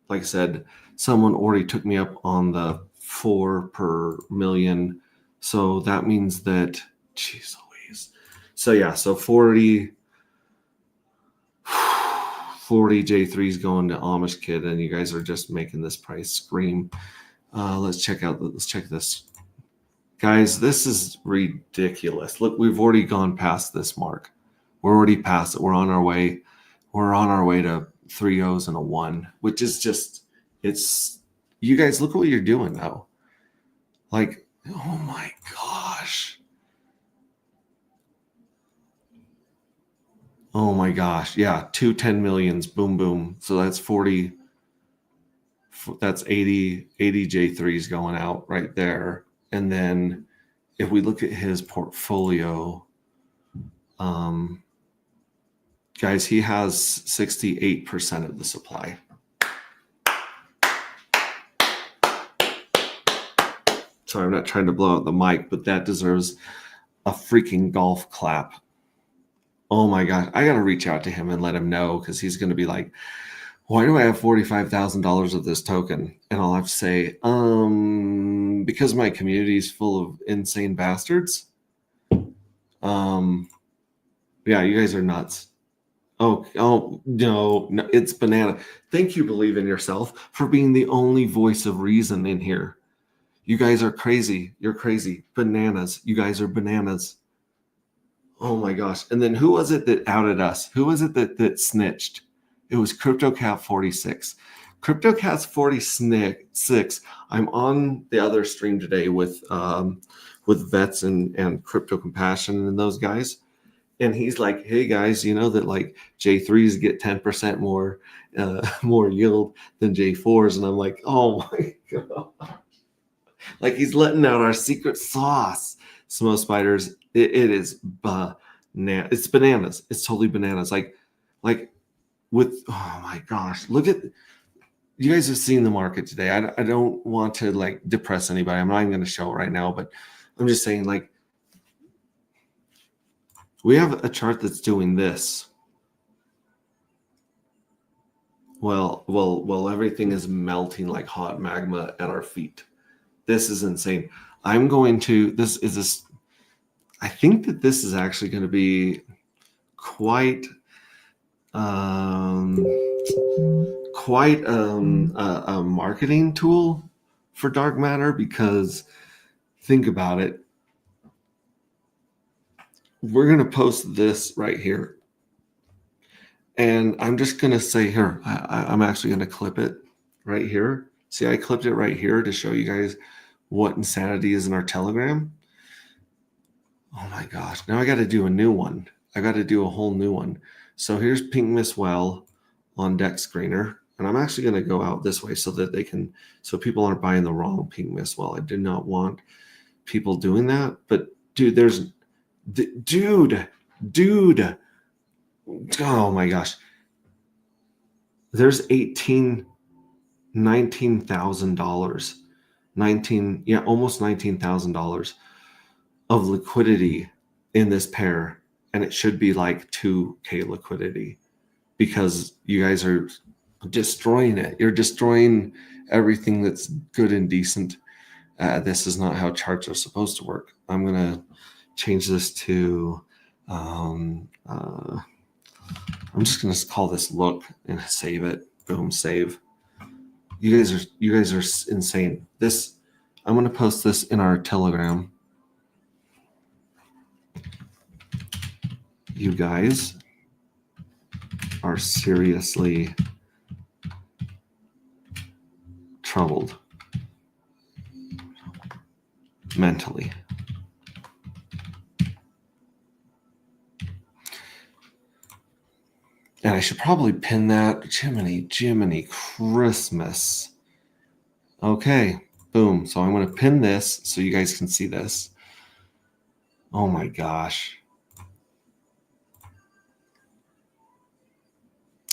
like I said, someone already took me up on the 4 per million. So that means that, geez Louise. So yeah, so 40 J3s going to Amish Kid, and you guys are just making this price scream. Let's check this. Guys, this is ridiculous. Look, we've already gone past this mark. We're already past it. We're on our way. We're on our way to 3 O's and a 1, which is just, it's, you guys, look at what you're doing though. Like, oh my gosh. Oh my gosh. Yeah, 10 millions. Boom, boom. So that's 40. That's 80 J3s going out right there. And then if we look at his portfolio, guys, he has 68% of the supply. Sorry, I'm not trying to blow out the mic, but that deserves a freaking golf clap. Oh my gosh. I got to reach out to him and let him know, because he's going to be like, why do I have $45,000 of this token? And I'll have to say, because my community is full of insane bastards. Yeah, you guys are nuts. Oh no, it's banana. Thank you, Believe in Yourself, for being the only voice of reason in here. You guys are crazy. You're crazy. Bananas. You guys are bananas. Oh my gosh. And then who was it that outed us? Who was it that snitched? It was CryptoCat 46. CryptoCat's 46. I'm on the other stream today with Vets and Crypto Compassion and those guys. And he's like, hey guys, you know that like J3s get 10% more yield than J4s. And I'm like, oh my God. Like, he's letting out our secret sauce. Smo Spiders, it is it's bananas. It's totally bananas. Like with, oh my gosh, look at, you guys have seen the market today. I don't want to like depress anybody. I'm not even going to show it right now, but I'm just saying, like, We have a chart that's doing this. Well, everything is melting like hot magma at our feet. This is insane. I think that this is actually going to be quite a marketing tool for dark matter, because think about it. We're going to post this right here. And I'm just going to say here, I'm actually going to clip it right here. See, I clipped it right here to show you guys what insanity is in our Telegram. Oh my gosh. Now I got to do a new one. I got to do a whole new one. So here's Pink Miss Well on Deck Screener. And I'm actually going to go out this way so that so people aren't buying the wrong Pink Miss Well. I did not want people doing that. But dude, dude. Oh my gosh. There's $19,000, almost $19,000 of liquidity in this pair. And it should be like 2K liquidity, because you guys are destroying it. You're destroying everything that's good and decent. This is not how charts are supposed to work. I'm going to change this to, I'm just going to call this look and save it. Boom, save. You guys are insane. I'm going to post this in our Telegram. You guys are seriously troubled mentally. And I should probably pin that. Jiminy Christmas. Okay, boom. So I'm going to pin this so you guys can see this. Oh my gosh.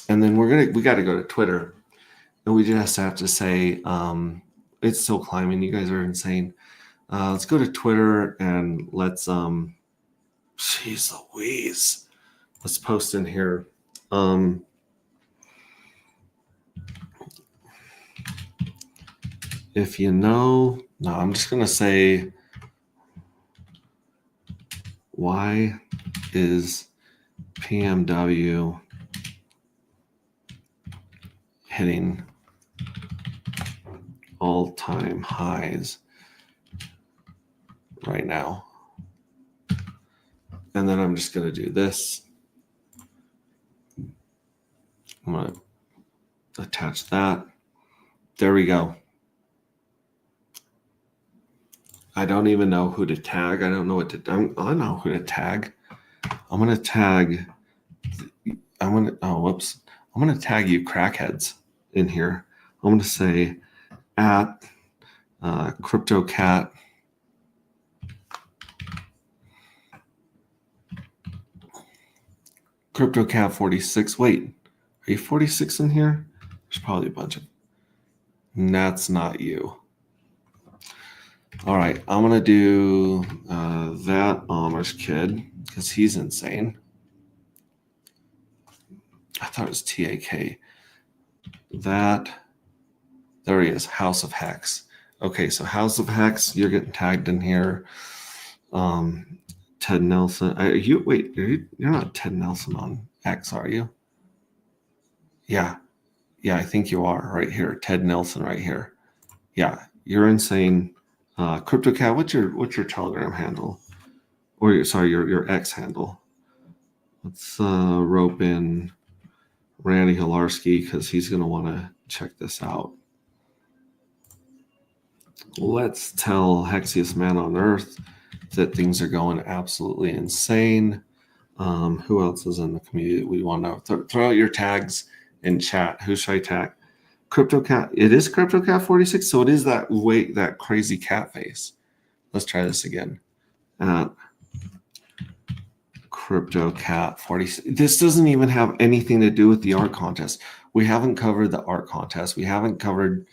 And then we got to go to Twitter, and we just have to say, it's still climbing. You guys are insane. Let's go to Twitter and let's, jeez Louise. Let's post in here. If you know, no, I'm just going to say, why is PMW hitting all-time highs right now? And then I'm just going to do this. I'm going to attach that. There we go. I don't even know who to tag. I don't know what to do. I know who to tag. I'm going to tag. I'm going to tag you crackheads in here. I'm going to say at CryptoCat. CryptoCat 46. Wait, are you 46 in here? There's probably a bunch of. That's not you. All right, I'm going to do that Amish kid because he's insane. I thought it was TAK. There he is, House of Hex. Okay, so House of Hex, you're getting tagged in here. Ted Nelson. You're not Ted Nelson on X, are you? Yeah, I think you are right here. Ted Nelson right here. Yeah, you're insane. CryptoCat, what's your Telegram handle? Or your X handle? Let's rope in Randy Hilarski because he's going to want to check this out. Let's tell Hexiest Man on Earth that things are going absolutely insane. Who else is in the community we want to throw out your tags in chat? Who should I tag? CryptoCat. It is CryptoCat 46, so it is that crazy cat face. Let's try this again. CryptoCat 46. This doesn't even have anything to do with the art contest. We haven't covered the art contest. We haven't covered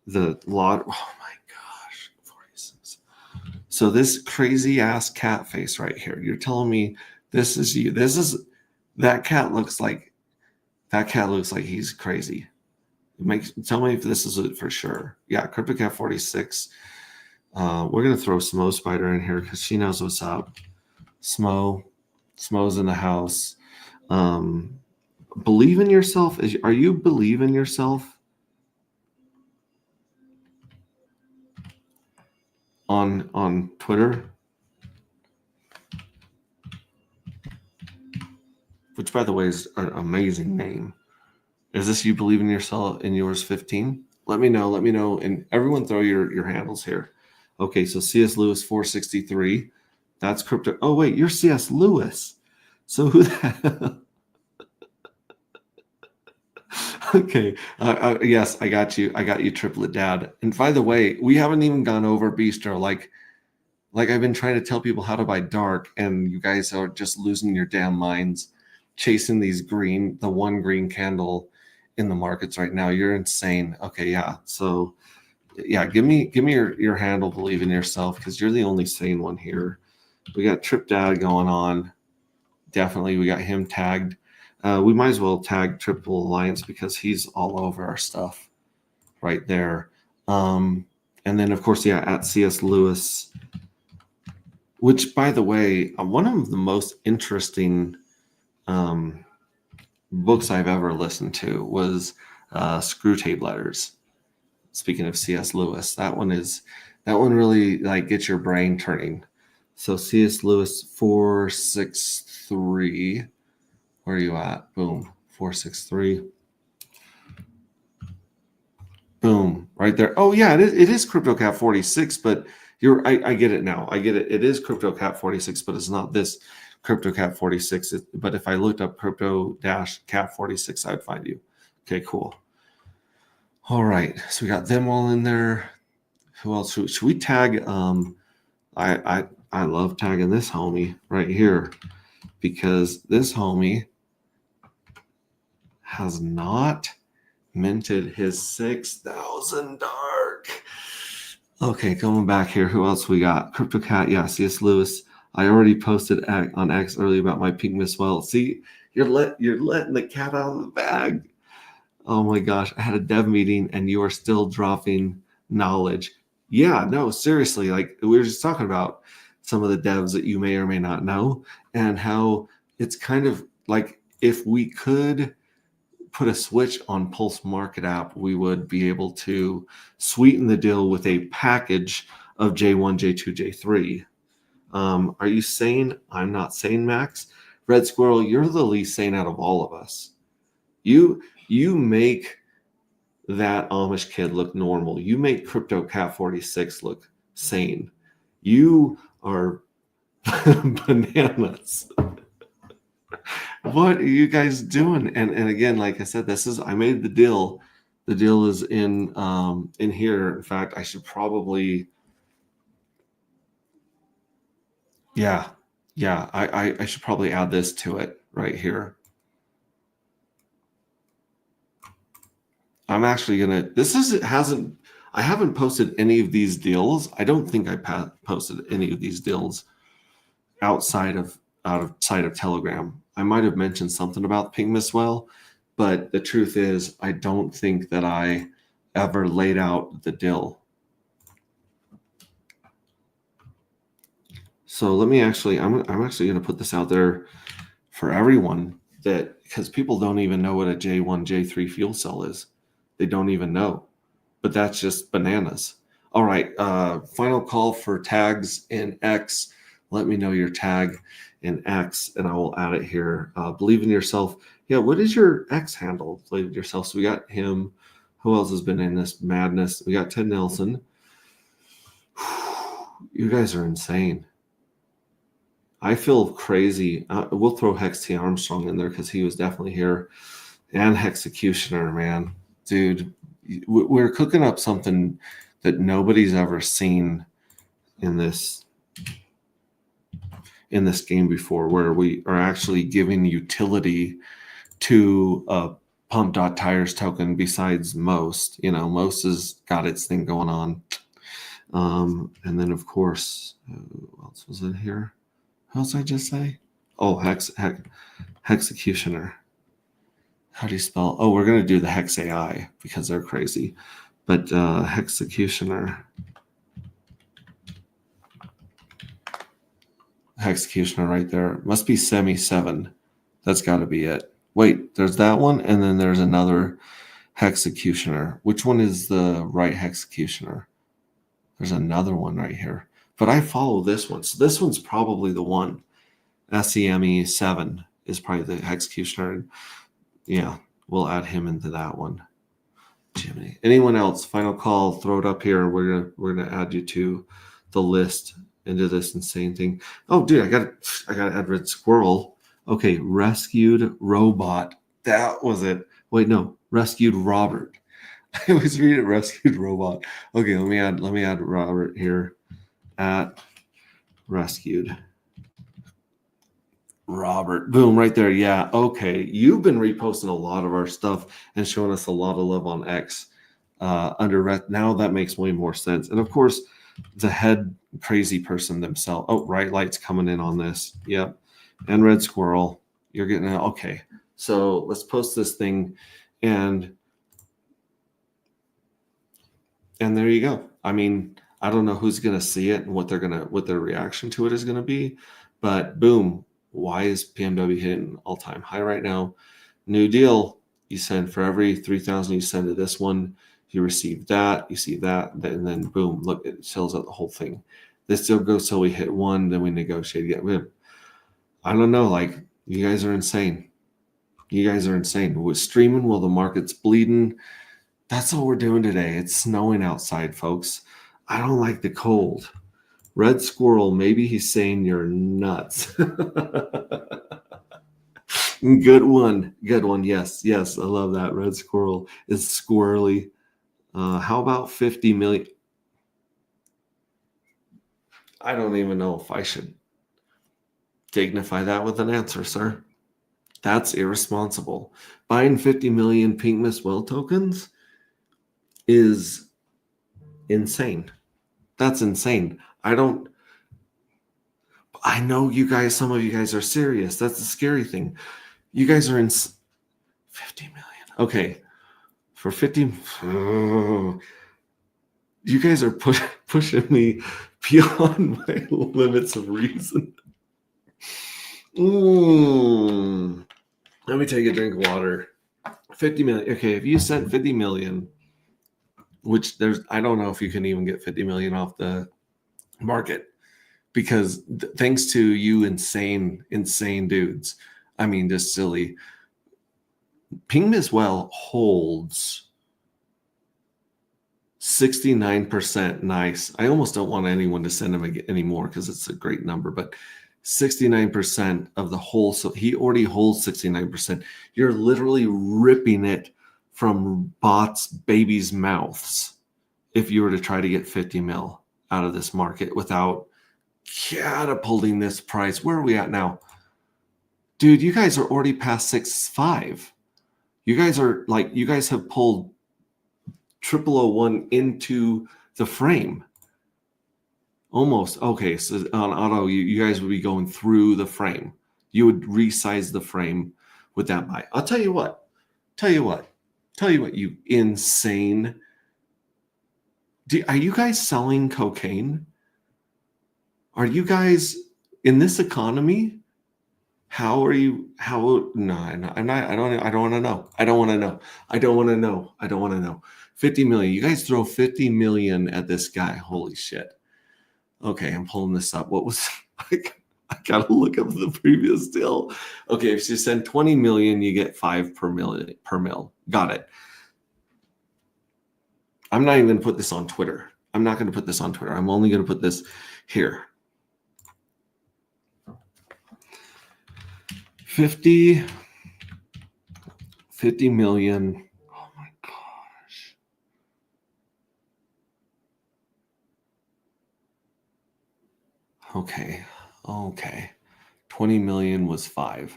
the lot. Oh my gosh, 46. So this crazy ass cat face right here. You're telling me This is you. This is that cat looks like he's crazy. Tell me if this is it for sure. Yeah, CryptoCat 46. We're gonna throw Smo Spider in here because she knows what's up. Smo's in the house. Believe in yourself. Are you believe in yourself on Twitter? Which, by the way, is an amazing name. Is this you believe in yourself in yours 15? Let me know. And everyone throw your handles here. Okay, so CS Lewis 463. That's crypto. Oh, wait, you're CS Lewis. So who the Okay. Yes, I got you. Triplet Dad. And by the way, we haven't even gone over Bistro. Like I've been trying to tell people how to buy dark, and you guys are just losing your damn minds chasing the one green candle in the markets right now. You're insane. Okay, yeah. So yeah, give me your handle, believe in yourself, because you're the only sane one here. We got Trip Dad going on. Definitely, we got him tagged. We might as well tag Triple Alliance because he's all over our stuff right there. And then, of course, yeah, at CS Lewis, which, by the way, one of the most interesting books I've ever listened to was Screw Tape Letters. Speaking of C.S. Lewis, that one really like gets your brain turning. So C.S. Lewis 463. Where are you at? Boom. 463. Boom. Right there. Oh yeah, it is CryptoCat 46, but I get it now. I get it. It is CryptoCat 46, but it's not this CryptoCat 46. But if I looked up Crypto-Cat 46, I'd find you. Okay, cool. All right. So we got them all in there. Who else? Should we tag? I love tagging this homie right here because this homie has not minted his 6,000 dark. Okay, going back here. Who else we got? CryptoCat, yeah, C.S. Lewis. I already posted on X earlier about my pink Miss Well. See, you're letting the cat out of the bag. Oh my gosh, I had a dev meeting and you are still dropping knowledge. Yeah, no, seriously, like we were just talking about some of the devs that you may or may not know and how it's kind of like if we could put a switch on Pulse Market app, we would be able to sweeten the deal with a package of J1, J2, J3. Are you sane? I'm not sane, Max. Red Squirrel, you're the least sane out of all of us. You make that Amish kid look normal. You make CryptoCat 46 look sane. You are bananas. What are you guys doing? And again, like I said, I made the deal. The deal is in here. In fact, I should probably I should probably add this to it right here. I'm actually gonna. I haven't posted any of these deals. I don't think I posted any of these deals outside of Telegram. I might have mentioned something about Ping Miss Well, but the truth is, I don't think that I ever laid out the deal. So I'm actually going to put this out there for everyone because people don't even know what a J1, J3 fuel cell is. They don't even know, but that's just bananas. All right. Final call for tags in X. Let me know your tag in X and I will add it here. Believe in yourself. Yeah. What is your X handle? Believe in yourself. So we got him. Who else has been in this madness? We got Ted Nelson. You guys are insane. I feel crazy. We'll throw Hex T Armstrong in there because he was definitely here. And Hexecutioner, man. Dude, we're cooking up something that nobody's ever seen in this game before, where we are actually giving utility to a Pump.Tires token besides Most. You know, Most has got its thing going on. And then, of course, who else was in here? What else did I just say? Oh, hexecutioner. How do you spell? Oh, we're going to do the hex AI because they're crazy. But hexecutioner. Hexecutioner right there. Must be semi 7. That's got to be it. Wait, there's that one, and then there's another hexecutioner. Which one is the right hexecutioner? There's another one right here. But I follow this one. So this one's probably the one. SEME 7 is probably the hexecutioner. Yeah, we'll add him into that one. Jiminy. Anyone else? Final call. Throw it up here. We're gonna add you to the list into this insane thing. Oh, dude, I got to add Red Squirrel. Okay, rescued robot. That was it. Wait, no, rescued Robert. I always read it rescued robot. Okay, let me add Robert here at rescued. Robert, boom, right there. Yeah, okay. You've been reposting a lot of our stuff and showing us a lot of love on X under Red. Now that makes way more sense. And of course, the head crazy person themselves. Oh, right light's coming in on this. Yep. And Red Squirrel, you're getting it. Okay. So let's post this thing and there you go. I mean, I don't know who's gonna see it and what their reaction to it is gonna be, but boom. Why is PMW hitting all-time high right now? New deal. You send for every 3,000 you send to this one, you receive that, you see that, and then boom, look, it sells out the whole thing. This still goes till we hit 1, then we negotiate again. I don't know, like, you guys are insane. You guys are insane. With streaming while the market's bleeding, that's what we're doing today. It's snowing outside, folks. I don't like the cold. Red Squirrel, maybe he's saying you're nuts. Good one. Good one. Yes. Yes. I love that. Red Squirrel is squirrely. How about 50 million? I don't even know if I should dignify that with an answer, sir. That's irresponsible. Buying 50 million Pink Miss Well tokens is insane. That's insane. I know you guys, some of you guys are serious. That's the scary thing. You guys are in 50 million. Okay. For 50, you guys are pushing me beyond my limits of reason. Let me take a drink of water. 50 million. Okay, if you sent 50 million, which I don't know if you can even get 50 million off the market because thanks to you insane dudes. I mean, just silly. Ping as well holds 69%. Nice. I almost don't want anyone to send him anymore because it's a great number, but 69% of the whole. So he already holds 69%. You're literally ripping it from bots' babies' mouths if you were to try to get 50 mil out of this market without catapulting this price. Where are we at now? Dude, you guys are already past 6.5. You guys have pulled 0001 into the frame. Almost. Okay, so on auto, you guys would be going through the frame. You would resize the frame with that buy. I'll tell you what, you insane. Are you guys selling cocaine? Are you guys in this economy? No, I'm not. I don't want to know. I don't want to know. 50 million. You guys throw 50 million at this guy. Holy shit. Okay, I'm pulling this up. What was I gotta look up the previous deal. Okay, if you send 20 million, you get 5 per mil. Got it. I'm not even gonna put this on Twitter. I'm only gonna put this here. 50 million. Oh my gosh. Okay. 20 million was 5.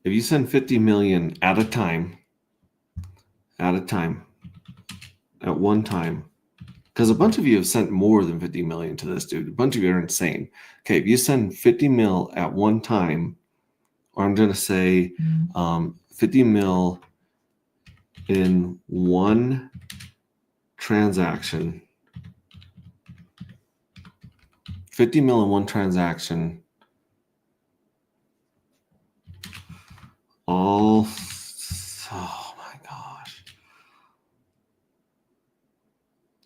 If you send 50 million at one time, because a bunch of you have sent more than 50 million to this dude. A bunch of you are insane. Okay, if you send 50 mil at one time, or I'm going to say 50 mil in one transaction, 50 mil in one transaction, oh my gosh.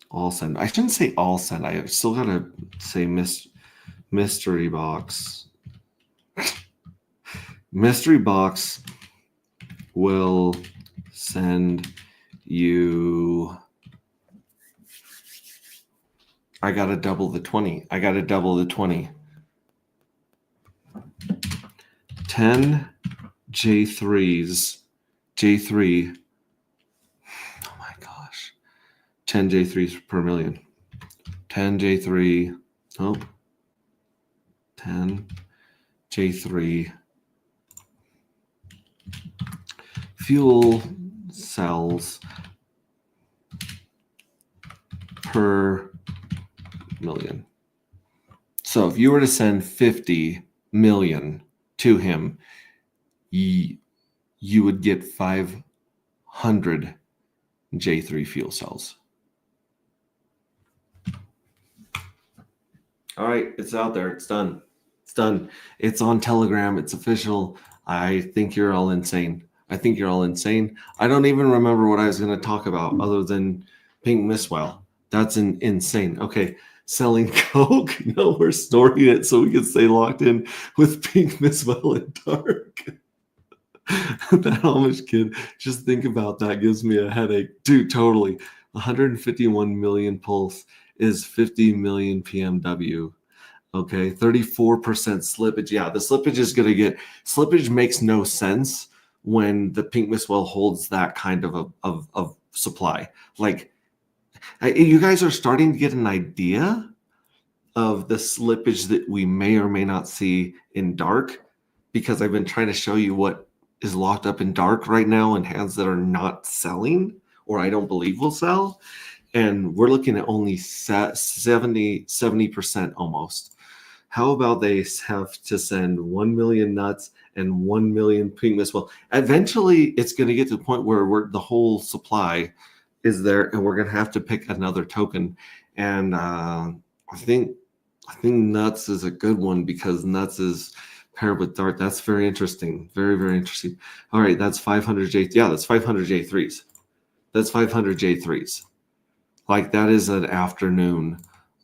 All send. I shouldn't say all send. I still got to say mystery box. Mystery box will send you. I got to double the 20. 10 J3s. J3. Oh my gosh. 10 J3s per million. 10 J3. Oh. 10 J3 fuel cells per million. So if you were to send 50 million to him, you would get 500 J3 fuel cells. All right, it's out there. It's done. It's done. It's on Telegram. It's official. I think you're all insane. I don't even remember what I was going to talk about other than Pink Mistwell. That's insane. Okay, selling Coke. No, we're storing it so we can stay locked in with Pink Mistwell in dark. That Amish kid, just think about that. Gives me a headache. Dude, totally. 151 million pulse is 50 million PMW. Okay, 34% slippage. Yeah, the slippage is going to get... Slippage makes no sense when the Pink Mistwell holds that kind of supply. Like, you guys are starting to get an idea of the slippage that we may or may not see in dark, because I've been trying to show you what is locked up in dark right now in hands that are not selling, or I don't believe will sell. And we're looking at only 70% almost. How about they have to send 1 million nuts and 1 million Pink Mistwell? Eventually, it's going to get to the point where the whole supply is there, and we're going to have to pick another token. And I think nuts is a good one, because nuts is paired with dark. That's very interesting. Very, very interesting. All right, that's 500 J. Yeah, that's 500 J3s. That's 500 J3s. Like, that is an afternoon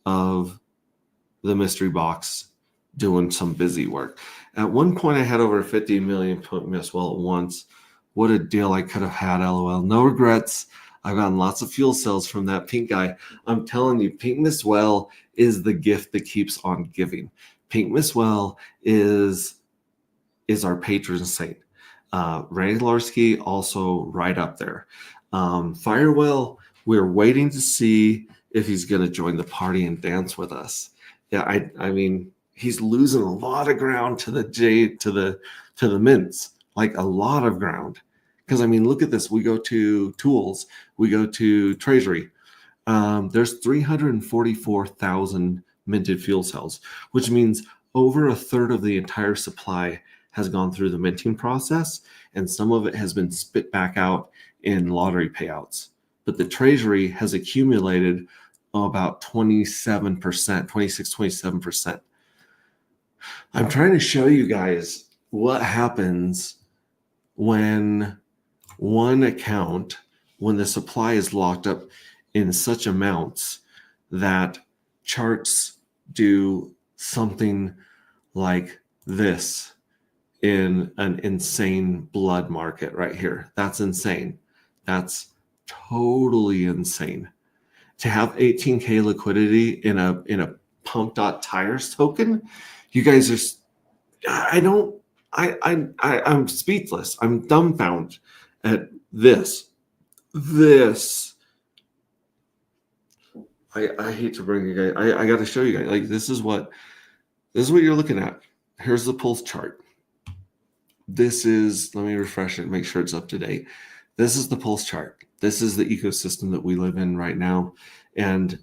of the mystery box doing some busy work. At one point, I had over 50 million Mistwell at once. What a deal I could have had, LOL. No regrets. I've gotten lots of fuel cells from that pink guy. I'm telling you, Pink Mistwell is the gift that keeps on giving. Pink Mistwell is our patron saint. Randy Larsky also right up there. Firewell, we're waiting to see if he's going to join the party and dance with us. Yeah, I mean, he's losing a lot of ground to the mints, like a lot of ground. Because I mean, look at this. We go to tools, we go to treasury. There's 344,000 minted fuel cells, which means over a third of the entire supply has gone through the minting process, and some of it has been spit back out in lottery payouts. But the treasury has accumulated about 27%, 27%. I'm trying to show you guys what happens when one account, when the supply is locked up in such amounts that charts do something like this in an insane blood market right here. That's insane. That's totally insane. To have 18K liquidity in a pump.tires token, you guys are... I'm speechless. I'm dumbfounded at this. I hate to bring you guys. I got to show you guys. Like, this is what you're looking at. Here's the pulse chart. This is, let me refresh it, make sure it's up to date. This is the pulse chart. This is the ecosystem that we live in right now. And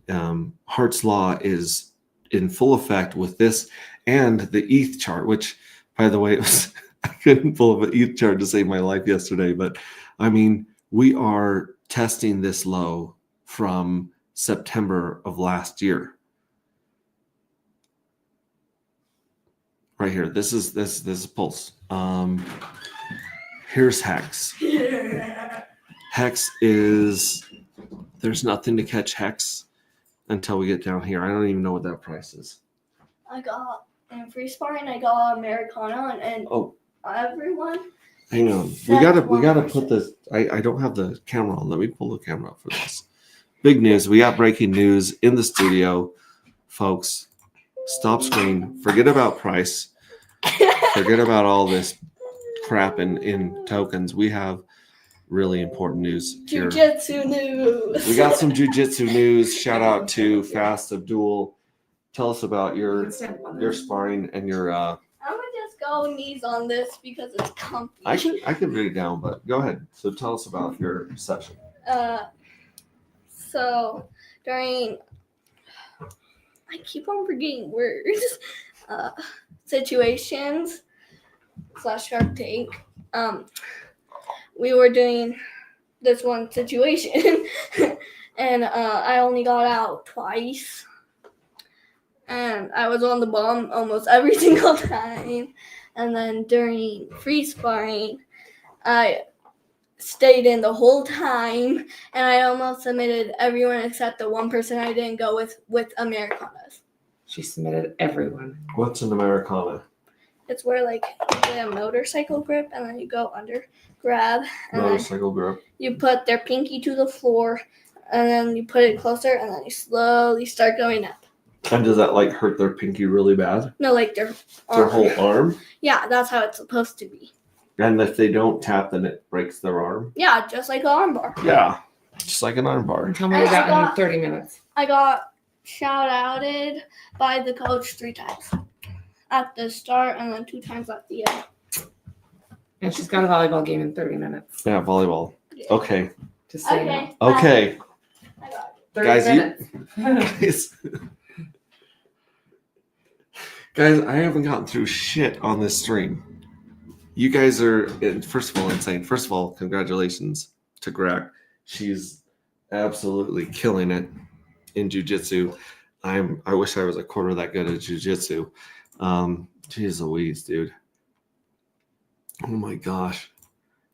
Hart's Law is in full effect with this and the ETH chart, which, by the way, I couldn't pull up an ETH chart to save my life yesterday. But I mean, we are testing this low from September of last year. Right here. This is Pulse. Here's Hex. Hex is, there's nothing to catch Hex until we get down here. I don't even know what that price is. I got in free sparring. I got Americana and everyone. Hang on. We gotta put this. I don't have the camera on. Let me pull the camera up for this. Big news. We got breaking news in the studio, folks. Stop screen. Forget about price. Forget about all this crap in tokens. We have really important news here. Jiu-jitsu news. We got some jiu-jitsu news. Shout out to Fast Abdul. Tell us about your sparring and your I'm gonna just go knees on this because it's comfy. I can read it down, but go ahead. So tell us about your session. So during, I keep on forgetting words. Situations / Shark Tank. We were doing this one situation, and I only got out twice, and I was on the bomb almost every single time. And then during free sparring, I stayed in the whole time, and I almost submitted everyone except the one person I didn't go with Americanas. She submitted everyone. What's an Americana? It's where like you get a motorcycle grip and then you go under, grab, and Motorcycle grip. you put their pinky to the floor, and then you put it closer, and then you slowly start going up. And does that like hurt their pinky really bad? No, like their arm. Their whole arm? Yeah, that's how it's supposed to be. And if they don't tap, then it breaks their arm? Yeah, just like an arm bar. Yeah, just like an arm bar. Tell me about in 30 minutes. I got shout-outed by the coach 3 times. At the start and then 2 times at the end. And she's got a volleyball game in 30 minutes. Yeah, volleyball. Yeah. Okay. Just saying. Okay. Okay. I got it. 30 Guys, minutes. guys, I haven't gotten through shit on this stream. You guys are, first of all, insane. First of all, congratulations to Greg. She's absolutely killing it in jiu-jitsu. I wish I was a quarter that good at jiu-jitsu. Jeez Louise, dude. Oh my gosh.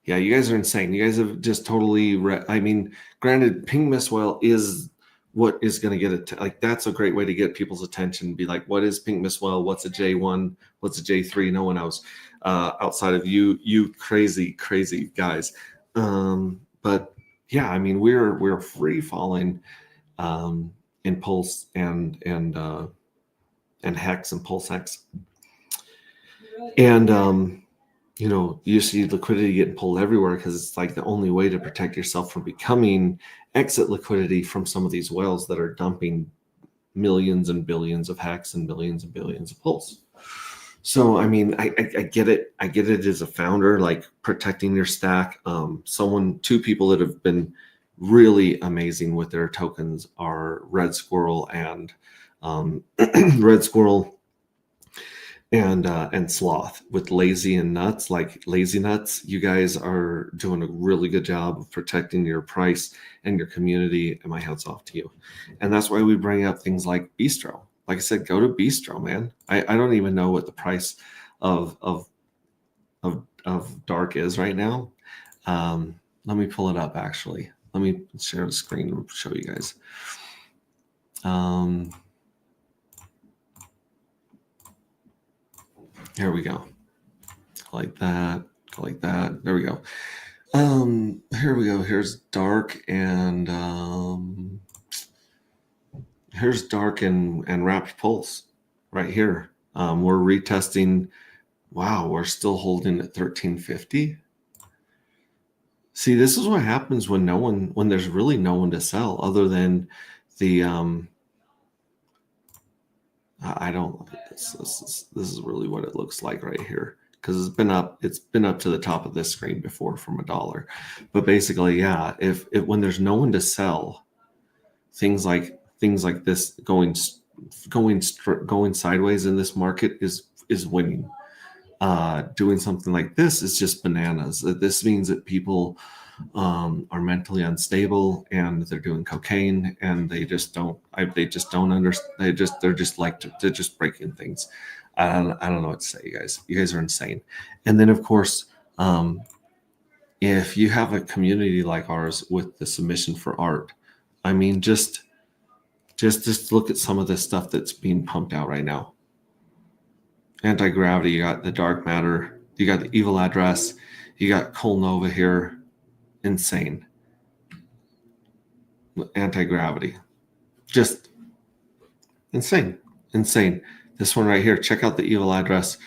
Yeah, you guys are insane. You guys have just totally I mean, granted, Ping Miss Well is what is going to get it. Like, that's a great way to get people's attention. Be like, what is Ping Miss Well? What's a J1? What's a J3? No one knows outside of you crazy guys. But yeah, I mean, we're free falling in Pulse and Hex and Pulse Hex. And you know, you see liquidity getting pulled everywhere because it's like the only way to protect yourself from becoming exit liquidity from some of these whales that are dumping millions and billions of Hex and billions of Pulse. So I mean, I get it. I get it as a founder, like protecting your stack. 2 people that have been really amazing with their tokens are Red Squirrel and and Sloth with Lazy and Nuts. Like Lazy Nuts, you guys are doing a really good job of protecting your price and your community, and my hats off to you. And that's why we bring up things like Bistro. Like I said, go to Bistro, man. I don't even know what the price of Dark is right now. Let me pull it up actually. Let me share the screen and show you guys. Here we go. Like that. Like that. There we go. Here we go. Here's Dark and here's Dark and Wrapped Pulse right here. We're retesting. Wow, we're still holding at 1350. See, this is what happens when there's really no one to sell other than the I don't like this. This is really what it looks like right here, because it's been up to the top of this screen before from $1. But basically, yeah, if when there's no one to sell, things like this going sideways in this market is winning. Doing something like this is just bananas. This means that people are mentally unstable and they're doing cocaine and they just don't understand. They're just breaking things. I don't know what to say, you guys. You guys are insane. And then of course, if you have a community like ours with the submission for art, I mean, just look at some of this stuff that's being pumped out right now. Anti-gravity, you got the dark matter, you got the evil address, you got Nova here. Insane. Anti-gravity. Just insane. This one right here, check out the evil address.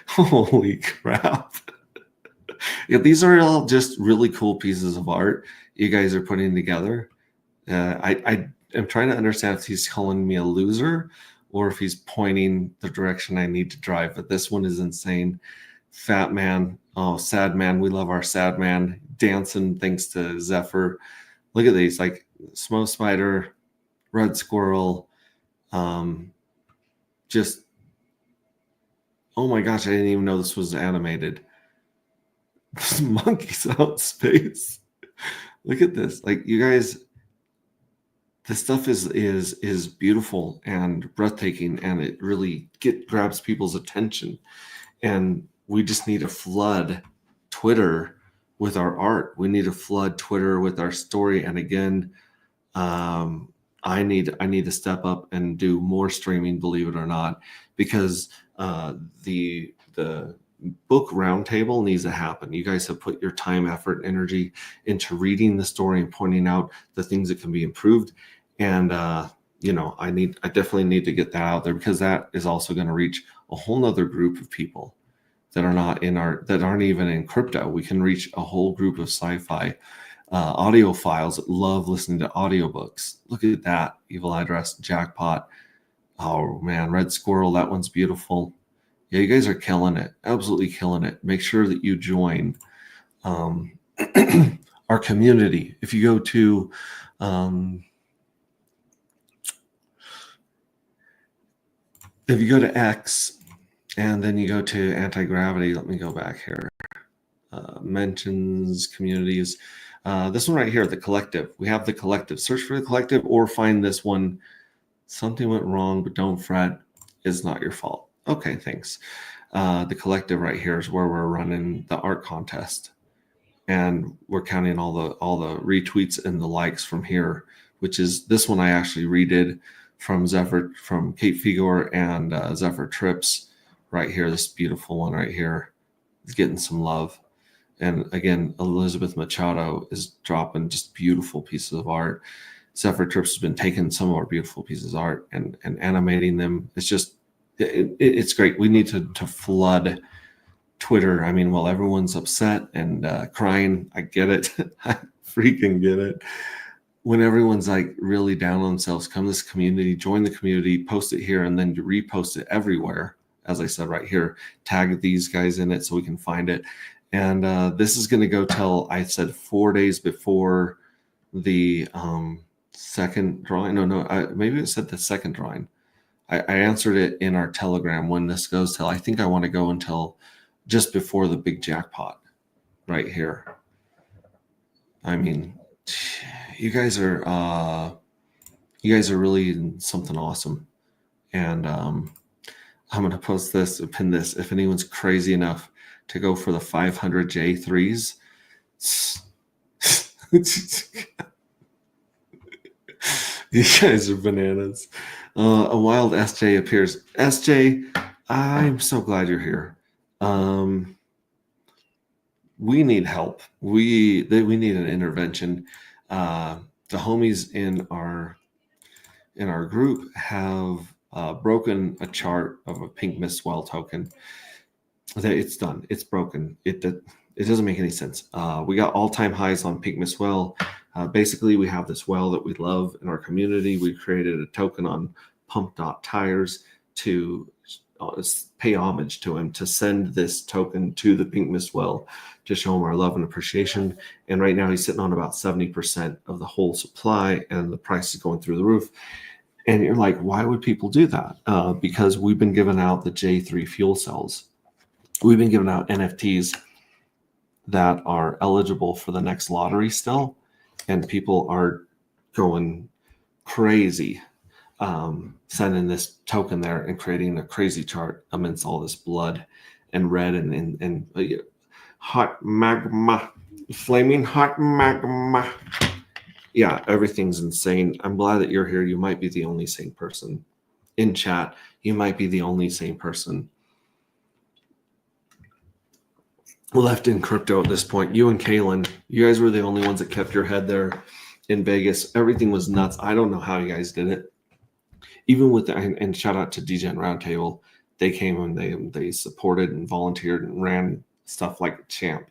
Holy crap. Yeah, these are all just really cool pieces of art you guys are putting together. I am trying to understand if he's calling me a loser or if he's pointing the direction I need to drive. But this one is insane. Fat man. Oh, sad man. We love our sad man. Dancing thanks to Zephyr. Look at these, like Smoke Spider, Red Squirrel. Just, oh my gosh, I didn't even know this was animated. Monkeys out in space. Look at this. Like, you guys, this stuff is beautiful and breathtaking, and it really grabs people's attention. And we just need to flood Twitter with our art. We need to flood Twitter with our story. And again, I need to step up and do more streaming, believe it or not, because the book roundtable needs to happen. You guys have put your time, effort, and energy into reading the story and pointing out the things that can be improved. And I definitely need to get that out there, because that is also going to reach a whole nother group of people that aren't even in crypto. We can reach a whole group of sci-fi audiophiles that love listening to audiobooks. Look at that. Evil address, jackpot. Oh man, Red Squirrel, that one's beautiful. Yeah, you guys are killing it. Absolutely killing it. Make sure that you join our community. If you go to X and then you go to anti-gravity, let me go back here. Mentions, communities. This one right here, the collective. We have the collective. Search for the collective or find this one. Something went wrong, but don't fret. It's not your fault. Okay, thanks. The collective right here is where we're running the art contest. And we're counting all the retweets and the likes from here, which is this one I actually redid from Kate Figor and Zephyr Trips right here. This beautiful one right here is getting some love. And again, Elizabeth Machado is dropping just beautiful pieces of art. Zephyr Trips has been taking some of our beautiful pieces of art and animating them. It's just, it's great. We need to flood Twitter. I mean, while everyone's upset and crying, I get it. I freaking get it. When everyone's like really down on themselves, come to this community, join the community, post it here, and then repost it everywhere. As I said right here, tag these guys in it so we can find it. And this is going to go till, I said, 4 days before the second drawing. Maybe it said the second drawing. I answered it in our Telegram when this goes till, I think I want to go until just before the big jackpot right here. I mean, you guys are really something awesome. And I'm going to post this, pin this. If anyone's crazy enough to go for the 500 J3s, you guys are bananas. A wild SJ appears. SJ, I'm so glad you're here. We need help. We need an intervention. The homies in our group have broken a chart of a pink Miss Swell token. It's done. It's broken. It doesn't make any sense. We got all-time highs on pink Miss Well. Basically, we have this well that we love in our community. We created a token on pump.tires to pay homage to him, to send this token to the Pink Mist Well to show him our love and appreciation. And right now he's sitting on about 70% of the whole supply, and the price is going through the roof. And you're like, why would people do that? Because we've been giving out the J3 fuel cells. We've been giving out NFTs that are eligible for the next lottery still, and people are going crazy, sending this token there and creating a crazy chart amidst all this blood and red and hot magma, flaming hot magma. Yeah, everything's insane. I'm glad that you're here. You might be the only sane person in chat. You might be the only sane person left in crypto at this point. You and Kaylin, you guys were the only ones that kept your head there in Vegas. Everything was nuts. I don't know how you guys did it. Even with and shout out to DJ and Roundtable. They came and they supported and volunteered and ran stuff like a champ.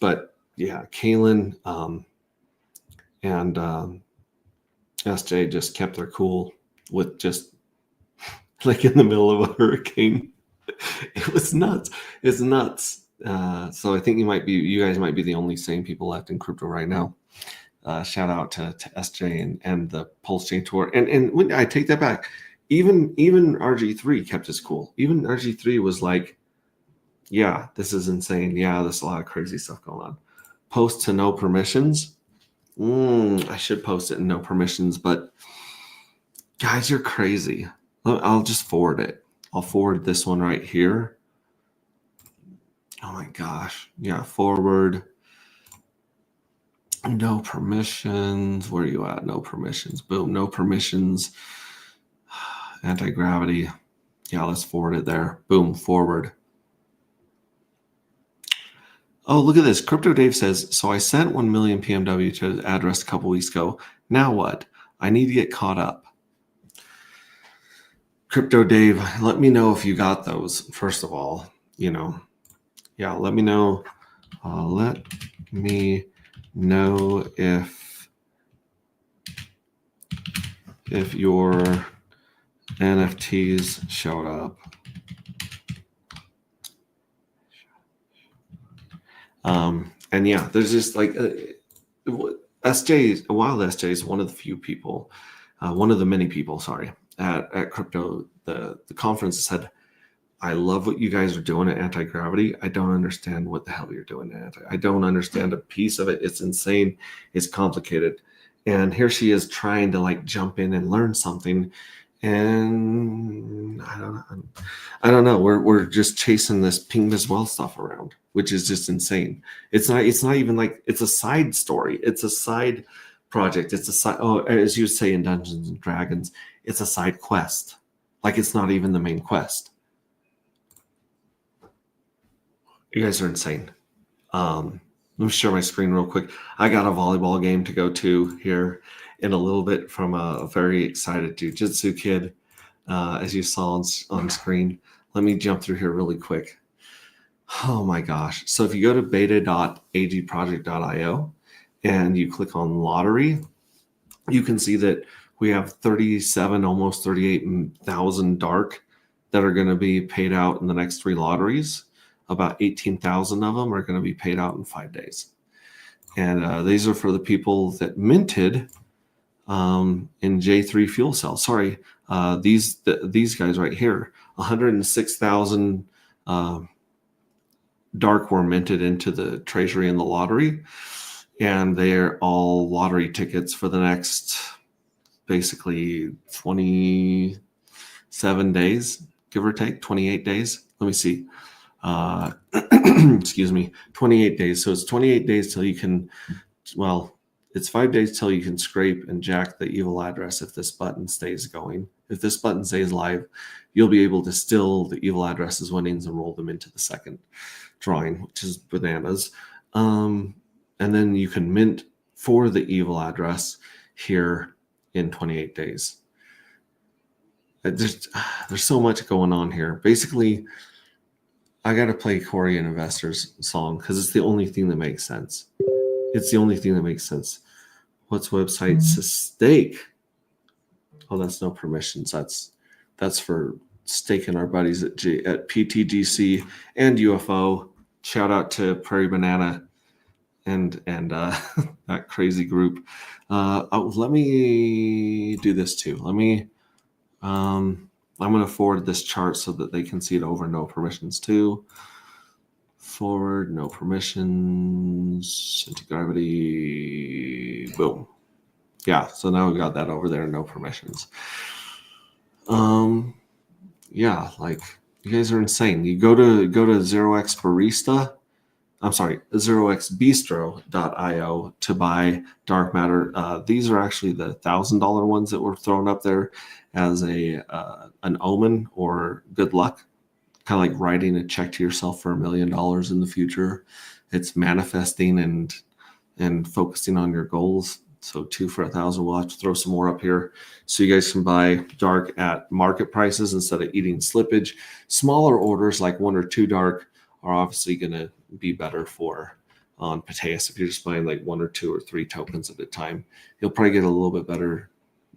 But yeah, Kaylin and SJ just kept their cool with just like in the middle of a hurricane. It was nuts. It's nuts. So I think you guys might be the only sane people left in crypto right now. Shout out to SJ and the Pulse Chain Tour. And when I take that back, even RG3 kept his cool. Even RG3 was like, yeah, this is insane. Yeah, there's a lot of crazy stuff going on. Post to no permissions. I should post it in no permissions, but guys, you're crazy. I'll just forward it. I'll forward this one right here. Oh my gosh. Yeah, forward. No permissions. Where are you at? No permissions. Boom. No permissions. Anti-gravity. Yeah, let's forward it there. Boom. Forward. Oh, look at this. Crypto Dave says, so I sent 1 million PMW to the address a couple weeks ago. Now what? I need to get caught up. Crypto Dave, let me know if you got those. First of all, yeah, let me know. Let me know if your NFTs showed up. And yeah, there's just like Wild SJ is one of the few people, one of the many people, sorry, at crypto, the conference said, I love what you guys are doing at Anti-Gravity. I don't understand what the hell you're doing at I don't understand a piece of it. It's insane. It's complicated. And here she is trying to like jump in and learn something. And I don't know. We're just chasing this Pink Mist Well stuff around, which is just insane. It's not even like it's a side story. It's a side project. It's a side, as you say in Dungeons and Dragons, it's a side quest. Like it's not even the main quest. You guys are insane. Let me share my screen real quick. I got a volleyball game to go to here in a little bit from a very excited jiu-jitsu kid, as you saw on screen. Let me jump through here really quick. Oh my gosh. So if you go to beta.agproject.io and you click on lottery, you can see that we have 37, almost 38,000 dark that are going to be paid out in the next 3 lotteries. About 18,000 of them are going to be paid out in 5 days. And these are for the people that minted in J3 fuel cells. Sorry, these guys right here, 106,000 dark were minted into the treasury and the lottery. And they're all lottery tickets for the next basically 27 days, give or take, 28 days. Let me see. Excuse me, 28 days. So it's 28 days till you can, well, it's 5 days till you can scrape and jack the evil address if this button stays going. If this button stays live, you'll be able to still the evil addresses winnings and roll them into the second drawing, which is bananas. And then you can mint for the evil address here in 28 days. There's so much going on here. Basically, I got to play Corey and Investor's song because it's the only thing that makes sense. It's the only thing that makes sense. What's website stake? Oh, that's no permissions. That's for staking our buddies at PTGC and UFO. Shout out to Prairie Banana and that crazy group. Let me do this too. I'm going to forward this chart so that they can see it over no permissions too. Forward, no permissions, anti-gravity, boom. Yeah, so now we got that over there, no permissions. Yeah, like you guys are insane. You go to 0x Barista. I'm sorry, 0xbistro.io to buy dark matter. These are actually the $1,000 ones that were thrown up there as an omen or good luck, kind of like writing a check to yourself for $1 million in the future. It's manifesting and focusing on your goals. So 2 for $1,000. We'll have to throw some more up here so you guys can buy dark at market prices instead of eating slippage. Smaller orders like 1 or 2 dark are obviously going to be better for on Pateas. If you're just buying like 1 or 2 or 3 tokens at a time, you'll probably get a little bit better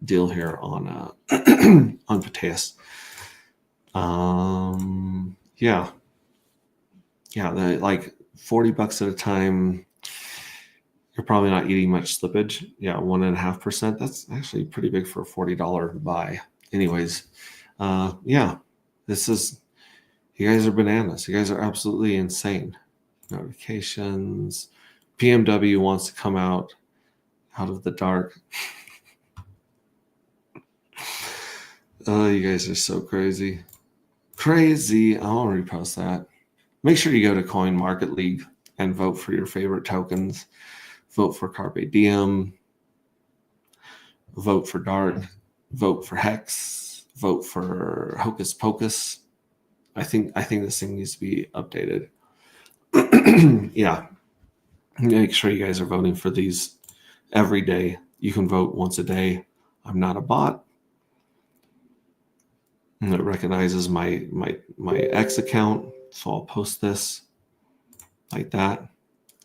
deal here on on Pateas. Yeah, like $40 at a time. You're probably not eating much slippage. Yeah, 1.5%. That's actually pretty big for a $40 buy. Anyways, yeah, you guys are bananas. You guys are absolutely insane. Notifications. PMW wants to come out of the dark. Oh, you guys are so crazy. Crazy. I'll repost that. Make sure you go to Coin Market League and vote for your favorite tokens. Vote for Carpe Diem. Vote for Dark. Vote for Hex. Vote for Hocus Pocus. I think this thing needs to be updated. Yeah. Make sure you guys are voting for these every day. You can vote once a day. I'm not a bot. And it recognizes my X account, so I'll post this like that.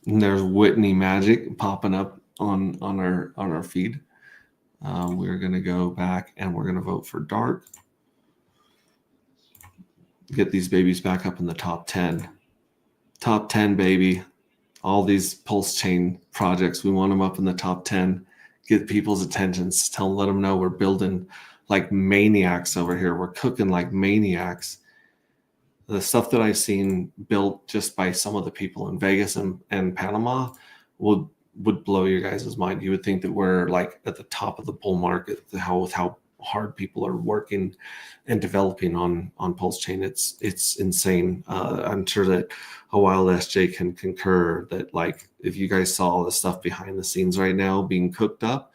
And there's Whitney Magic popping up on our feed. We're gonna go back and we're gonna vote for Dark. Get these babies back up in the top 10. Top 10, baby. All these pulse chain projects, we want them up in the top 10. Get people's attentions. Let them know we're building like maniacs over here. We're cooking like maniacs. The stuff that I've seen built just by some of the people in Vegas and Panama would blow your guys' mind. You would think that we're like at the top of the bull market, with how hard people are working and developing on Pulse Chain. It's insane. I'm sure that a Wild SJ can concur that, like, if you guys saw all the stuff behind the scenes right now being cooked up,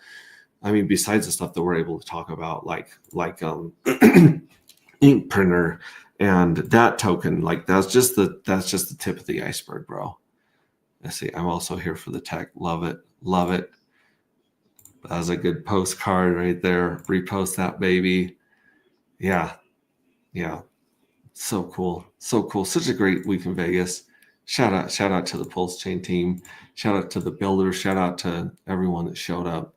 I mean, besides the stuff that we're able to talk about, like ink printer and that token, like that's just the tip of the iceberg, bro. I see. I'm also here for the tech. Love it. That was a good postcard right there. Repost that, baby. Yeah. So cool. Such a great week in Vegas. Shout out to the Pulse Chain team. Shout out to the builders. Shout out to everyone that showed up.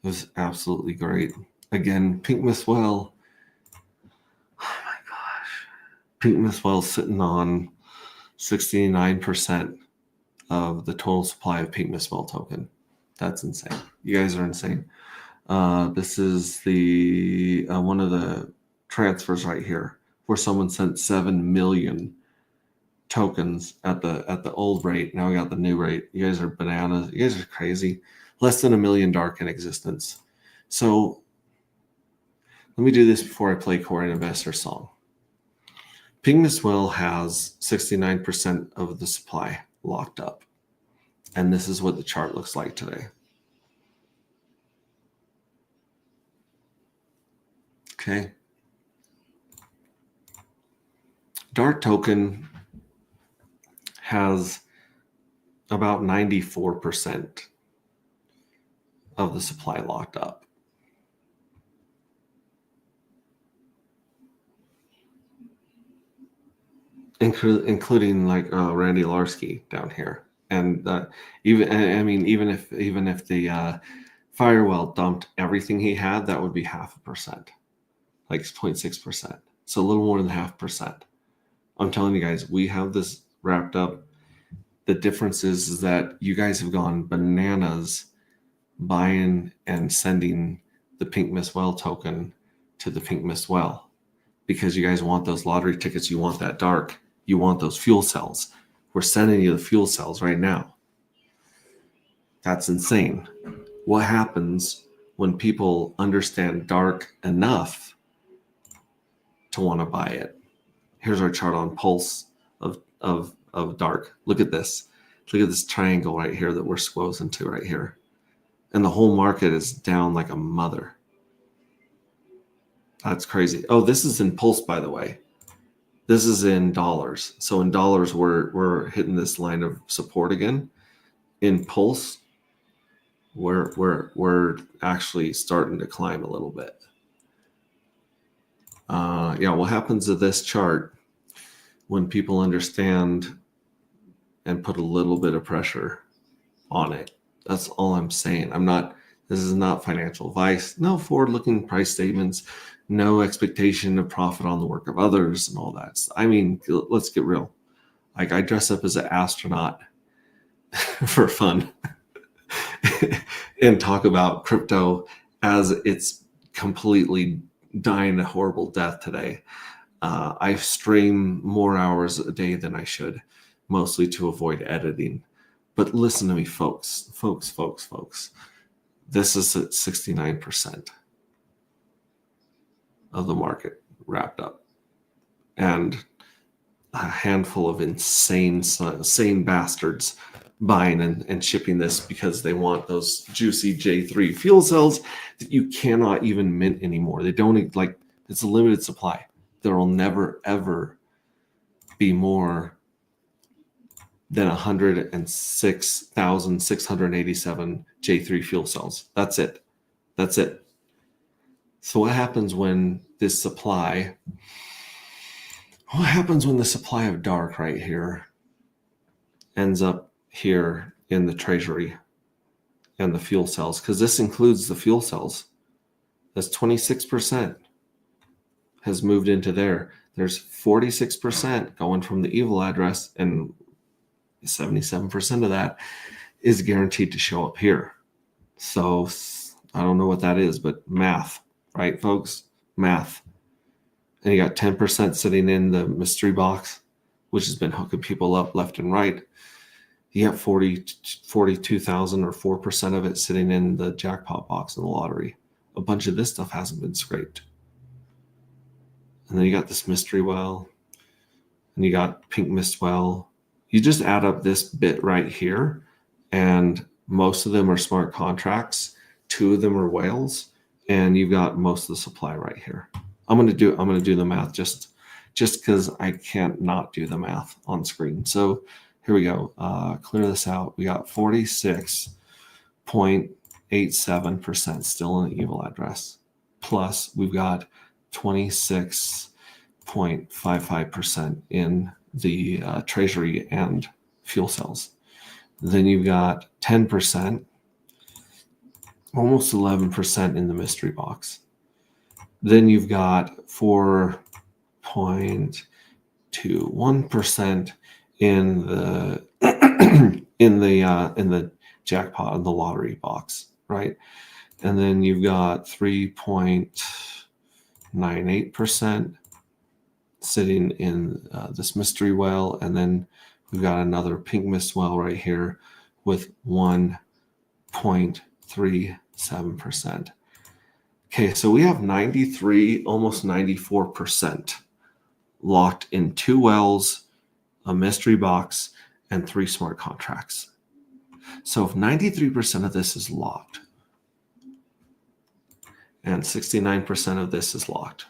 It was absolutely great. Again, Pink Miss Well. Oh my gosh. Pink Miss Well sitting on 69% of the total supply of Pink Miss Well token. That's insane. You guys are insane. This is the one of the transfers right here where someone sent 7 million tokens at the old rate. Now we got the new rate. You guys are bananas. You guys are crazy. Less than 1 million dark in existence. So let me do this before I play Core Investor song. Ping Miss Will has 69% of the supply locked up. And this is what the chart looks like today. Okay. Dark token has about 94% of the supply locked up. Including like Randy Larsky down here. And even if the Firewell dumped everything he had, that would be 0.5%, like 0.6%. So a little more than 0.5%. I'm telling you guys, we have this wrapped up. The difference is that you guys have gone bananas buying and sending the Pink Miss Well token to the Pink Miss Well because you guys want those lottery tickets. You want that dark. You want those fuel cells. We're sending you the fuel cells right now. That's insane. What happens when people understand dark enough to want to buy it? Here's our chart on pulse of dark. Look at this. Look at this triangle right here that we're squozing to right here. And the whole market is down like a mother. That's crazy. Oh, this is in pulse, by the way. This is in dollars. So in dollars, we're hitting this line of support again. In pulse, we're actually starting to climb a little bit. Yeah, what happens to this chart when people understand and put a little bit of pressure on it? That's all I'm saying. This is not financial advice. No forward-looking price statements, no expectation of profit on the work of others and all that. I mean, let's get real. Like, I dress up as an astronaut for fun and talk about crypto as it's completely dying a horrible death today. I stream more hours a day than I should, mostly to avoid editing. But listen to me, folks. This is at 69% of the market wrapped up. And a handful of insane bastards buying and shipping this because they want those juicy J3 fuel cells that you cannot even mint anymore. They don't, like, it's a limited supply. There will never, ever be more than 106,687 J3 fuel cells. That's it. So what happens when the supply of dark right here ends up here in the treasury and the fuel cells? Because this includes the fuel cells. That's 26% has moved into there. There's 46% going from the evil address, and 77% of that is guaranteed to show up here. So I don't know what that is, but math, right, folks? Math. And you got 10% sitting in the mystery box, which has been hooking people up left and right. You got 42,000 or 4% of it sitting in the jackpot box in the lottery. A bunch of this stuff hasn't been scraped. And then you got this mystery well, and you got Pink Mist Well. You just add up this bit right here, and most of them are smart contracts. 2 of them are whales, and you've got most of the supply right here. I'm gonna do the math just because I can't not do the math on screen. So here we go. Clear this out. We got 46.87% still in the evil address. Plus we've got 26.55% in the treasury and fuel cells. Then you've got 10%, almost 11% in the mystery box. Then you've got 4.21% in the in the jackpot in the lottery box, right? And then you've got 3.98% sitting in this mystery well, and then we've got another Pink Mist Well right here with 1.37%. Okay, so we have 93, almost 94% locked in 2 wells, a mystery box, and 3 smart contracts. So if 93% of this is locked and 69% of this is locked,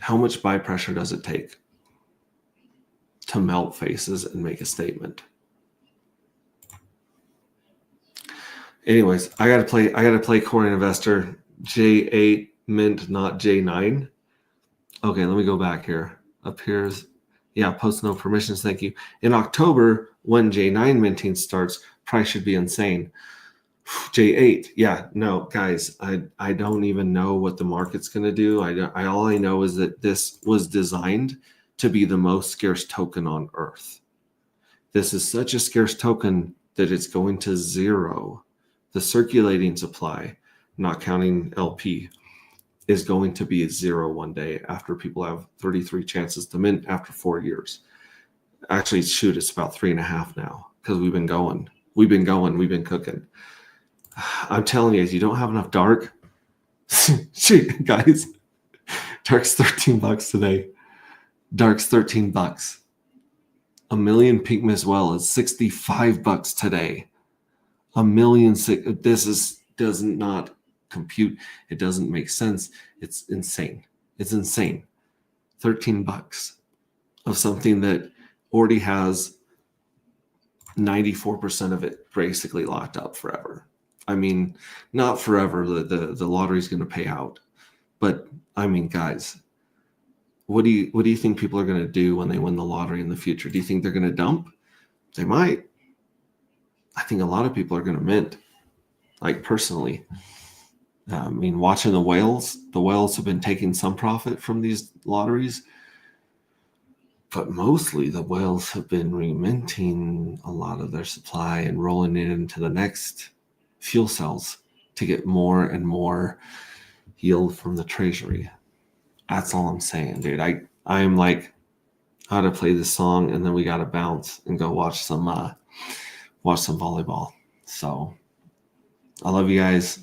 how much buy pressure does it take to melt faces and make a statement? Anyways, I gotta play Coin Investor. J8 mint, not J9. Okay, let me go back here. Appears, yeah, post no permissions, thank you. In October, when J9 minting starts, price should be insane. J8. Yeah, no, guys, I don't even know what the market's going to do. All I know is that this was designed to be the most scarce token on Earth. This is such a scarce token that it's going to zero. The circulating supply, not counting LP, is going to be at zero one day after people have 33 chances to mint after 4 years. Actually, shoot, it's about 3.5 now because we've been cooking. I'm telling you, you don't have enough dark. Shoot, guys, dark's $13 today. Dark's $13. A million pink Miss Well is $65 today. A million. Does not compute. It doesn't make sense. It's insane. It's insane. $13 of something that already has 94% of it basically locked up forever. I mean, not forever. The lottery's going to pay out, but I mean, guys, what do you think people are going to do when they win the lottery in the future? Do you think they're going to dump? They might. I think a lot of people are going to mint. Like personally, I mean, watching the whales have been taking some profit from these lotteries, but mostly the whales have been reminting a lot of their supply and rolling it into the next fuel cells to get more and more yield from the treasury. That's all I'm saying, dude. I'm like, how to play this song, and then we got to bounce and go watch some volleyball. So I love you guys.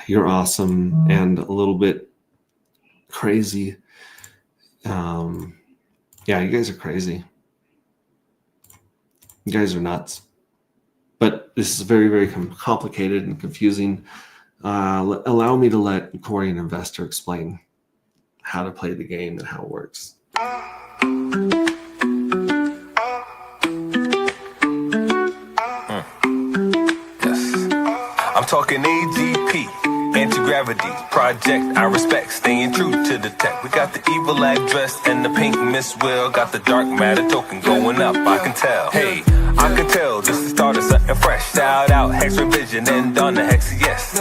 You're awesome and a little bit crazy. Yeah, you guys are crazy. You guys are nuts. But this is very, very complicated and confusing. Allow me to let Corey, an investor, explain how to play the game and how it works. I'm talking AGP, anti-gravity, project I respect, staying true to the tech. We got the evil address and the pink Miss Will, got the dark matter token going up, I can tell. Hey, I can tell this is the start of something fresh. Shout out Hex Revision and Donna Hex, yes.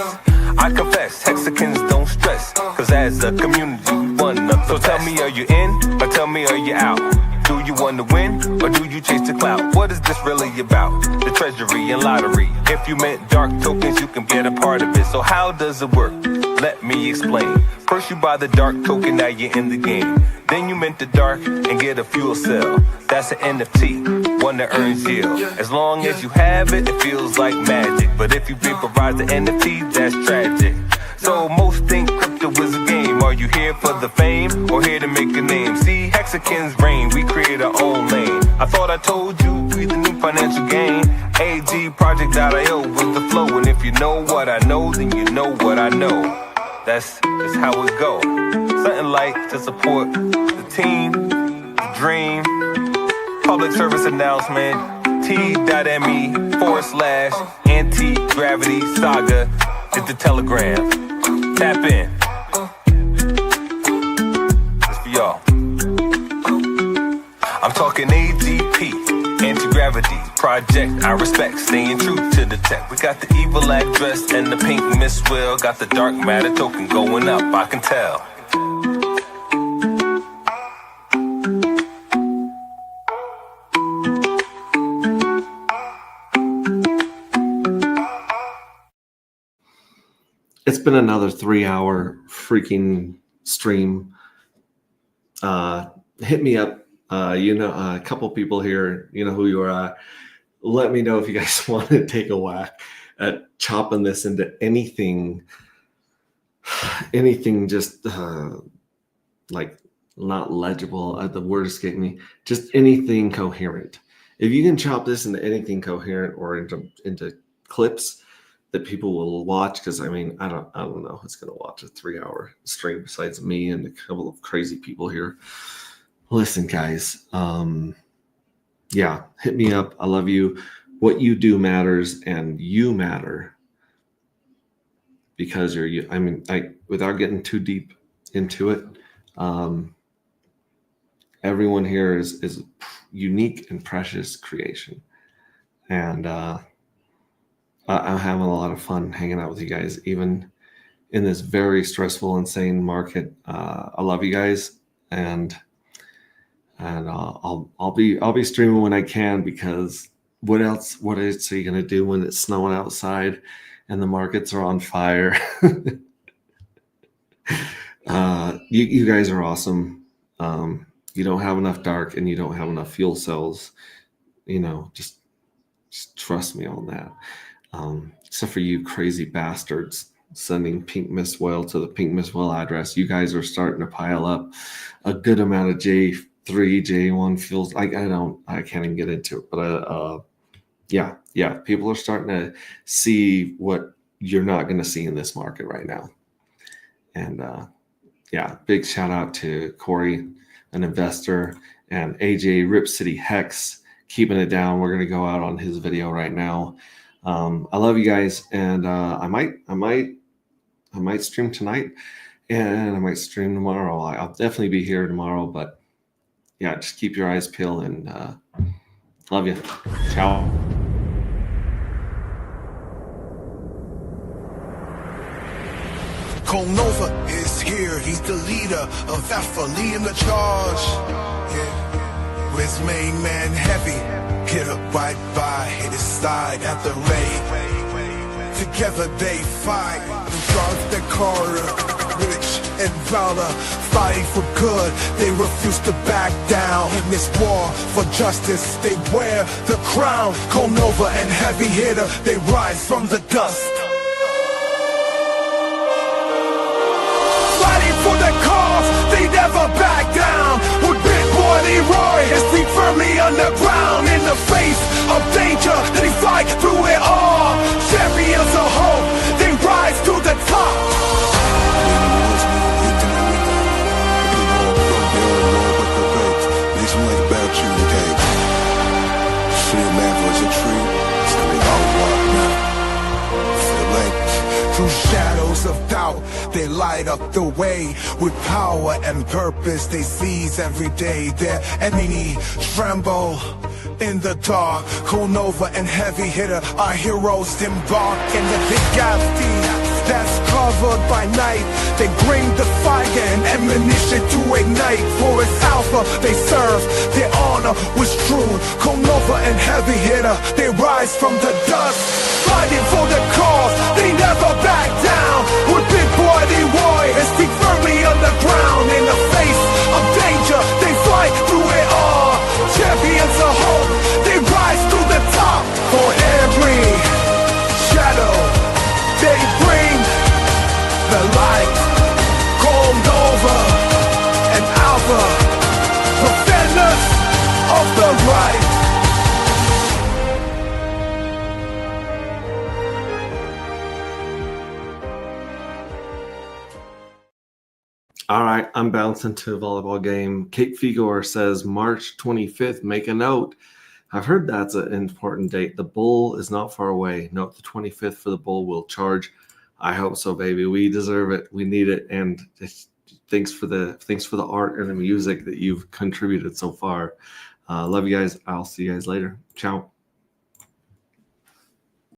I confess, Hexicans don't stress, cause as a community we one up. So tell me, are you in, or tell me, are you out? Do you want to win, or do you chase the clout? What is this really about? The treasury and lottery. If you meant dark tokens, you can get a part of it. So how does it work? Let me explain. First you buy the dark token, now you're in the game. Then you mint the dark and get a fuel cell. That's an NFT, one that earns yield. As long as you have it, it feels like magic. But if you vaporize the NFT, that's tragic. So most think crypto is a game. Are you here for the fame or here to make a name? See, Hexicans reign, we create our own lane. I thought I told you, we the new financial gain. AGproject.io with the flow. And if you know what I know, then you know what I know. That's how it go. Something like to support the team, the dream. Public service announcement, t.me/anti-gravity saga is the telegram. Tap in. It's for y'all. I'm talking AGP, anti-gravity, project I respect, staying true to the tech. We got the evil address and the pink Miss Will, got the dark matter token going up, I can tell. It's been another 3-hour freaking stream. Hit me up. A couple people here, you know who you are. Let me know if you guys want to take a whack at chopping this into anything just like not legible. The word escaped me. Just anything coherent. If you can chop this into anything coherent or into clips that people will watch, because I mean, I don't know who's gonna watch a 3-hour stream besides me and a couple of crazy people here. Listen, guys, yeah, hit me up. I love you. What you do matters, and you matter because you're you. I mean, without getting too deep into it, everyone here is unique and precious creation, and I'm having a lot of fun hanging out with you guys, even in this very stressful, insane market. I love you guys, and I'll be streaming when I can, because what else are you gonna do when it's snowing outside and the markets are on fire? You guys are awesome. You don't have enough dark and you don't have enough fuel cells. Just trust me on that. Except for you crazy bastards sending Pink Miss Well to the Pink Miss Well address. You guys are starting to pile up a good amount of J3, J1 fuels. I can't even get into it, but yeah, people are starting to see what you're not going to see in this market right now. And big shout out to Corey, an investor, and AJ Rip City Hex keeping it down. We're gonna go out on his video right now. I love you guys, and I might stream tonight, and I might stream tomorrow. I'll definitely be here tomorrow, but yeah, just keep your eyes peeled, and love you. Ciao. Nova is here, he's the leader of Alpha, leading the charge. Yeah. With his main man Heavy, hit up right by his side at the raid. Together they fight, the guards their corner, rich and valor, fighting for good. They refuse to back down in this war for justice. They wear the crown. Nova and Heavy Hitter, they rise from the dust. For their cause, they never back down. With Big Boy Leroy, his feet firmly underground. In the face of danger, they fight through it all. Champions of hope, they rise to the top. Through shadows of doubt, they light up the way. With power and purpose, they seize every day. Their enemy tremble in the dark. Nova and Heavy Hitter, our heroes embark in the Bugatti that's covered by night. They bring the fire and ammunition to ignite. For it's Alpha they serve, their honor was true. Nova and Heavy Hitter, they rise from the dust. Fighting for the cause, they never back down. With Big Boy Leroy, his feet firmly on the ground. In the face of danger, they fight through it all. Champions of hope, they rise to the top. For every shadow, they bring the light. Nova and Alpha, defenders of the right. All right, I'm bouncing to a volleyball game. Kate Figor says March 25th, make a note. I've heard that's an important date. The Bull is not far away. Note the 25th for the Bull will charge. I hope so, baby. We deserve it. We need it. And thanks for the art and the music that you've contributed so far. Love you guys. I'll see you guys later. Ciao.